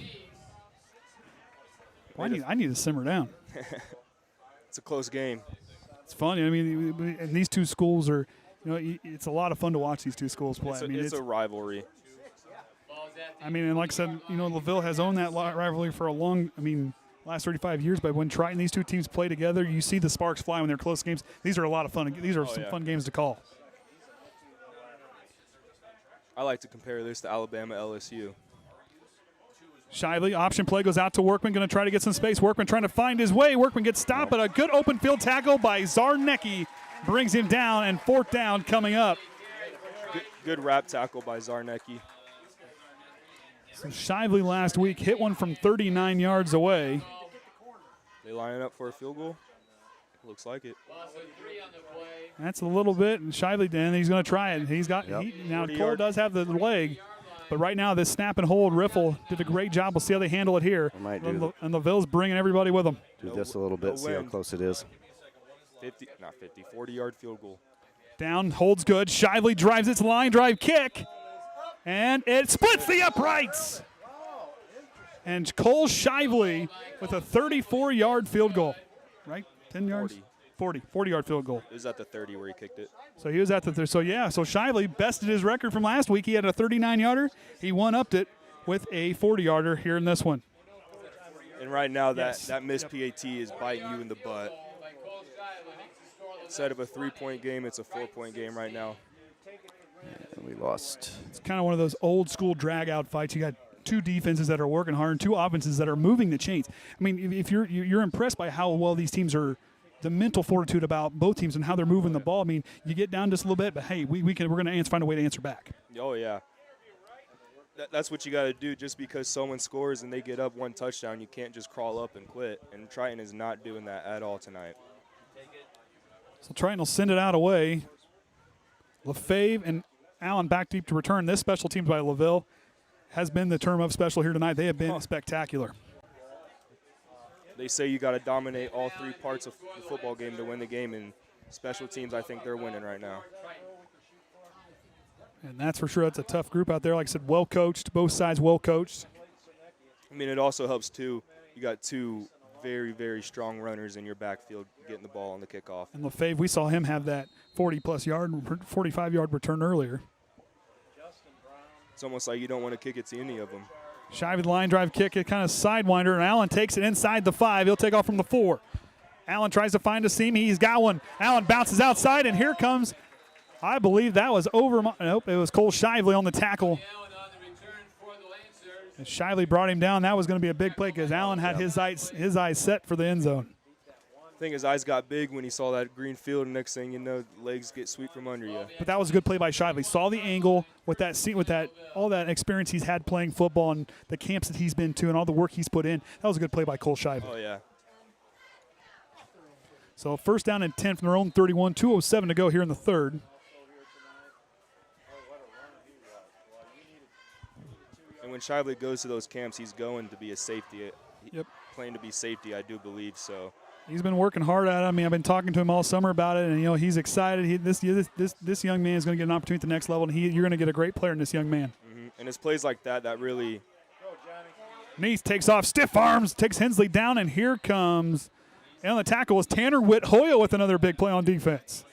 Well, I need to simmer down. It's a close game. It's funny. I mean, and these two schools are, it's a lot of fun to watch these two schools play. It's a rivalry. I mean, and like I said, LaVille has owned that rivalry for last 35 years. But when Triton, these two teams play together, you see the sparks fly when they're close games. These are a lot of fun. These are some fun games to call. I like to compare this to Alabama LSU. Shively, option play goes out to Workman, going to try to get some space. Workman trying to find his way. Workman gets stopped, but a good open field tackle by Zarnecki brings him down, and 4th down coming up. Good wrap tackle by Zarnecki. So Shively last week hit one from 39 yards away. They line up for a field goal? Looks like it. That's a little bit, and Shively, and he's going to try it. Now Cole does have the leg. But right now, this snap and hold, Riffle did a great job. We'll see how they handle it here. And LaVille's bringing everybody with them. Do this a little bit, see how close it is. 40-yard field goal. Down, holds good. Shively drives its line drive kick. And it splits the uprights. And Cole Shively with a 34-yard field goal. Right? 10 yards? 40-yard field goal. It was at the 30 where he kicked it. So he was at the so Shively bested his record from last week. He had a 39-yarder. He one-upped it with a 40-yarder here in this one. And right now that missed PAT is biting you in the butt. Instead of a 3-point game, it's a 4-point game right now. And we lost. It's kind of one of those old school drag-out fights. You got two defenses that are working hard and two offenses that are moving the chains. I mean, if you're impressed by how well these teams are, the mental fortitude about both teams and how they're moving the ball. I mean, you get down just a little bit, but hey, we're going to find a way to answer back. Oh yeah, that's what you got to do. Just because someone scores and they get up one touchdown, you can't just crawl up and quit. And Triton is not doing that at all tonight. So Triton will send it out away. LaFave and Allen back deep to return. This special teams by LaVille has been the term of special here tonight. They have been spectacular. they say you got to dominate all three parts of the football game to win the game, and special teams, I think they're winning right now. And that's for sure. That's a tough group out there. Like I said, well coached, both sides well coached. I mean, it also helps too. You got two very, very strong runners in your backfield getting the ball on the kickoff. And LaFave, we saw him have that 45-yard return earlier. It's almost like you don't want to kick it to any of them. Shy with the line drive kick, it kind of sidewinder, and Allen takes it inside the 5. He'll take off from the 4. Allen tries to find a seam. He's got one. Allen bounces outside, and here comes, I believe that was nope, it was Cole Shively on the tackle. And Shively brought him down. That was going to be a big play because Allen had his eyes set for the end zone. I think his eyes got big when he saw that green field, and next thing you know, legs get swept from under you. But that was a good play by Shively. Saw the angle with that seat, with that all that experience he's had playing football and the camps that he's been to and all the work he's put in. That was a good play by Cole Shively. Oh yeah. So first down and 10 from their own 31. 2:07 to go here in the third. And when Shively goes to those camps, he's going to be a safety. Yep. Playing to be safety, I do believe so. He's been working hard at it. I mean, I've been talking to him all summer about it, and he's excited. This young man is going to get an opportunity at the next level, and you're going to get a great player in this young man. Mm-hmm. And it's plays like that really. Neese takes off, stiff arms, takes Hensley down, and here comes. And on the tackle was Tanner Whit-Hoyle with another big play on defense.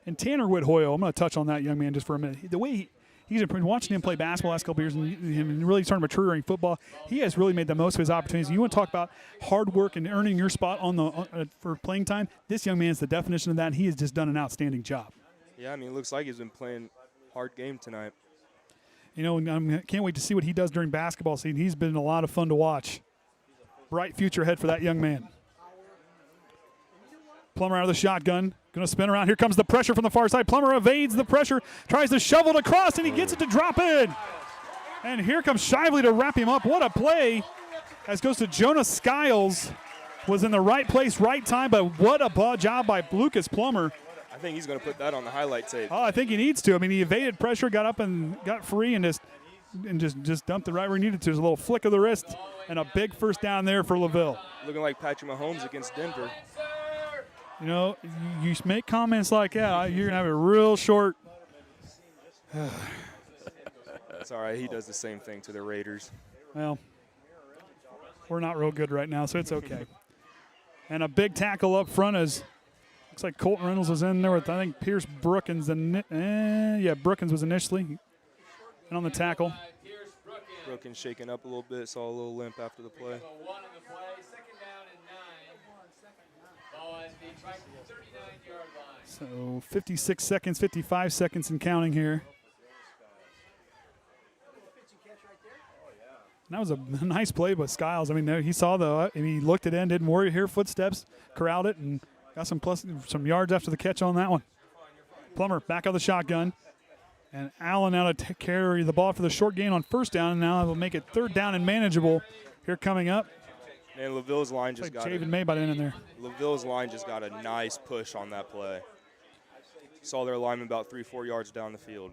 And Tanner Whit-Hoyle, I'm going to touch on that young man just for a minute. The way he's been watching him play basketball the last couple of years and really starting to mature in football. He has really made the most of his opportunities. You want to talk about hard work and earning your spot for playing time? This young man is the definition of that, and he has just done an outstanding job. Yeah, I mean, it looks like he's been playing hard game tonight. I can't wait to see what he does during basketball season. He's been a lot of fun to watch. Bright future ahead for that young man. Plummer out of the shotgun. Going to spin around. Here comes the pressure from the far side. Plummer evades the pressure, tries to shovel it across, and he gets it to drop in. And here comes Shively to wrap him up. What a play. As goes to Jonas Skiles. Was in the right place, right time, but what a job by Lucas Plummer. I think he's going to put that on the highlight tape. Oh, I think he needs to. I mean, he evaded pressure, got up and got free, and just dumped it right where he needed to. There's a little flick of the wrist and a big first down there for LaVille. Looking like Patrick Mahomes against Denver. You make comments like that, you're going to have a real short. It's all right. He does the same thing to the Raiders. Well, we're not real good right now, so it's okay. And a big tackle up front as looks like Colton Reynolds was in there with, I think, Pierce Brookins. Brookins was initially. And on the tackle. Brookins shaking up a little bit, saw a little limp after the play. So 56 seconds, 55 seconds and counting here. And that was a nice play by Skiles. I mean, he saw he looked it in, didn't worry here, footsteps, corralled it, and got some yards after the catch on that one. Plummer back out of the shotgun. And Allen now to carry the ball for the short gain on first down, and now will make it third down and manageable here coming up. And LaVille's line just got Javen May by the end in there. LaVille's line just got a nice push on that play. Saw their lineman about 3-4 yards down the field.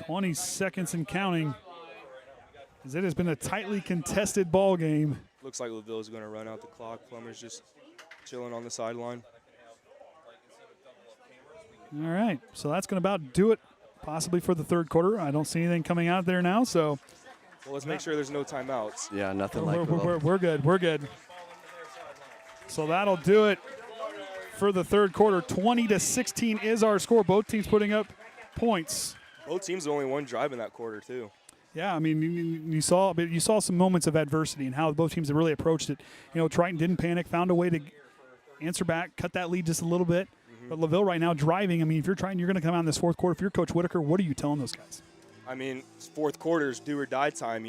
20 seconds and counting. As it has been a tightly contested ball game. Looks like LaVille's going to run out the clock. Plummer's just chilling on the sideline. All right, so that's going to about do it possibly for the third quarter. I don't see anything coming out there now, so. Well, let's make sure there's no timeouts. Yeah, nothing like that. We're good. We're good. So that'll do it for the third quarter. 20-16 is our score. Both teams putting up points. Both teams only one drive in that quarter, too. Yeah, I mean, you saw some moments of adversity and how both teams have really approached it. Triton didn't panic, found a way to answer back, cut that lead just a little bit. Mm-hmm. But LaVille right now driving. I mean, if you're Triton, you're going to come out in this fourth quarter. If you're Coach Whitaker, what are you telling those guys? I mean, fourth quarter is do or die time,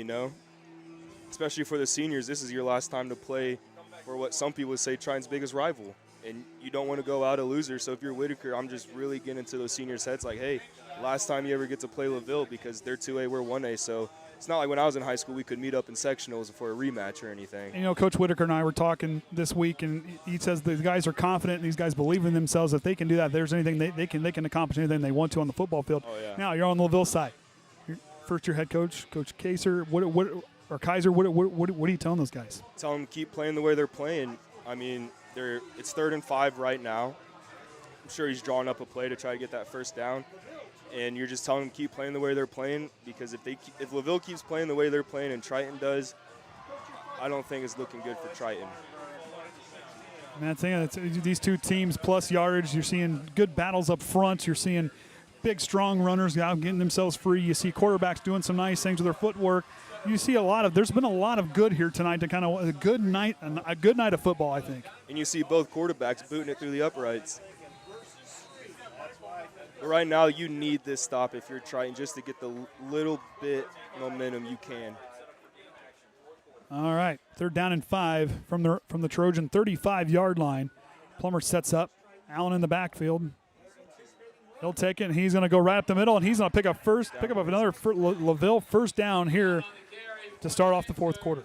Especially for the seniors, this is your last time to play for what some people would say Triton's biggest rival. And you don't want to go out a loser. So if you're Whitaker, I'm just really getting into those seniors' heads like, hey, last time you ever get to play LaVille because they're 2A, we're 1A. So it's not like when I was in high school we could meet up in sectionals for a rematch or anything. Coach Whitaker and I were talking this week, and he says the guys are confident and these guys believe in themselves. If they can do that, if there's anything they can accomplish anything they want to on the football field. Oh, yeah. Now you're on the LaVille side. First-year head coach, Coach Kaser. or Kaiser, what are you telling those guys? Tell them to keep playing the way they're playing. I mean, it's 3rd and 5 right now. I'm sure he's drawing up a play to try to get that first down. And you're just telling them to keep playing the way they're playing, because if LaVille keeps playing the way they're playing and Triton does, I don't think it's looking good for Triton. Man, I think these two teams plus yardage. You're seeing good battles up front. You're seeing big, strong runners out getting themselves free. You see quarterbacks doing some nice things with their footwork. You see there's been a lot of good here tonight to kind of a good night of football, I think. And you see both quarterbacks booting it through the uprights. But right now, you need this stop if you're trying just to get the little bit momentum you can. All right, 3rd down and 5 from the Trojan 35-yard line. Plummer sets up. Allen in the backfield. He'll take it, and he's going to go right up the middle, and he's going to pick up another LaVille first down here to start off the 4th quarter.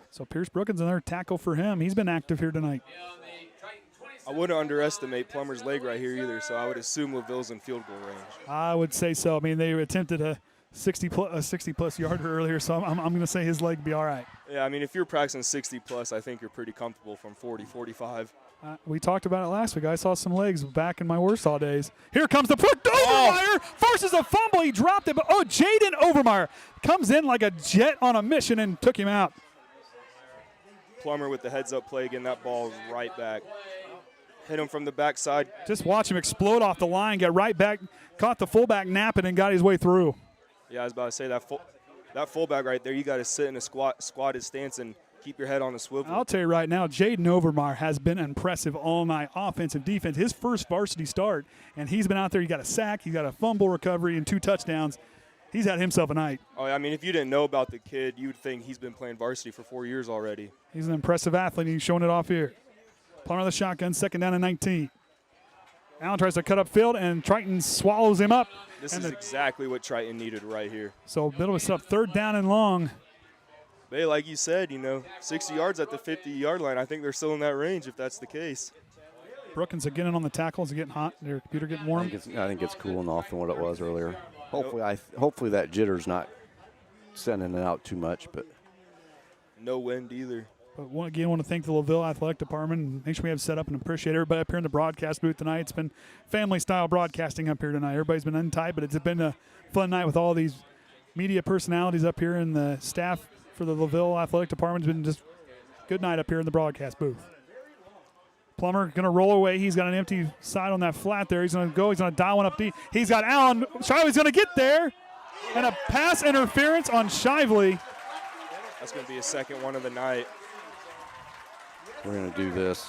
So Pierce Brookins, another tackle for him. He's been active here tonight. I wouldn't underestimate Plummer's leg right here either, so I would assume LaVille's in field goal range. I would say so. I mean, they attempted a 60-plus yarder earlier, so I'm going to say his leg be all right. Yeah, I mean, if you're practicing 60-plus, I think you're pretty comfortable from 40, 45. We talked about it last week. I saw some legs back in my Warsaw days. Here comes the push. Overmeyer forces a fumble. He dropped it, but Jaden Overmeyer comes in like a jet on a mission and took him out. Plummer with the heads-up play, getting that ball right back. Hit him from the backside. Just watch him explode off the line, get right back, caught the fullback napping, and got his way through. Yeah, I was about to say that fullback right there, you got to sit in a squatted stance and keep your head on the swivel. I'll tell you right now, Jaden Overmeyer has been impressive all night, offensive, defense. His first varsity start, and he's been out there. He got a sack, he got a fumble recovery, and 2 touchdowns. He's had himself a night. Oh, I mean, if you didn't know about the kid, you would think he's been playing varsity for 4 years already. He's an impressive athlete, and he's showing it off here. Plummer the shotgun, 2nd down and 19. Allen tries to cut up field, and Triton swallows him up. This is exactly what Triton needed right here. So a bit of a stuff, 3rd down and long. But hey, like you said, 60 yards at the 50-yard line. I think they're still in that range if that's the case. Brookins again on the tackles, getting hot. Their computer getting warm. I think it's cooling off from what it was earlier. Hopefully that jitter's not sending it out too much, but no wind either. But again, I want to thank the LaVille Athletic Department and make sure we have set up and appreciate everybody up here in the broadcast booth tonight. It's been family-style broadcasting up here tonight. Everybody's been untied, but it's been a fun night with all these media personalities up here, and the staff for the LaVille Athletic Department has been just good night up here in the broadcast booth. Plummer going to roll away. He's got an empty side on that flat there. He's going to go. He's going to dial one up deep. He's got Allen. Shively's going to get there. And a pass interference on Shively. That's going to be his 2nd one of the night. We're going to do this.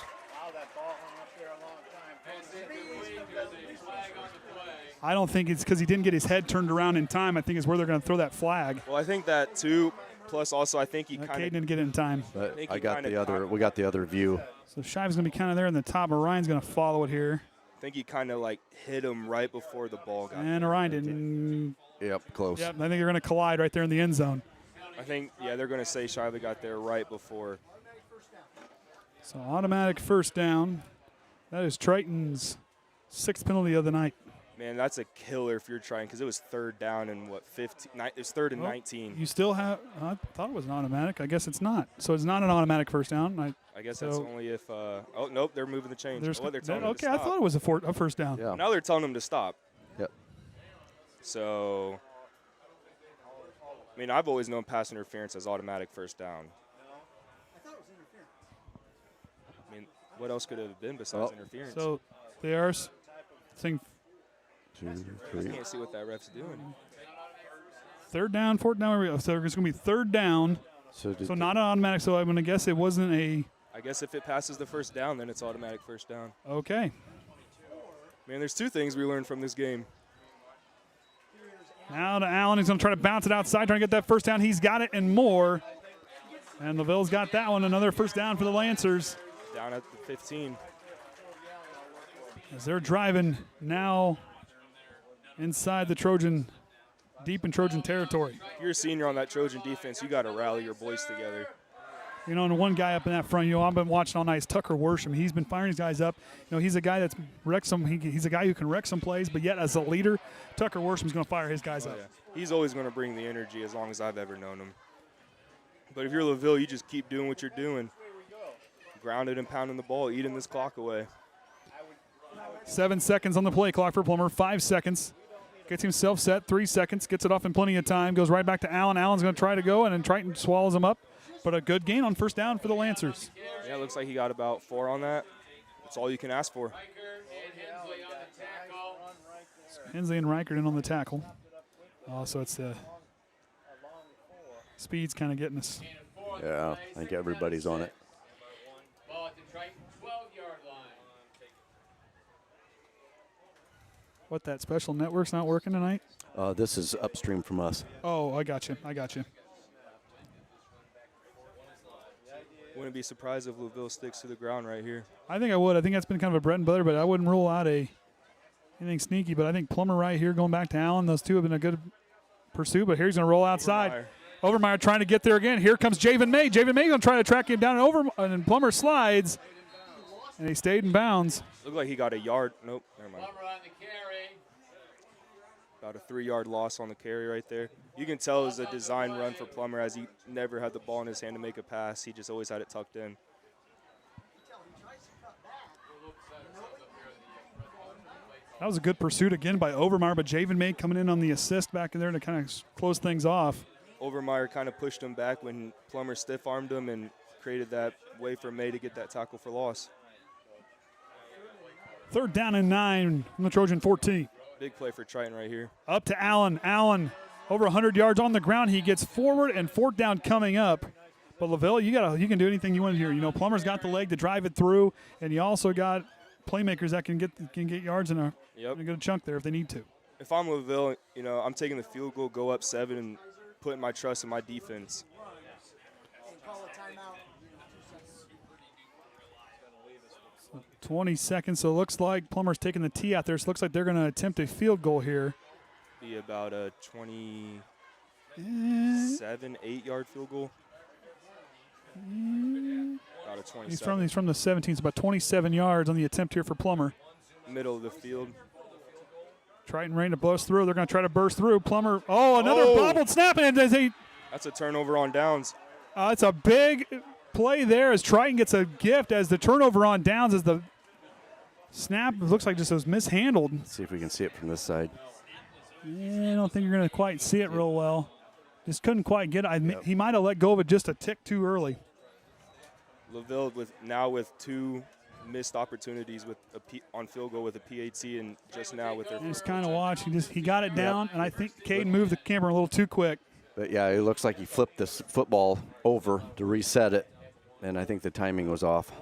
I don't think it's because he didn't get his head turned around in time. I think it's where they're going to throw that flag. Well, I think that too. Plus, also, I think he kind of didn't get it in time. But we got the other view. So Shive's going to be kind of there in the top, and Ryan's going to follow it here. I think he kind of hit him right before the ball got. And Ryan didn't. Yep, close. Yep, I think they're going to collide right there in the end zone. I think, they're going to say Shively got there right before. So automatic 1st down. That is Triton's 6th penalty of the night. Man, that's a killer if you're trying, because it was 3rd down and 15. It was 3rd and 19. You still have. I thought it was an automatic. I guess it's not. So it's not an automatic 1st down. I guess that's only if. Oh nope, they're moving the chains. They're telling him to I stop. thought it was a 1st down. Yeah. Now they're telling him to stop. Yep. So, I mean, I've always known pass interference as automatic 1st down. I mean, what else could it have been besides interference? So they are saying 2, 3. I can't see what that ref's doing. 3rd down, 4th down. So it's going to be 3rd down. So not an automatic. So I'm going to guess it wasn't a. I guess if it passes the 1st down, then it's automatic 1st down. Okay. Man, there's 2 things we learned from this game. Now to Allen. He's going to try to bounce it outside, trying to get that 1st down. He's got it and more. And LaVille's got that one. Another 1st down for the Lancers. Down at the 15. As they're driving now inside the Trojan, deep in Trojan territory. If you're a senior on that Trojan defense, you got to rally your boys together. You know, and one guy up in that front, I've been watching all night is Tucker Worsham. He's been firing his guys up. He's a guy that's wrecked some. He's a guy who can wreck some plays, but yet as a leader, Tucker Worsham's going to fire his guys up. Yeah. He's always going to bring the energy as long as I've ever known him. But if you're LaVille, you just keep doing what you're doing. Grounded and pounding the ball, eating this clock away. 7 seconds on the play clock for Plummer. 5 seconds. Gets himself set. 3 seconds. Gets it off in plenty of time. Goes right back to Allen. Allen's going to try to go, and then Triton swallows him up. But a good gain on first down for the Lancers. Yeah, it looks like he got about 4 on that. That's all you can ask for. Hensley and Reichert in on the tackle. So it's the speed's kind of getting us. Yeah, I think everybody's on it. Ball at the Triton 12-yard line. What, that special network's not working tonight? This is upstream from us. Oh, I got you. Wouldn't be surprised if LaVille sticks to the ground right here. I think I would. I think that's been kind of a bread and butter, but I wouldn't rule out anything sneaky. But I think Plummer right here going back to Allen. Those two have been a good pursuit, but here he's going to roll outside. Overmeyer trying to get there again. Here comes Javen May. Javen May going to try to track him down, and Plummer slides, and he stayed in bounds. Looked like he got a yard. Nope, never mind. About a 3-yard loss on the carry right there. You can tell it was a design run for Plummer as he never had the ball in his hand to make a pass. He just always had it tucked in. That was a good pursuit again by Overmeyer, but Javen May coming in on the assist back in there to kind of close things off. Overmeyer kind of pushed him back when Plummer stiff-armed him and created that way for May to get that tackle for loss. 3rd down and 9 from the Trojan 14. Big play for Triton right here. Up to Allen. Allen over 100 yards on the ground. He gets forward, and 4th down coming up. But LaVille, you can do anything you want here. Plummer's got the leg to drive it through, and you also got playmakers that can get yards in a good chunk there if they need to. If I'm LaVille, I'm taking the field goal, go up 7, and putting my trust in my defense. 20 seconds, so it looks like Plummer's taking the tee out there. So it looks like they're going to attempt a field goal here. Be about a 27, 8-yard field goal. About a 27. He's from the 17, so about 27 yards on the attempt here for Plummer. Middle of the field. Triton ready to burst through. They're going to try to burst through. Plummer, another bobbled snap, and that's a turnover on downs. It's a big play there as Triton gets a gift as the turnover on downs as the snap looks like just was mishandled. Let's see if we can see it from this side. I don't think you're going to quite see it real well. Just couldn't quite get it. He might have let go of it just a tick too early. LaVille with 2 missed opportunities on field goal with a PAT and just now with their. Just kind of watch. He got it down, and I think Caden moved the camera a little too quick. But yeah, it looks like he flipped this football over to reset it, and I think the timing was off.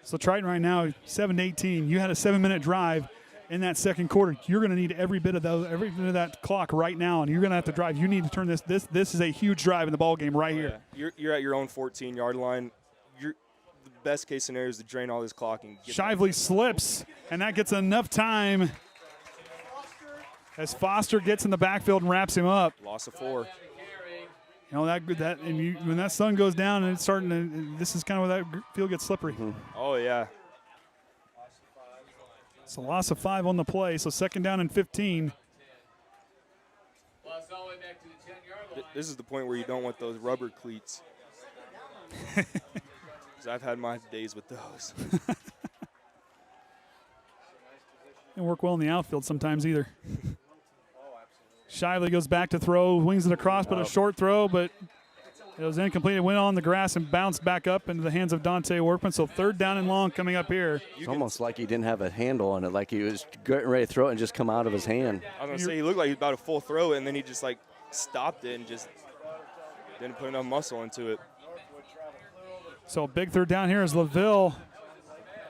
So Triton right now 7-18. You had a 7-minute drive in that second quarter. You're going to need every bit of that clock right now, and you're going to have to drive. You need to turn this. This is a huge drive in the ball game right here. Yeah. You're at your own 14-yard line. The best case scenario is to drain all this clock and get Shively slips, and that gets enough time as Foster gets in the backfield and wraps him up. Loss of 4. When that sun goes down and it's starting to, this is kind of where that field gets slippery. Mm-hmm. Oh yeah. It's a loss of 5 on the play, so 2nd down and 15. This is the point where you don't want those rubber cleats. Because I've had my days with those. Didn't work well in the outfield sometimes either. Shively goes back to throw, wings it across, but a short throw, but it was incomplete. It went on the grass and bounced back up into the hands of Dante Workman. So 3rd down and long coming up here. It's almost like he didn't have a handle on it, like he was getting ready to throw it and just come out of his hand. I was going to say, he looked like he was about to full throw it, and then he just stopped it and just didn't put enough muscle into it. So big 3rd down here as LaVille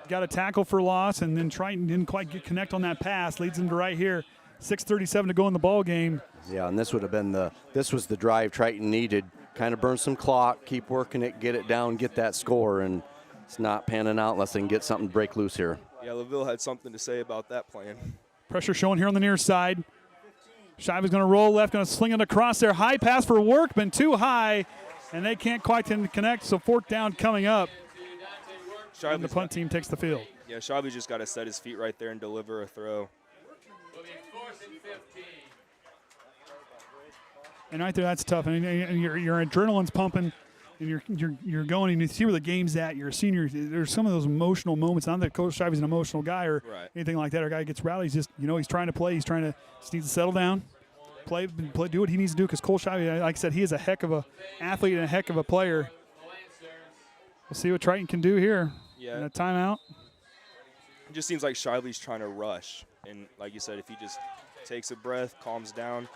got a tackle for loss, and then Triton didn't quite connect on that pass. Leads him to right here. 6:37 to go in the ball game. Yeah, and this was the drive Triton needed. Kind of burn some clock, keep working it, get it down, get that score, and it's not panning out unless they can get something to break loose here. Yeah, LaVille had something to say about that plan. Pressure showing here on the near side. Shiva's going to roll left, going to sling it across there. High pass for Workman, too high. And they can't quite connect, so fourth down coming up. And the punt team takes the field. Yeah, Sharvey's just got to set his feet right there and deliver a throw. And right there, that's tough. And your adrenaline's pumping, and you're going, and you see where the game's at. You're a senior. There's some of those emotional moments. Not that Coach Shivey's an emotional guy or anything like that. Our guy gets rowdy. He's just, he's trying to play. He's trying to just needs to settle down, play, do what he needs to do. Because Cole Shivey, like I said, he is a heck of a athlete and a heck of a player. We'll see what Triton can do here. Yeah. In a timeout. It just seems like Shively's trying to rush, and like you said, if he just takes a breath, calms down,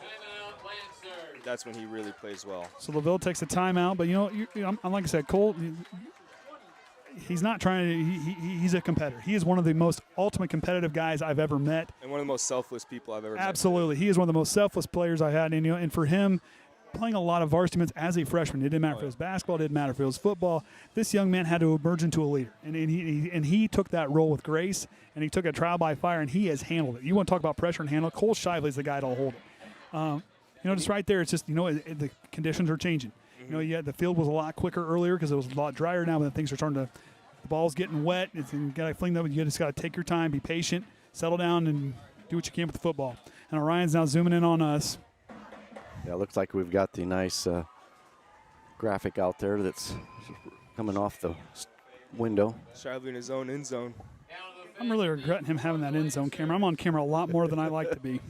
that's when he really plays well. So LaVille takes a timeout, but like I said, Cole, he's not trying to. He's a competitor. He is one of the most ultimate competitive guys I've ever met, and one of the most selfless people I've ever met. Absolutely, he is one of the most selfless players I had, and for him, playing a lot of varsity minutes as a freshman, it didn't matter if it was basketball, it didn't matter if it was football. This young man had to emerge into a leader, and he took that role with grace, and he took a trial by fire, and he has handled it. You want to talk about pressure and handle it? Cole Shively is the guy to hold it. Just right there, it's just the conditions are changing. The field was a lot quicker earlier because it was a lot drier now, but things are starting to. The ball's getting wet. You got to fling them. You just got to take your time, be patient, settle down, and do what you can with the football. And Orion's now zooming in on us. Yeah, it looks like we've got the nice graphic out there that's coming off the window. Shively in his own end zone. I'm really regretting him having that end zone camera. I'm on camera a lot more than I like to be.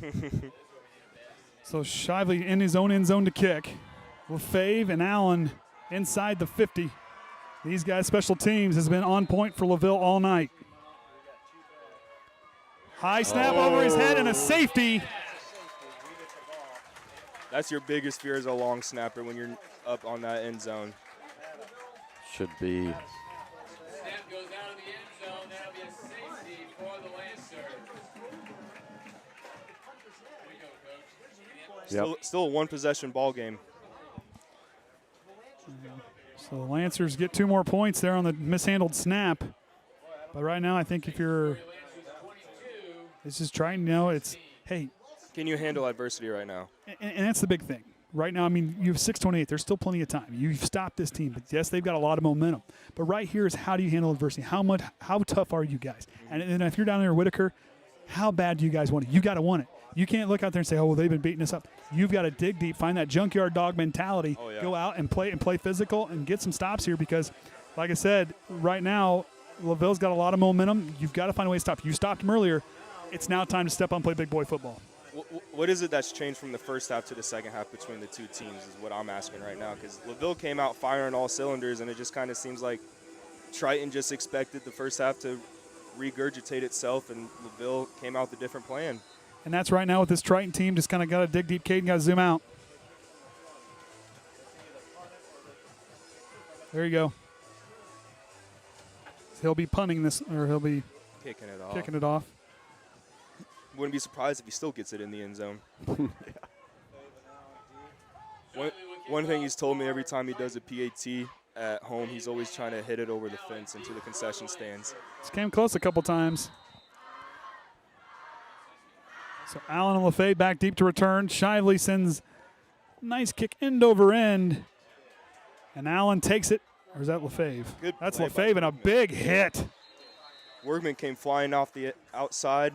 So Shively in his own end zone to kick. LaFave and Allen inside the 50. These guys' special teams has been on point for LaVille all night. High snap over his head and a safety. That's your biggest fear as a long snapper when you're up on that end zone. Should be. Snap goes out of the end zone. That'll be a safety for the Lancers. Still a one-possession ball game. So the Lancers get 2 more points there on the mishandled snap. But right now, I think if you're, it's just trying to know, it's, hey. Can you handle adversity right now? And that's the big thing. Right now, you have 6:28. There's still plenty of time. You've stopped this team. But yes, they've got a lot of momentum. But right here is how do you handle adversity? How tough are you guys? And if you're down there at Whitaker, how bad do you guys want it? You got to want it. You can't look out there and say, oh, well, they've been beating us up. You've got to dig deep, find that junkyard dog mentality, go out and play physical and get some stops here because, like I said, right now, LaVille's got a lot of momentum. You've got to find a way to stop. You stopped him earlier. It's now time to step up and play big boy football. What is it that's changed from the first half to the second half between the two teams is what I'm asking right now because LaVille came out firing all cylinders, and it just kind of seems like Triton just expected the first half to regurgitate itself, and LaVille came out with a different plan. And that's right now with this Triton team, just kind of got to dig deep. Caden got to zoom out. There you go. He'll be punting this, or he'll be kicking it off. Wouldn't be surprised if he still gets it in the end zone. One thing he's told me every time he does a PAT at home, he's always trying to hit it over the fence into the concession stands. This came close a couple times. So Allen and LaFave back deep to return. Shively sends nice kick end over end. And Allen takes it. Or is that LaFave? That's LaFave and a big hit. Workman came flying off the outside,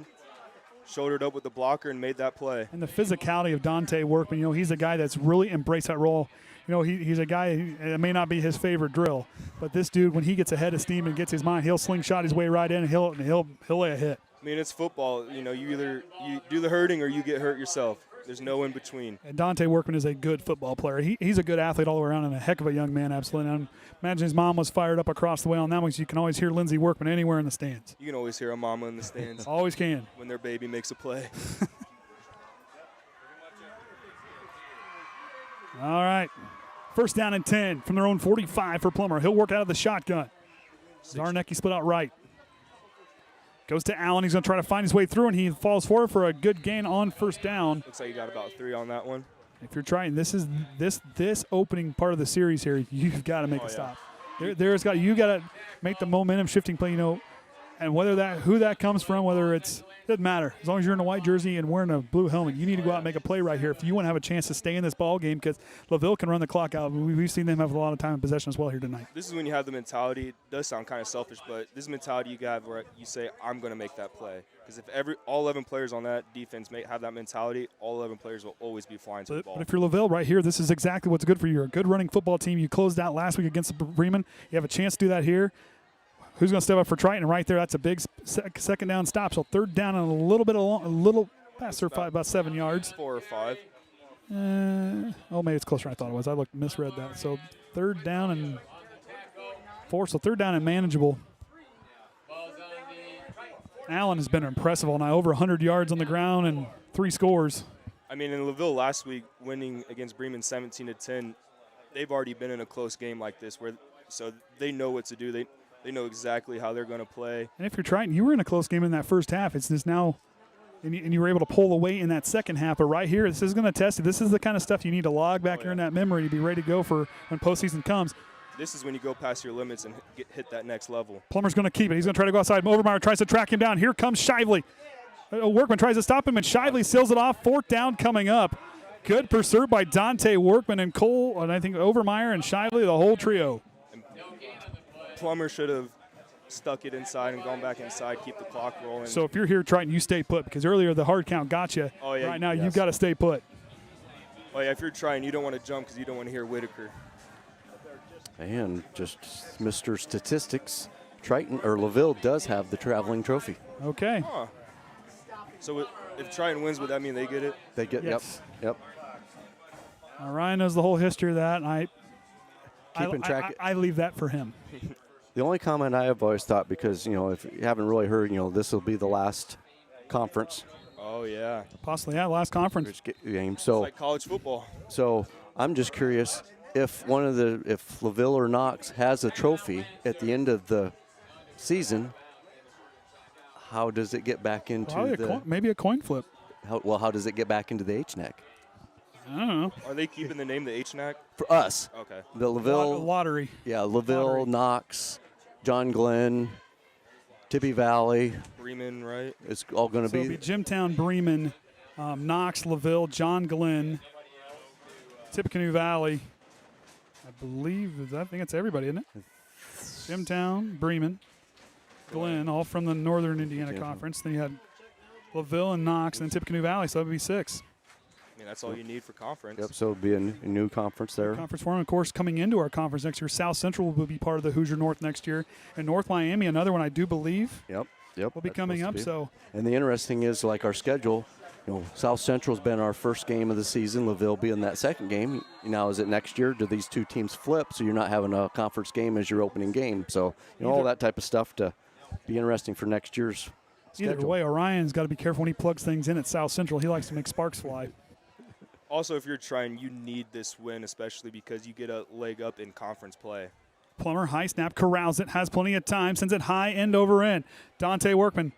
shouldered up with the blocker, and made that play. And the physicality of Dante Workman, he's a guy that's really embraced that role. He's a guy, it may not be his favorite drill, but this dude, when he gets ahead of steam and gets his mind, he'll slingshot his way right in and he'll lay a hit. I mean, it's football. You either you do the hurting or you get hurt yourself. There's no in between. And Dante Workman is a good football player. He's a good athlete all around and a heck of a young man, absolutely. And I imagine his mom was fired up across the way on that one, because you can always hear Lindsey Workman anywhere in the stands. You can always hear a mama in the stands. Always can. When their baby makes a play. All right. First down and 10 from their own 45 for Plummer. He'll work out of the shotgun. Zarnecki split out right. Goes to Allen. He's going to try to find his way through, and he falls forward for a good gain on first down. Looks like you got about 3 on that one. If you're trying, this is this opening part of the series here. You've got to make a stop. You got to make the momentum shifting play. And who that comes from, whether it doesn't matter. As long as you're in a white jersey and wearing a blue helmet, you need to go out and make a play right here if you want to have a chance to stay in this ball game, because LaVille can run the clock out. We've seen them have a lot of time in possession as well here tonight. This is when you have the mentality. It does sound kind of selfish, but this mentality you got where you say, I'm going to make that play. Because if all 11 players on that defense have that mentality, all 11 players will always be flying to the ball. But if you're LaVille right here, this is exactly what's good for you. You're a good running football team. You closed out last week against Bremen. You have a chance to do that here. Who's going to step up for Triton? Right there, that's a big second down stop. So third down and a little past about 7 yards. 4 or 5. Maybe it's closer than I thought it was. I misread that. So third down and 4. So third down and manageable. Allen has been impressive all night. Over 100 yards on the ground and 3 scores. I mean, in LaVille last week, winning against Bremen 17-10, they've already been in a close game like this, so they know what to do. They know exactly how they're going to play. And if you're Triton, you were in a close game in that first half. It's just now, and you were able to pull away in that second half. But right here, this is going to test you. This is the kind of stuff you need to log back here in that memory to be ready to go for when postseason comes. This is when you go past your limits and hit that next level. Plummer's going to keep it. He's going to try to go outside. Overmeyer tries to track him down. Here comes Shively. Workman tries to stop him, and Shively seals it off. 4th down coming up. Good pursuit by Dante Workman and Cole, and I think Overmeyer and Shively, the whole trio. And Plummer should have stuck it inside and gone back inside, keep the clock rolling. So if you're here, Triton, you stay put, because earlier the hard count got you. Oh, yeah, right now, you've got to stay put. Oh, yeah, if you're trying, you don't want to jump because you don't want to hear Whitaker. And just Mr. Statistics, Triton or LaVille does have the traveling trophy. Okay. Huh. So if Triton wins, would that mean they get it? They get yes. Yep. Ryan knows the whole history of that, and I leave that for him. The only comment I have always thought, because, if you haven't really heard, this will be the last conference. Oh, yeah. Possibly, yeah, last conference game. So, it's like college football. So I'm just curious if if LaVille or Knox has a trophy at the end of the season, how does it get back into maybe a coin flip? How does it get back into the HNAC? I don't know. Are they keeping the name the HNAC? For us. Okay. The LaVille. Lottery. Yeah, LaVille, Knox, John Glenn, Tibby Valley. Bremen, right? It's all going to be. It'll be Jimtown, Bremen, Knox, LaVille, John Glenn, Tippecanoe Valley. I think it's everybody, isn't it? Jimtown, Bremen, Glenn, all from the Northern Indiana Conference. Then you had LaVille and Knox, and then Tippecanoe Valley, so that would be 6. I mean, that's all you need for conference. Yep, so it'll be a new conference there. Conference form, of course, coming into our conference next year. South Central will be part of the Hoosier North next year. And North Miami, another one I do believe. Yep. Will be coming up. So. And the interesting is, like, our schedule, South Central's been our first game of the season. LaVille being that second game. Now, is it next year? Do these two teams flip so you're not having a conference game as your opening game? So, all that type of stuff to be interesting for next year's schedule. Either way, Orion's got to be careful when he plugs things in at South Central. He likes to make sparks fly. Also, if you're trying, you need this win, especially because you get a leg up in conference play. Plummer, high snap, corrals it, has plenty of time, sends it high, end over end. Dante Workman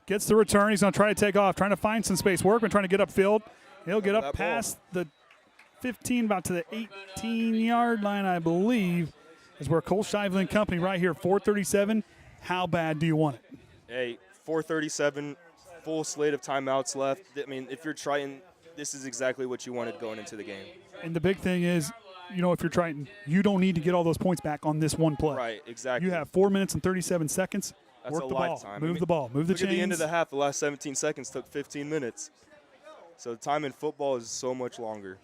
gets the return. He's going to try to take off, trying to find some space. Workman trying to get upfield. He'll get up past the 15, about to the 18-yard line, I believe, is where Cole Shively and company right here, 4:37. How bad do you want it? Hey, 4:37, full slate of timeouts left. I mean, if you're trying, this is exactly what you wanted going into the game. And the big thing is, if you're Triton, you don't need to get all those points back on this one play. Right, exactly. You have 4 minutes and 37 seconds. That's work a the lifetime. ball. Move the ball. Move the chains. Look at the end of the half. The last 17 seconds took 15 minutes. So the time in football is so much longer.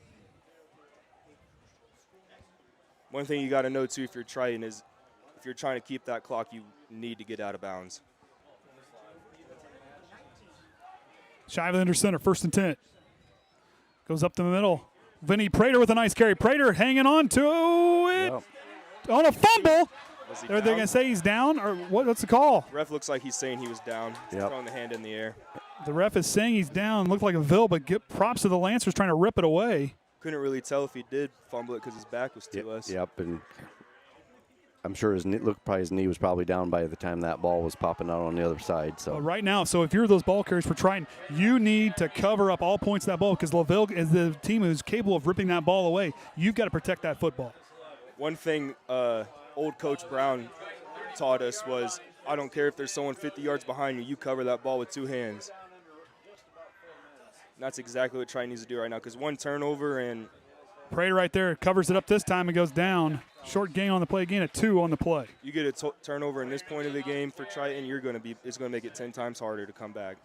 One thing you got to know, too, if you're Triton, is if you're trying to keep that clock, you need to get out of bounds. Shively under center, 1st and 10. Goes up the middle. Vinny Prater with a nice carry. Prater hanging on to it on a fumble. Are they going to say he's down, or what's the call? Ref looks like he's saying he was down. He's throwing the hand in the air. The ref is saying he's down. Looked like a LaVille, but get props to the Lancers trying to rip it away. Couldn't really tell if he did fumble it because his back was to us. Yep, and I'm sure his knee was probably down by the time that ball was popping out on the other side. So right now, so if you're those ball carriers for Triton, you need to cover up all points of that ball, because LaVille is the team who's capable of ripping that ball away. You've got to protect that football. One thing old Coach Brown taught us was I don't care if there's someone 50 yards behind you, you cover that ball with 2 hands. And that's exactly what Triton needs to do right now, because 1 turnover and Prater right there covers it up this time and goes down. Short gain on the play, gain of 2 on the play. you get a turnover in this point of the game for Triton, it's going to make it 10 times harder to come back.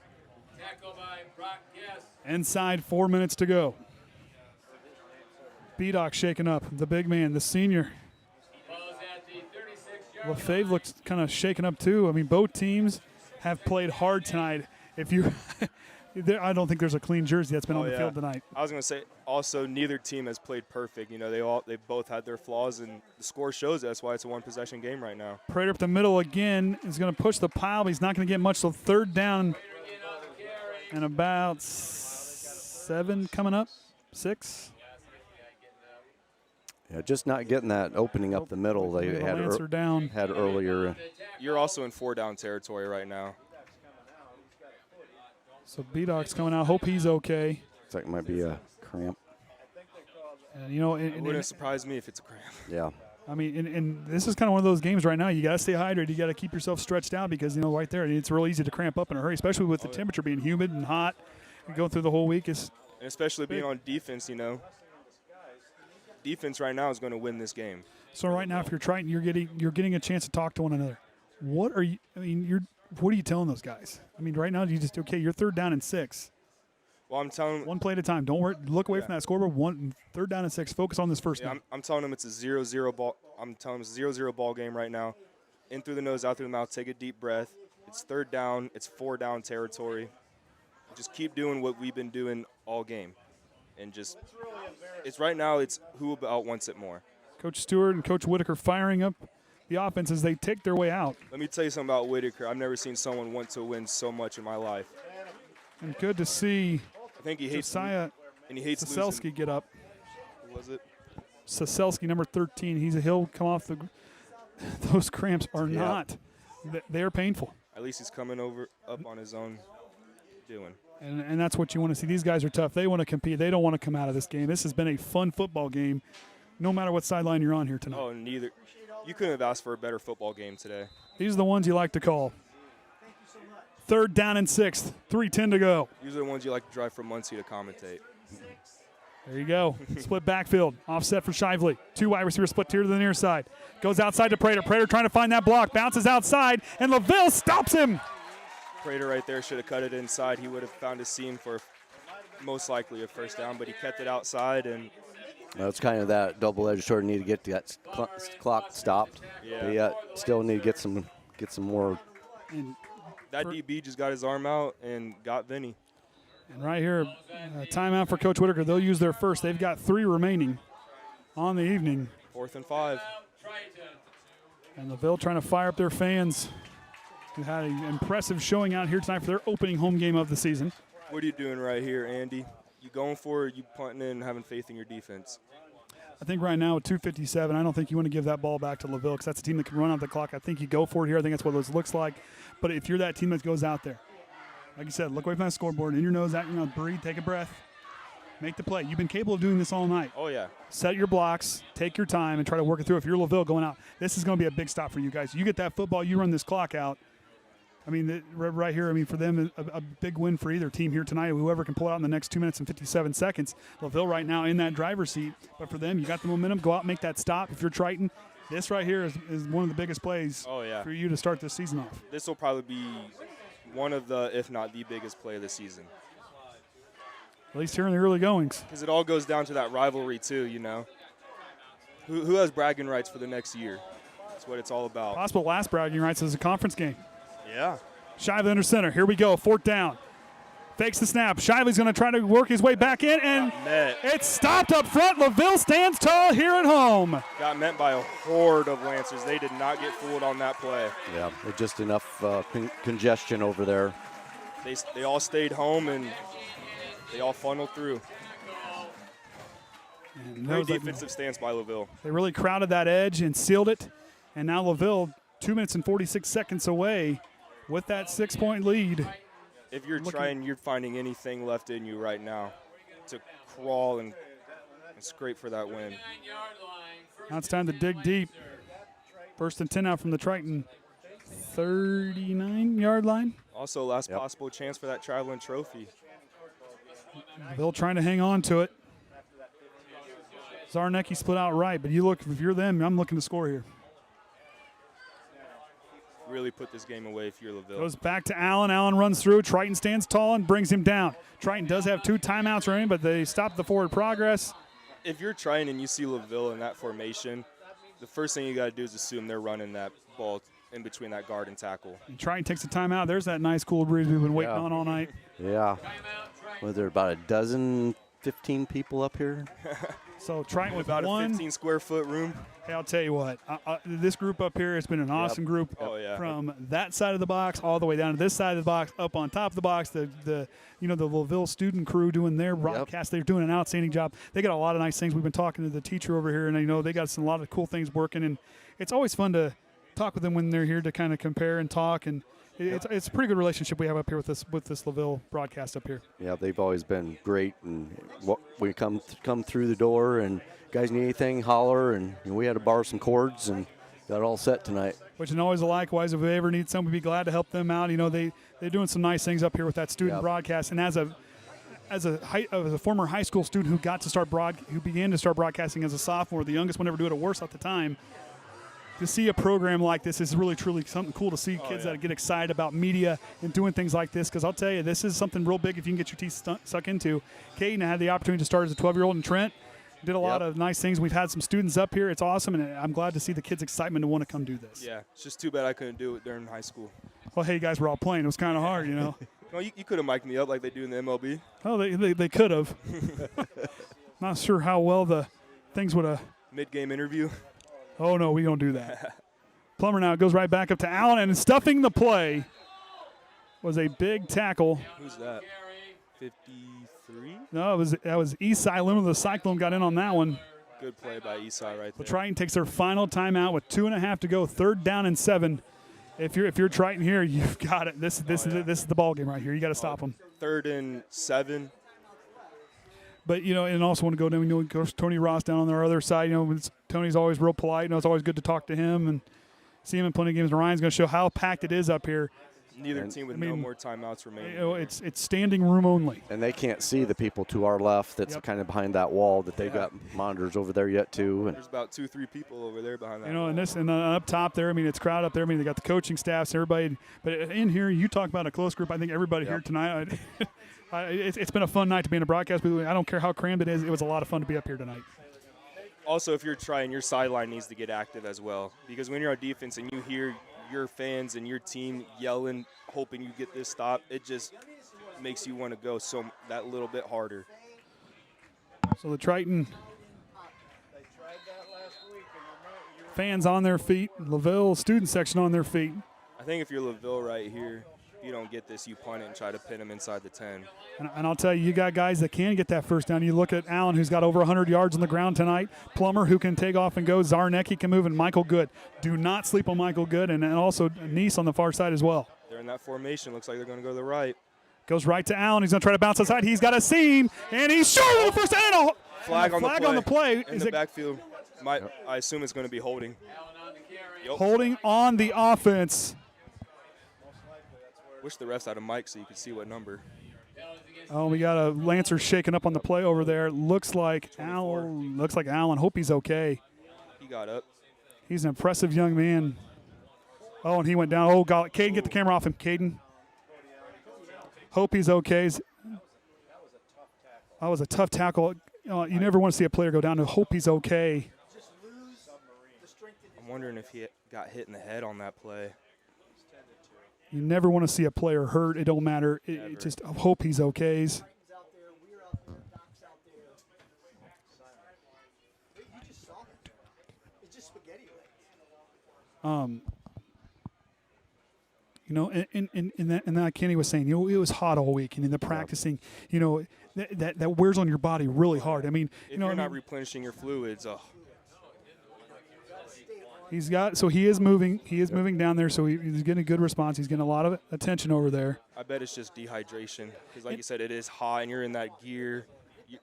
Tackle by Brock Guess. Inside 4 minutes to go. B-Doc shaking up, the big man, the senior. Follows at the 36-yard LaFave looks kind of shaken up too. I mean, both teams have played hard tonight. If you, I don't think there's a clean jersey that's been on the field tonight. I was going to say, also, neither team has played perfect. You know, they both had their flaws, and the score shows that's why it's a 1-possession game right now. Prater up the middle again is going to push the pile, but he's not going to get much. So 3rd down and about 7 coming up, 6. Yeah, just not getting that opening up the middle they had earlier. You're also in 4-down territory right now. So B-Doc's coming out. Hope he's okay. Looks like it might be a cramp. And, you know, It wouldn't surprise me if it's a cramp. Yeah. I mean, and this is kind of one of those games right now. You got to stay hydrated. You got to keep yourself stretched out because, you know, right there, it's real easy to cramp up in a hurry, especially with the temperature being humid and hot. Going through the whole week is And especially being on defense, you know. Defense right now is going to win this game. So right now, if you're Triton, you're getting a chance to talk to one another. What are you? I mean, what are you telling those guys? I mean, right now you just you're 3rd down and 6. Well, I'm telling them, 1 play at a time. Don't worry. Look away from that scoreboard. 3rd down and 6. Focus on this first down. I'm telling them it's a 0-0 ball. I'm telling them it's a 0-0 ball game right now. In through the nose, out through the mouth. Take a deep breath. It's 3rd down. It's 4-down territory. Just keep doing what we've been doing all game, and just it's right now. It's who about wants it more. Coach Stewart and Coach Whitaker firing up the offense as they take their way out. Let me tell you something about Whitaker. I've never seen someone want to win so much in my life. And good to see. I think he hates Josiah and he hates Saselski losing. get up. Who was it? Saselski, number 13. He'll come off the. Those cramps are not. They're painful. At least he's coming up on his own doing. And that's what you want to see. These guys are tough. They want to compete. They don't want to come out of this game. This has been a fun football game, no matter what sideline you're on here tonight. Oh, neither. You couldn't have asked for a better football game today. These are the ones you like to call. 3rd down and 6. 3:10 to go. These are the ones you like to drive from Muncie to commentate. There you go. Split backfield. Offset for Shively. 2 wide receiver split here to the near side. Goes outside to Prater. Prater trying to find that block. Bounces outside, and LaVille stops him. Prater right there should have cut it inside. He would have found a seam for most likely a 1st down, but he kept it outside. And It's kind of that double-edged sword. Need to get that clock stopped. Yeah. But yet still need to get some more. And that DB just got his arm out and got Vinny. And right here, timeout for Coach Whitaker. They'll use their first. They've got 3 remaining on the evening. 4th and 5. And LaVille trying to fire up their fans, who had an impressive showing out here tonight for their opening home game of the season. What are you doing right here, Andy? You going for it, you punting in and having faith in your defense? I think right now with 2:57, I don't think you want to give that ball back to LaVille because that's a team that can run out the clock. I think you go for it here. I think that's what it looks like. But if you're that team that goes out there, like you said, look away from that scoreboard, in your nose, out your mouth, breathe, take a breath, make the play. You've been capable of doing this all night. Oh, yeah. Set your blocks, take your time, and try to work it through. If you're LaVille going out, this is going to be a big stop for you guys. You get that football, you run this clock out. I mean, right here, I mean, for them, a big win for either team here tonight. Whoever can pull it out in the next 2 minutes and 57 seconds. LaVille right now in that driver's seat. But for them, you got the momentum. Go out and make that stop. If you're Triton, this right here is one of the biggest plays for you to start this season off. This will probably be one of the, if not the biggest play of the season. At least here in the early goings. Because it all goes down to that rivalry, too, you know. Who has bragging rights for the next year? That's what it's all about. Possible last bragging rights is a conference game. Yeah. Shively under center. Here we go. 4th down. Fakes the snap. Shively's going to try to work his way back in, and it's stopped up front. LaVille stands tall here at home. Got met by a horde of Lancers. They did not get fooled on that play. Yeah, just enough congestion over there. They all stayed home, and they all funneled through. Great defensive stance by LaVille. They really crowded that edge and sealed it, and now LaVille 2 minutes and 46 seconds away with that 6-point lead. If you're trying, you're finding anything left in you right now to crawl and scrape for that win. Now it's time to dig deep. 1st and 10 out from the Triton 39-yard line. Also, last possible chance for that traveling trophy. LaVille trying to hang on to it. Zarnecki split out right, but you look, if you're them, I'm looking to score here. Really put this game away if you're LaVille. Goes back to Allen. Allen runs through. Triton stands tall and brings him down. Triton does have 2 timeouts remaining, but they stop the forward progress. If you're trying and you see LaVille in that formation, the first thing you got to do is assume they're running that ball in between that guard and tackle. And Triton takes a timeout. There's that nice cool breeze we've been waiting on all night. Yeah. Was there about a dozen, 15 people up here? So Triton with about one. a 15 square foot room. Hey, I'll tell you what. This group up here has been an awesome group. Oh, yeah. From that side of the box all the way down to this side of the box, up on top of the box. The LaVille student crew doing their broadcast. They're doing an outstanding job. They got a lot of nice things. We've been talking to the teacher over here, and they got a lot of cool things working. And it's always fun to talk with them when they're here to kind of compare and talk. And it's a pretty good relationship we have up here with this LaVille broadcast up here. Yeah, they've always been great, and we come through the door, and guys need anything, holler, and we had to borrow some cords and got it all set tonight. Which is always likewise. If they ever need something, we'd be glad to help them out. They're doing some nice things up here with that student broadcast. And as a former high school student who began to start broadcasting as a sophomore, the youngest one ever do it at worse at the time. To see a program like this is really, truly something cool to see kids that get excited about media and doing things like this. Because I'll tell you, this is something real big if you can get your teeth stuck into. Caden had the opportunity to start as a 12-year-old in Trent. Did a lot of nice things. We've had some students up here. It's awesome, and I'm glad to see the kids' excitement to want to come do this. Yeah, it's just too bad I couldn't do it during high school. Well, hey, you guys were all playing. It was kind of hard, No, you could have mic'd me up like they do in the MLB. Oh, they could have. Not sure how well the things would have. Mid-game interview. Oh, no, we don't do that. Plummer now goes right back up to Allen, and stuffing the play was a big tackle. Who's that? 53? No, that was Eastside. Limit of the Cyclone got in on that one. Good play by Eastside right there. Triton takes their final timeout with 2.5 to go, 3rd down and 7. If you're Triton here, you've got it. This is the ball game right here. You got to stop them. 3rd and 7. But, and also want to go down, goes Tony Ross down on their other side. Tony's always real polite. It's always good to talk to him and see him in plenty of games. And Ryan's going to show how packed it is up here. Neither team with no more timeouts remaining. It's standing room only. And they can't see the people to our left that's kind of behind that wall that they've got monitors over there yet, too. And there's about 2-3 people over there behind that wall. And up top there, it's crowd up there. They got the coaching staffs, everybody. But in here, you talk about a close group. I think everybody here tonight, it's been a fun night to be in a broadcast booth. I don't care how crammed it is. It was a lot of fun to be up here tonight. Also, if you're trying, your sideline needs to get active as well. Because when you're on defense and you hear your fans and your team yelling, hoping you get this stop, it just makes you want to go that little bit harder. So the Triton fans on their feet, LaVille student section on their feet. I think if you're LaVille right here, if you don't get this, you punt it and try to pin them inside the 10. And I'll tell you got guys that can get that first down. You look at Allen, who's got over 100 yards on the ground tonight. Plummer, who can take off and go. Zarnecki can move, and Michael Good. Do not sleep on Michael Good, and also Nice on the far side as well. They're in that formation. Looks like they're going to go to the right. Goes right to Allen. He's going to try to bounce outside. He's got a seam, and he's short of the first down. Flag on the play. In the backfield. I assume it's going to be holding. Holding on the offense. Wish the refs had a mic so you could see what number. Oh, we got a Lancer shaking up on the play over there. Looks like 24. Allen. Hope he's okay. He got up. He's an impressive young man. Oh, and he went down. Oh, God. Caden, get the camera off him, Caden. Hope he's okay. That was a tough tackle. You never want to see a player go down. Hope he's okay. I'm wondering if he got hit in the head on that play. You never want to see a player hurt. It don't matter. It just hope he's okay. And that Kenny was saying, it was hot all week, and in the practicing, that wears on your body really hard. I mean, if you're not replenishing your fluids, he is moving. He is moving down there, so he's getting a good response. He's getting a lot of attention over there. I bet it's just dehydration because, like you said, it is hot, and you're in that gear.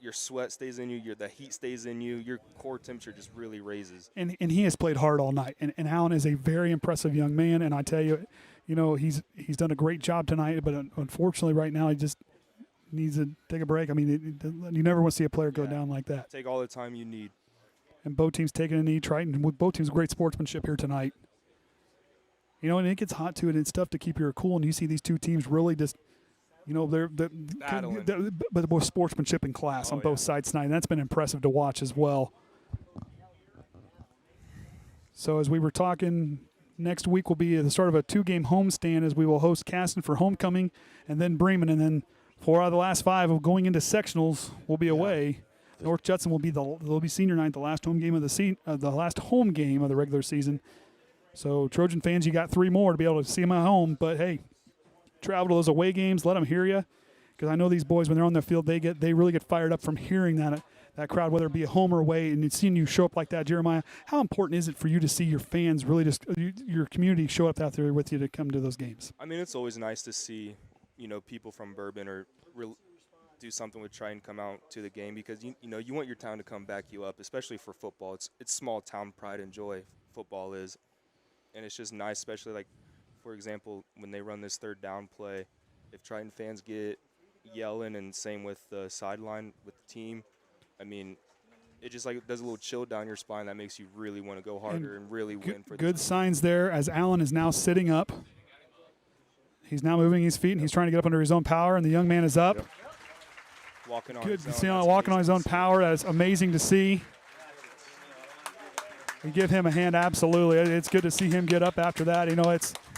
your sweat stays in you, the heat stays in you, your core temperature just really raises. And he has played hard all night. And Allen is a very impressive young man. And I tell you, he's done a great job tonight. But unfortunately, right now, he just needs to take a break. I mean, you never want to see a player go down like that. Take all the time you need. And both teams taking a knee. Triton, with both teams, great sportsmanship here tonight. And it gets hot too, and it's tough to keep your cool. And you see these two teams really just, they're but more sportsmanship and class on both sides tonight. And that's been impressive to watch as well. So as we were talking, next week will be the start of a 2-game homestand as we will host Caston for homecoming, and then Bremen, and then 4 out of the last 5 of going into sectionals will be away. North Judson will be senior night, the last home game of the regular season. So Trojan fans, you got 3 more to be able to see them at home. But hey, travel to those away games, let them hear you, because I know these boys when they're on the field, they really get fired up from hearing that crowd, whether it be a home or away, and seeing you show up like that. Jeremiah, how important is it for you to see your fans really just your community show up out there with you to come to those games? I mean, it's always nice to see people from Bourbon or do something with Triton come out to the game, because you want your town to come back you up, especially for football. It's small town pride and joy, football is. And it's just nice, especially like, for example, when they run this 3rd down play, if Triton fans get yelling, and same with the sideline with the team, I mean, it just does a little chill down your spine that makes you really want to go harder and really win for the good signs there as Allen is now sitting up. He's now moving his feet, and he's trying to get up under his own power, and the young man is up. Yep. Walking on good his to see own. him walking on his own power. That is amazing to see. We give him a hand, absolutely. It's good to see him get up after that.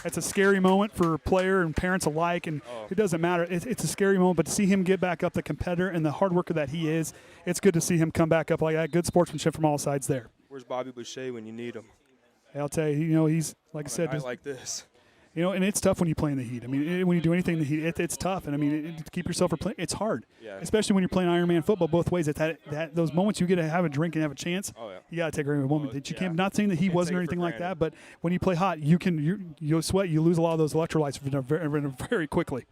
It's a scary moment for player and parents alike, and it doesn't matter. It's a scary moment, but to see him get back up, the competitor and the hard worker that he is, it's good to see him come back up like that. Good sportsmanship from all sides there. Where's Bobby Boucher when you need him? I'll tell you, he's, like I said, just like this. And it's tough when you play in the heat. I mean, when you do anything in the heat, it's tough. And, I mean, to keep yourself from playing, it's hard. Yeah. Especially when you're playing Ironman football both ways. It's those moments you get to have a drink and have a chance, you got to take every moment that you can. Not saying that he wasn't or anything like that, but when you play hot, you'll sweat. You lose a lot of those electrolytes very quickly.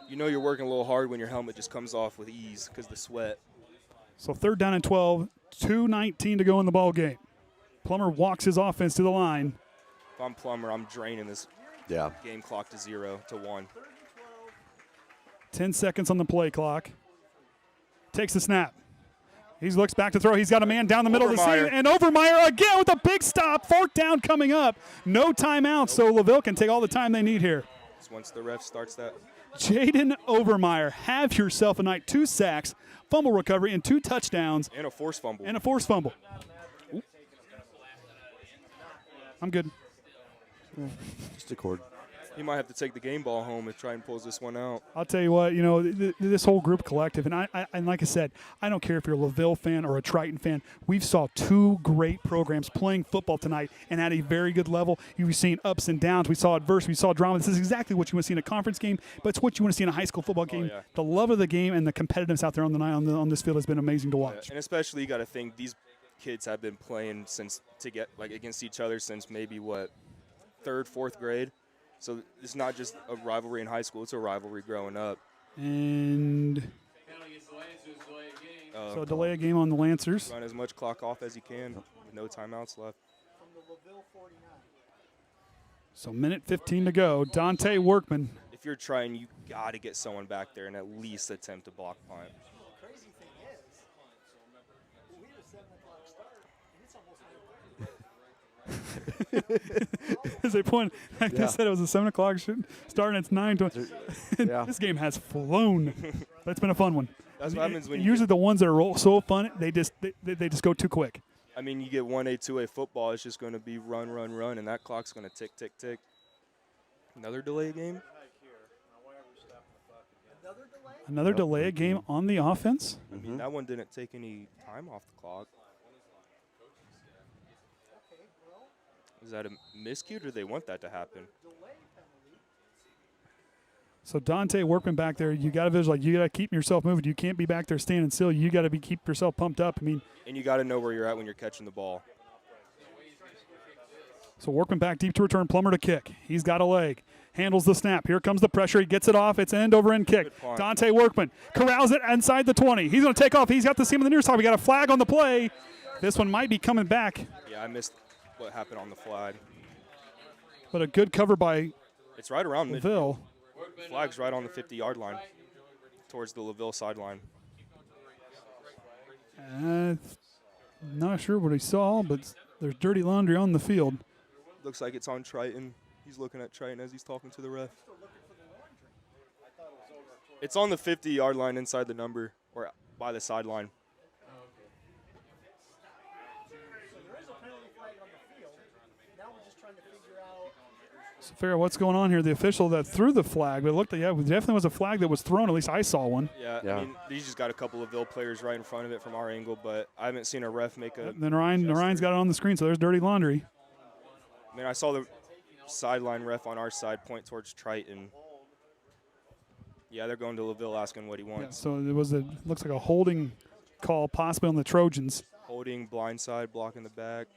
You're working a little hard when your helmet just comes off with ease because the sweat. So 3rd down and 12, 2:19 to go in the ball game. Plummer walks his offense to the line. If I'm Plummer, I'm draining this game clock to 0 to 1. 10 seconds on the play clock. Takes the snap. He looks back to throw. He's got a man down the middle of the scene. And Overmeyer again with a big stop. 4th down coming up. No timeout, so LaVille can take all the time they need here. Once the ref starts that. Jaden Overmeyer, have yourself a night. 2 sacks, fumble recovery, and 2 touchdowns. And a forced fumble. Ooh. I'm good. Just a cord. He might have to take the game ball home if Triton pulls this one out. I'll tell you what, this whole group collective, and like I said, I don't care if you're a LaVille fan or a Triton fan. We've saw 2 great programs playing football tonight and at a very good level. You've seen ups and downs. We saw adversity. We saw drama. This is exactly what you want to see in a conference game, but it's what you want to see in a high school football game. Yeah. The love of the game and the competitiveness out there on the night on this field has been amazing to watch. And especially you got to think these kids have been playing against each other since maybe 3rd, 4th grade. So it's not just a rivalry in high school; it's a rivalry growing up. And so delay a game on the Lancers. Run as much clock off as you can. No timeouts left. So minute 15 to go. Dante Workman. If you're trying, you got to get someone back there and at least attempt to block punt. Crazy thing is, we had a 7 o'clock start, and it's almost 9 o'clock. As they point, like I said, it was a 7 o'clock starting. It's 9:20. This game has flown. That's been a fun one. That's what happens when usually the ones that are so fun, they just go too quick. I mean, you get 1A, 2A football, it's just going to be run, and that clock's going to tick, tick, tick. Another delay game. Another delay game on the offense. I mean, that one didn't take any time off the clock. Is that a miscue, or do they want that to happen? So Dante Workman back there, you got to visualize. You got to keep yourself moving. You can't be back there standing still. You got to keep yourself pumped up. I mean, and you got to know where you're at when you're catching the ball. So Workman back deep to return. Plummer to kick. He's got a leg. handles the snap. Here comes the pressure. He gets it off. It's end over end kick. Dante Workman corrals it inside the 20. He's going to take off. He's got the seam on the near side. We got a flag on the play. This one might be coming back. Yeah, I missed what happened on the flag. But a good cover by It's right around LaVille. Flag's right on the 50-yard line towards the LaVille sideline. Not sure what he saw, but there's dirty laundry on the field. Looks like it's on Triton. He's looking at Triton as he's talking to the ref. It's on the 50-yard line inside the number or by the sideline. So figure out what's going on here. The official that threw the flag, but it looked like, yeah, it definitely was a flag that was thrown. At least I saw one. Yeah. I mean, he's just got a couple of LaVille players right in front of it from our angle, but I haven't seen a ref make a. Then Ryan's got it on the screen, so there's dirty laundry. I mean, I saw the sideline ref on our side point towards Triton. Yeah, they're going to LaVille asking what he wants. Yeah, so it was looks like a holding call possibly on the Trojans. Holding, blindside, blocking the back.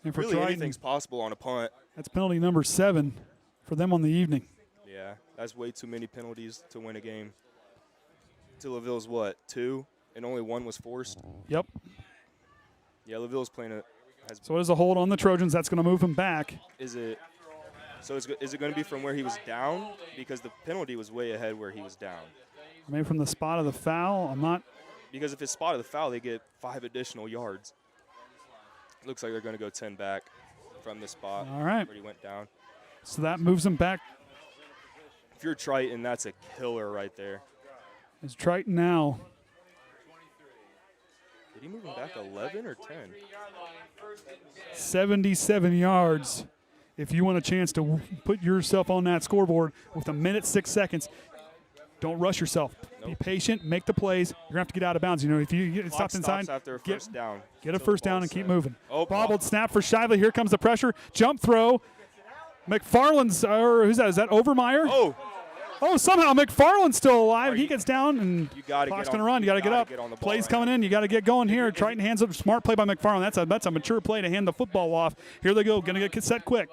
And for really, Triton, anything's possible on a punt. That's penalty number 7 for them on the evening. Yeah, that's way too many penalties to win a game. To LaVille's what, 2? And only 1 was forced? Yep. Yeah, LaVille's playing a. So it is a hold on the Trojans. That's going to move him back. Is it going to be from where he was down? Because the penalty was way ahead where he was down. Maybe from the spot of the foul. I'm not. Because if it's spot of the foul, they get 5 additional yards. Looks like they're going to go 10 back from the spot where he went down. So that moves him back. If you're Triton, that's a killer right there. It's Triton now. Did he move him back 11 or 10? 77 yards. If you want a chance to put yourself on that scoreboard with 1:06, don't rush yourself. Be patient, make the plays. You're going to have to get out of bounds. You know, if you get stopped inside, after a first down. Get a first down and keep moving. Oh, bobbled snap for Shively. Here comes the pressure. Jump throw. McFarland's, or who's that? Is that Overmeyer? Oh, somehow McFarland's still alive. He gets down, and clock's going to run. You got to get up. Plays coming in. You got to get going here. Triton hands up. Smart play by McFarland. That's a mature play to hand the football off. Here they go. Going to get set quick.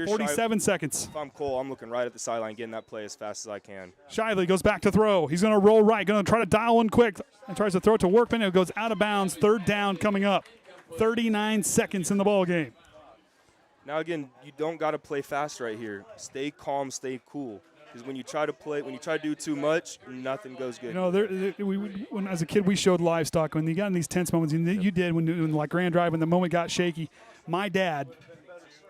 47 seconds. If I'm Cole, I'm looking right at the sideline, getting that play as fast as I can. Shively goes back to throw. He's going to roll right. Going to try to dial one quick. And tries to throw it to Workman. It goes out of bounds. 3rd down coming up. 39 seconds in the ball game. Now, again, you don't got to play fast right here. Stay calm, stay cool. Because when you try to do too much, nothing goes good. You know, as a kid, we showed livestock. When you got in these tense moments, you did when like Grand Drive, when the moment got shaky. My dad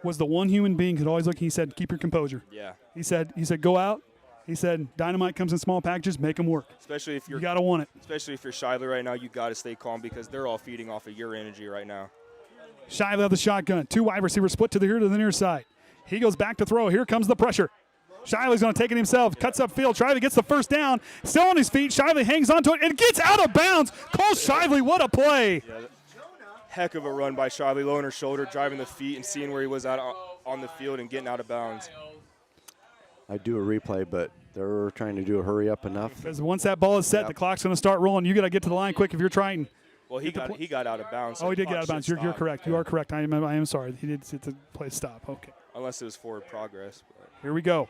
was the one human being who could always look, and he said, keep your composure. Yeah. He said, go out. He said, dynamite comes in small packages, make them work. Especially if you got to want it. Especially if you're Shively right now, you got to stay calm because they're all feeding off of your energy right now. Shively of the shotgun. 2 wide receivers split to the near side. He goes back to throw. Here comes the pressure. Shively's going to take it himself. Cuts upfield. Shively gets the first down. Still on his feet. Shively hangs onto it and gets out of bounds. Cole Shively, what a play. Yeah, heck of a run by Shively, low on her shoulder, driving the feet and seeing where he was at on the field and getting out of bounds. I do a replay, but they're trying to do a hurry up enough. Because once that ball is set, the clock's going to start rolling. You got to get to the line quick if you're trying. Well, he got out of bounds. So he did get out of bounds. You're correct. You are correct. I am sorry. He did hit the play stop. Okay. Unless it was forward progress. But. Here we go.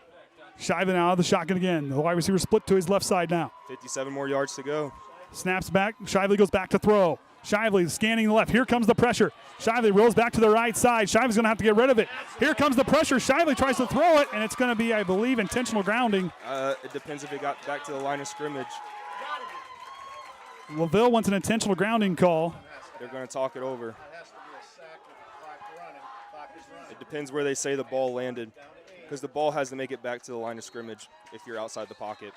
Shively now out of the shotgun again. The wide receiver split to his left side now. 57 more yards to go. Snaps back. Shively goes back to throw. Shively scanning the left. Here comes the pressure. Shively rolls back to the right side. Shively's going to have to get rid of it. Here comes the pressure. Shively tries to throw it, and it's going to be, I believe, intentional grounding. It depends if it got back to the line of scrimmage. LaVille wants an intentional grounding call. They're going to talk it over. It depends where they say the ball landed. Because the ball has to make it back to the line of scrimmage if you're outside the pocket.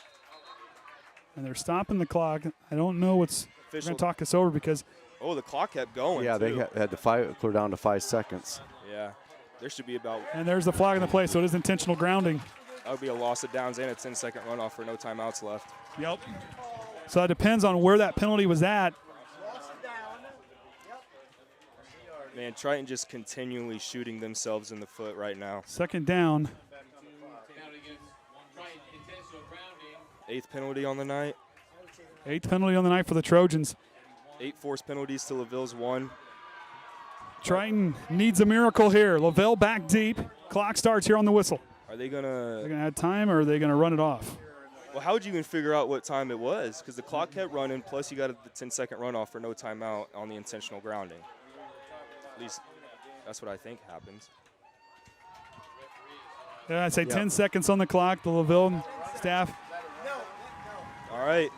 And they're stopping the clock. I don't know what's – they're going to talk this over because – Oh, the clock kept going, Yeah, too. they had to clear down to 5 seconds. Yeah. There should be about – And there's the flag in the play, so it is intentional grounding. That would be a loss of downs and a 10-second runoff for no timeouts left. Yep. So it depends on where that penalty was at. Man, Triton just continually shooting themselves in the foot right now. 2nd down. 8th penalty on the night. 8th penalty on the night for the Trojans. 8 forced penalties to LaVille's 1. Triton needs a miracle here. LaVille back deep. Clock starts here on the whistle. Are they going to They're going to add time, or are they going to run it off? Well, how would you even figure out what time it was? Because the clock kept running, plus you got the 10-second runoff for no timeout on the intentional grounding. At least that's what I think happens. Yeah, I'd say 10 seconds on the clock. The LaVille staff. All right.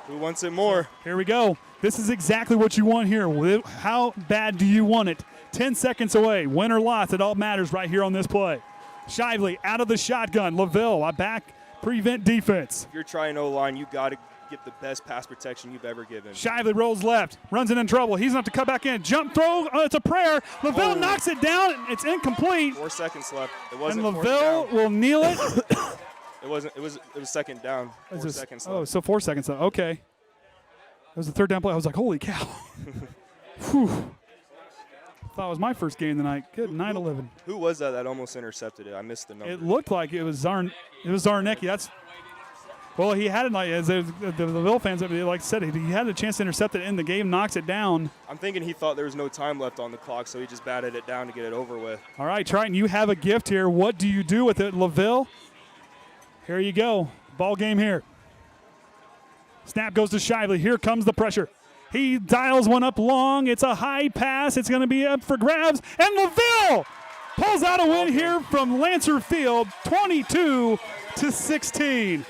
Who wants it more? Here we go. This is exactly what you want here. How bad do you want it? 10 seconds away. Win or loss, it all matters right here on this play. Shively out of the shotgun. LaVille, a back prevent defense. If you're trying O-line, you got to get the best pass protection you've ever given. Shively rolls left, runs it in trouble. He's going to have to cut back in. Jump throw, it's a prayer. LaVille knocks it down. It's incomplete. 4 seconds left. It wasn't. And LaVille will kneel it. It wasn't. It was second down. 4 seconds left. Oh, so 4 seconds left. Okay. It was the third down play. I was like, holy cow. Whew. Thought it was my first game of the night. Good, 9-11. Who was that almost intercepted it? I missed the number. It looked like it was Zarnecki. That's well, he had it like as the LaVille fans like said, he had a chance to intercept it in the game, knocks it down. I'm thinking he thought there was no time left on the clock, so he just batted it down to get it over with. All right, Triton, you have a gift here. What do you do with it, LaVille? Here you go. Ball game here. Snap goes to Shively. Here comes the pressure. He dials one up long. It's a high pass. It's going to be up for grabs. And LaVille pulls out a win here from Lancer Field, 22-16.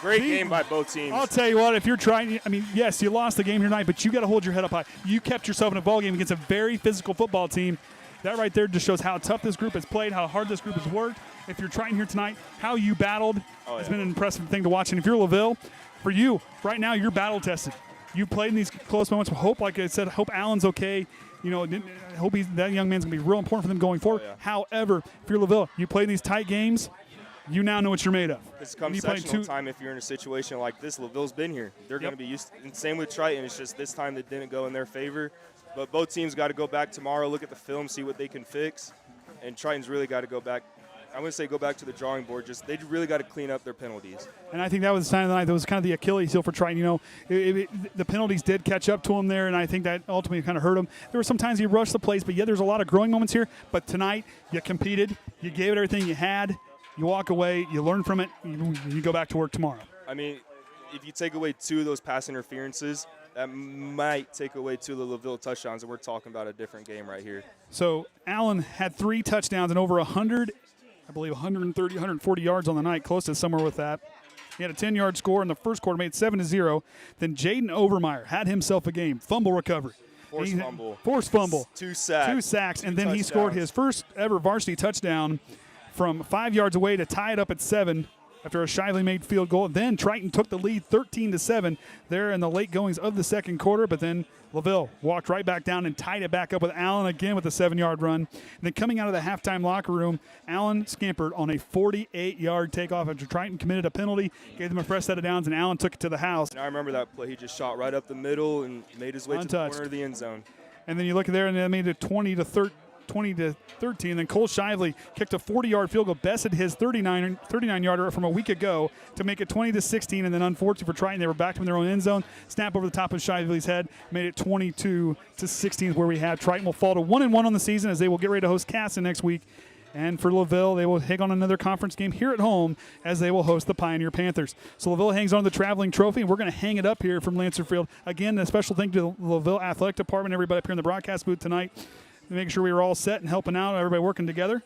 Great game by both teams. I'll tell you what, if you're trying, I mean, yes, you lost the game here tonight, but you got to hold your head up high. You kept yourself in a ball game against a very physical football team. That right there just shows how tough this group has played, how hard this group has worked. If you're trying here tonight, how you battled has been an impressive thing to watch. And if you're LaVille, for you, right now, you're battle tested. You played in these close moments. Hope, like I said, hope Allen's okay. You know, I hope that young man's going to be real important for them going forward. However, if you're LaVille, you play in these tight games, you now know what you're made of. It's come sectional time if you're in a situation like this. LaVille's been here. They're going to be used. And same with Triton. It's just this time that didn't go in their favor. But both teams got to go back tomorrow, look at the film, see what they can fix. And Triton's really got to go back. I wouldn't say go back to the drawing board. Just they really got to clean up their penalties. And I think that was the sign of the night. That was kind of the Achilles heel for Triton. You know, the penalties did catch up to him there, and I think that ultimately kind of hurt him. There were some times he rushed the plays, but yeah, there's a lot of growing moments here. But tonight, you competed. You gave it everything you had. You walk away. You learn from it. You go back to work tomorrow. I mean, if you take away 2 of those pass interferences, that might take away 2 of the LaVille touchdowns, and we're talking about a different game right here. So Allen had 3 touchdowns and over 100, I believe 130, 140 yards on the night, close to somewhere with that. He had a 10-yard score in the first quarter, made 7-0. Then Jaden Overmeyer had himself a game, fumble recovery. Forced fumble. 2 sacks. 2 sacks, and then he scored his first ever varsity touchdown from 5 yards away to tie it up at 7 after a Shively made field goal. Then Triton took the lead 13-7 there in the late goings of the second quarter, but then LaVille walked right back down and tied it back up with Allen again with a 7-yard run. And then coming out of the halftime locker room, Allen scampered on a 48-yard takeoff after Triton committed a penalty, gave them a fresh set of downs, and Allen took it to the house. And I remember that play. He just shot right up the middle and made his way to the corner of the end zone. And then you look at there, and they made it 20-13. Then Cole Shively kicked a 40-yard field goal, bested his 39-yarder from a week ago to make it 20-16. And then, unfortunately for Triton, they were back in their own end zone. Snap over the top of Shively's head, made it 22-16, where we had Triton will fall to 1-1 on the season as they will get ready to host Casson next week. And for LaVille, they will take on another conference game here at home as they will host the Pioneer Panthers. So LaVille hangs on to the traveling trophy, and we're going to hang it up here from Lancer Field. Again, a special thank you to the LaVille Athletic Department, everybody up here in the broadcast booth tonight, making sure we were all set and helping out, everybody working together.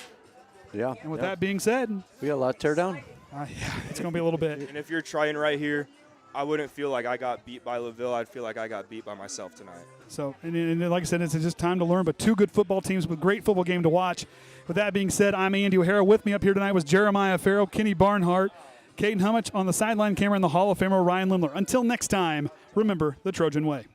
Yeah. And with that being said, we got a lot to tear down. Yeah, it's going to be a little bit. And if you're trying right here, I wouldn't feel like I got beat by LaVille. I'd feel like I got beat by myself tonight. So, and like I said, it's just time to learn, but 2 good football teams with great football game to watch. With that being said, I'm Andy O'Hara. With me up here tonight was Jeremiah Farrow, Kenny Barnhart, Caden Hummich on the sideline camera, and the Hall of Famer Ryan Limler. Until next time, remember the Trojan way.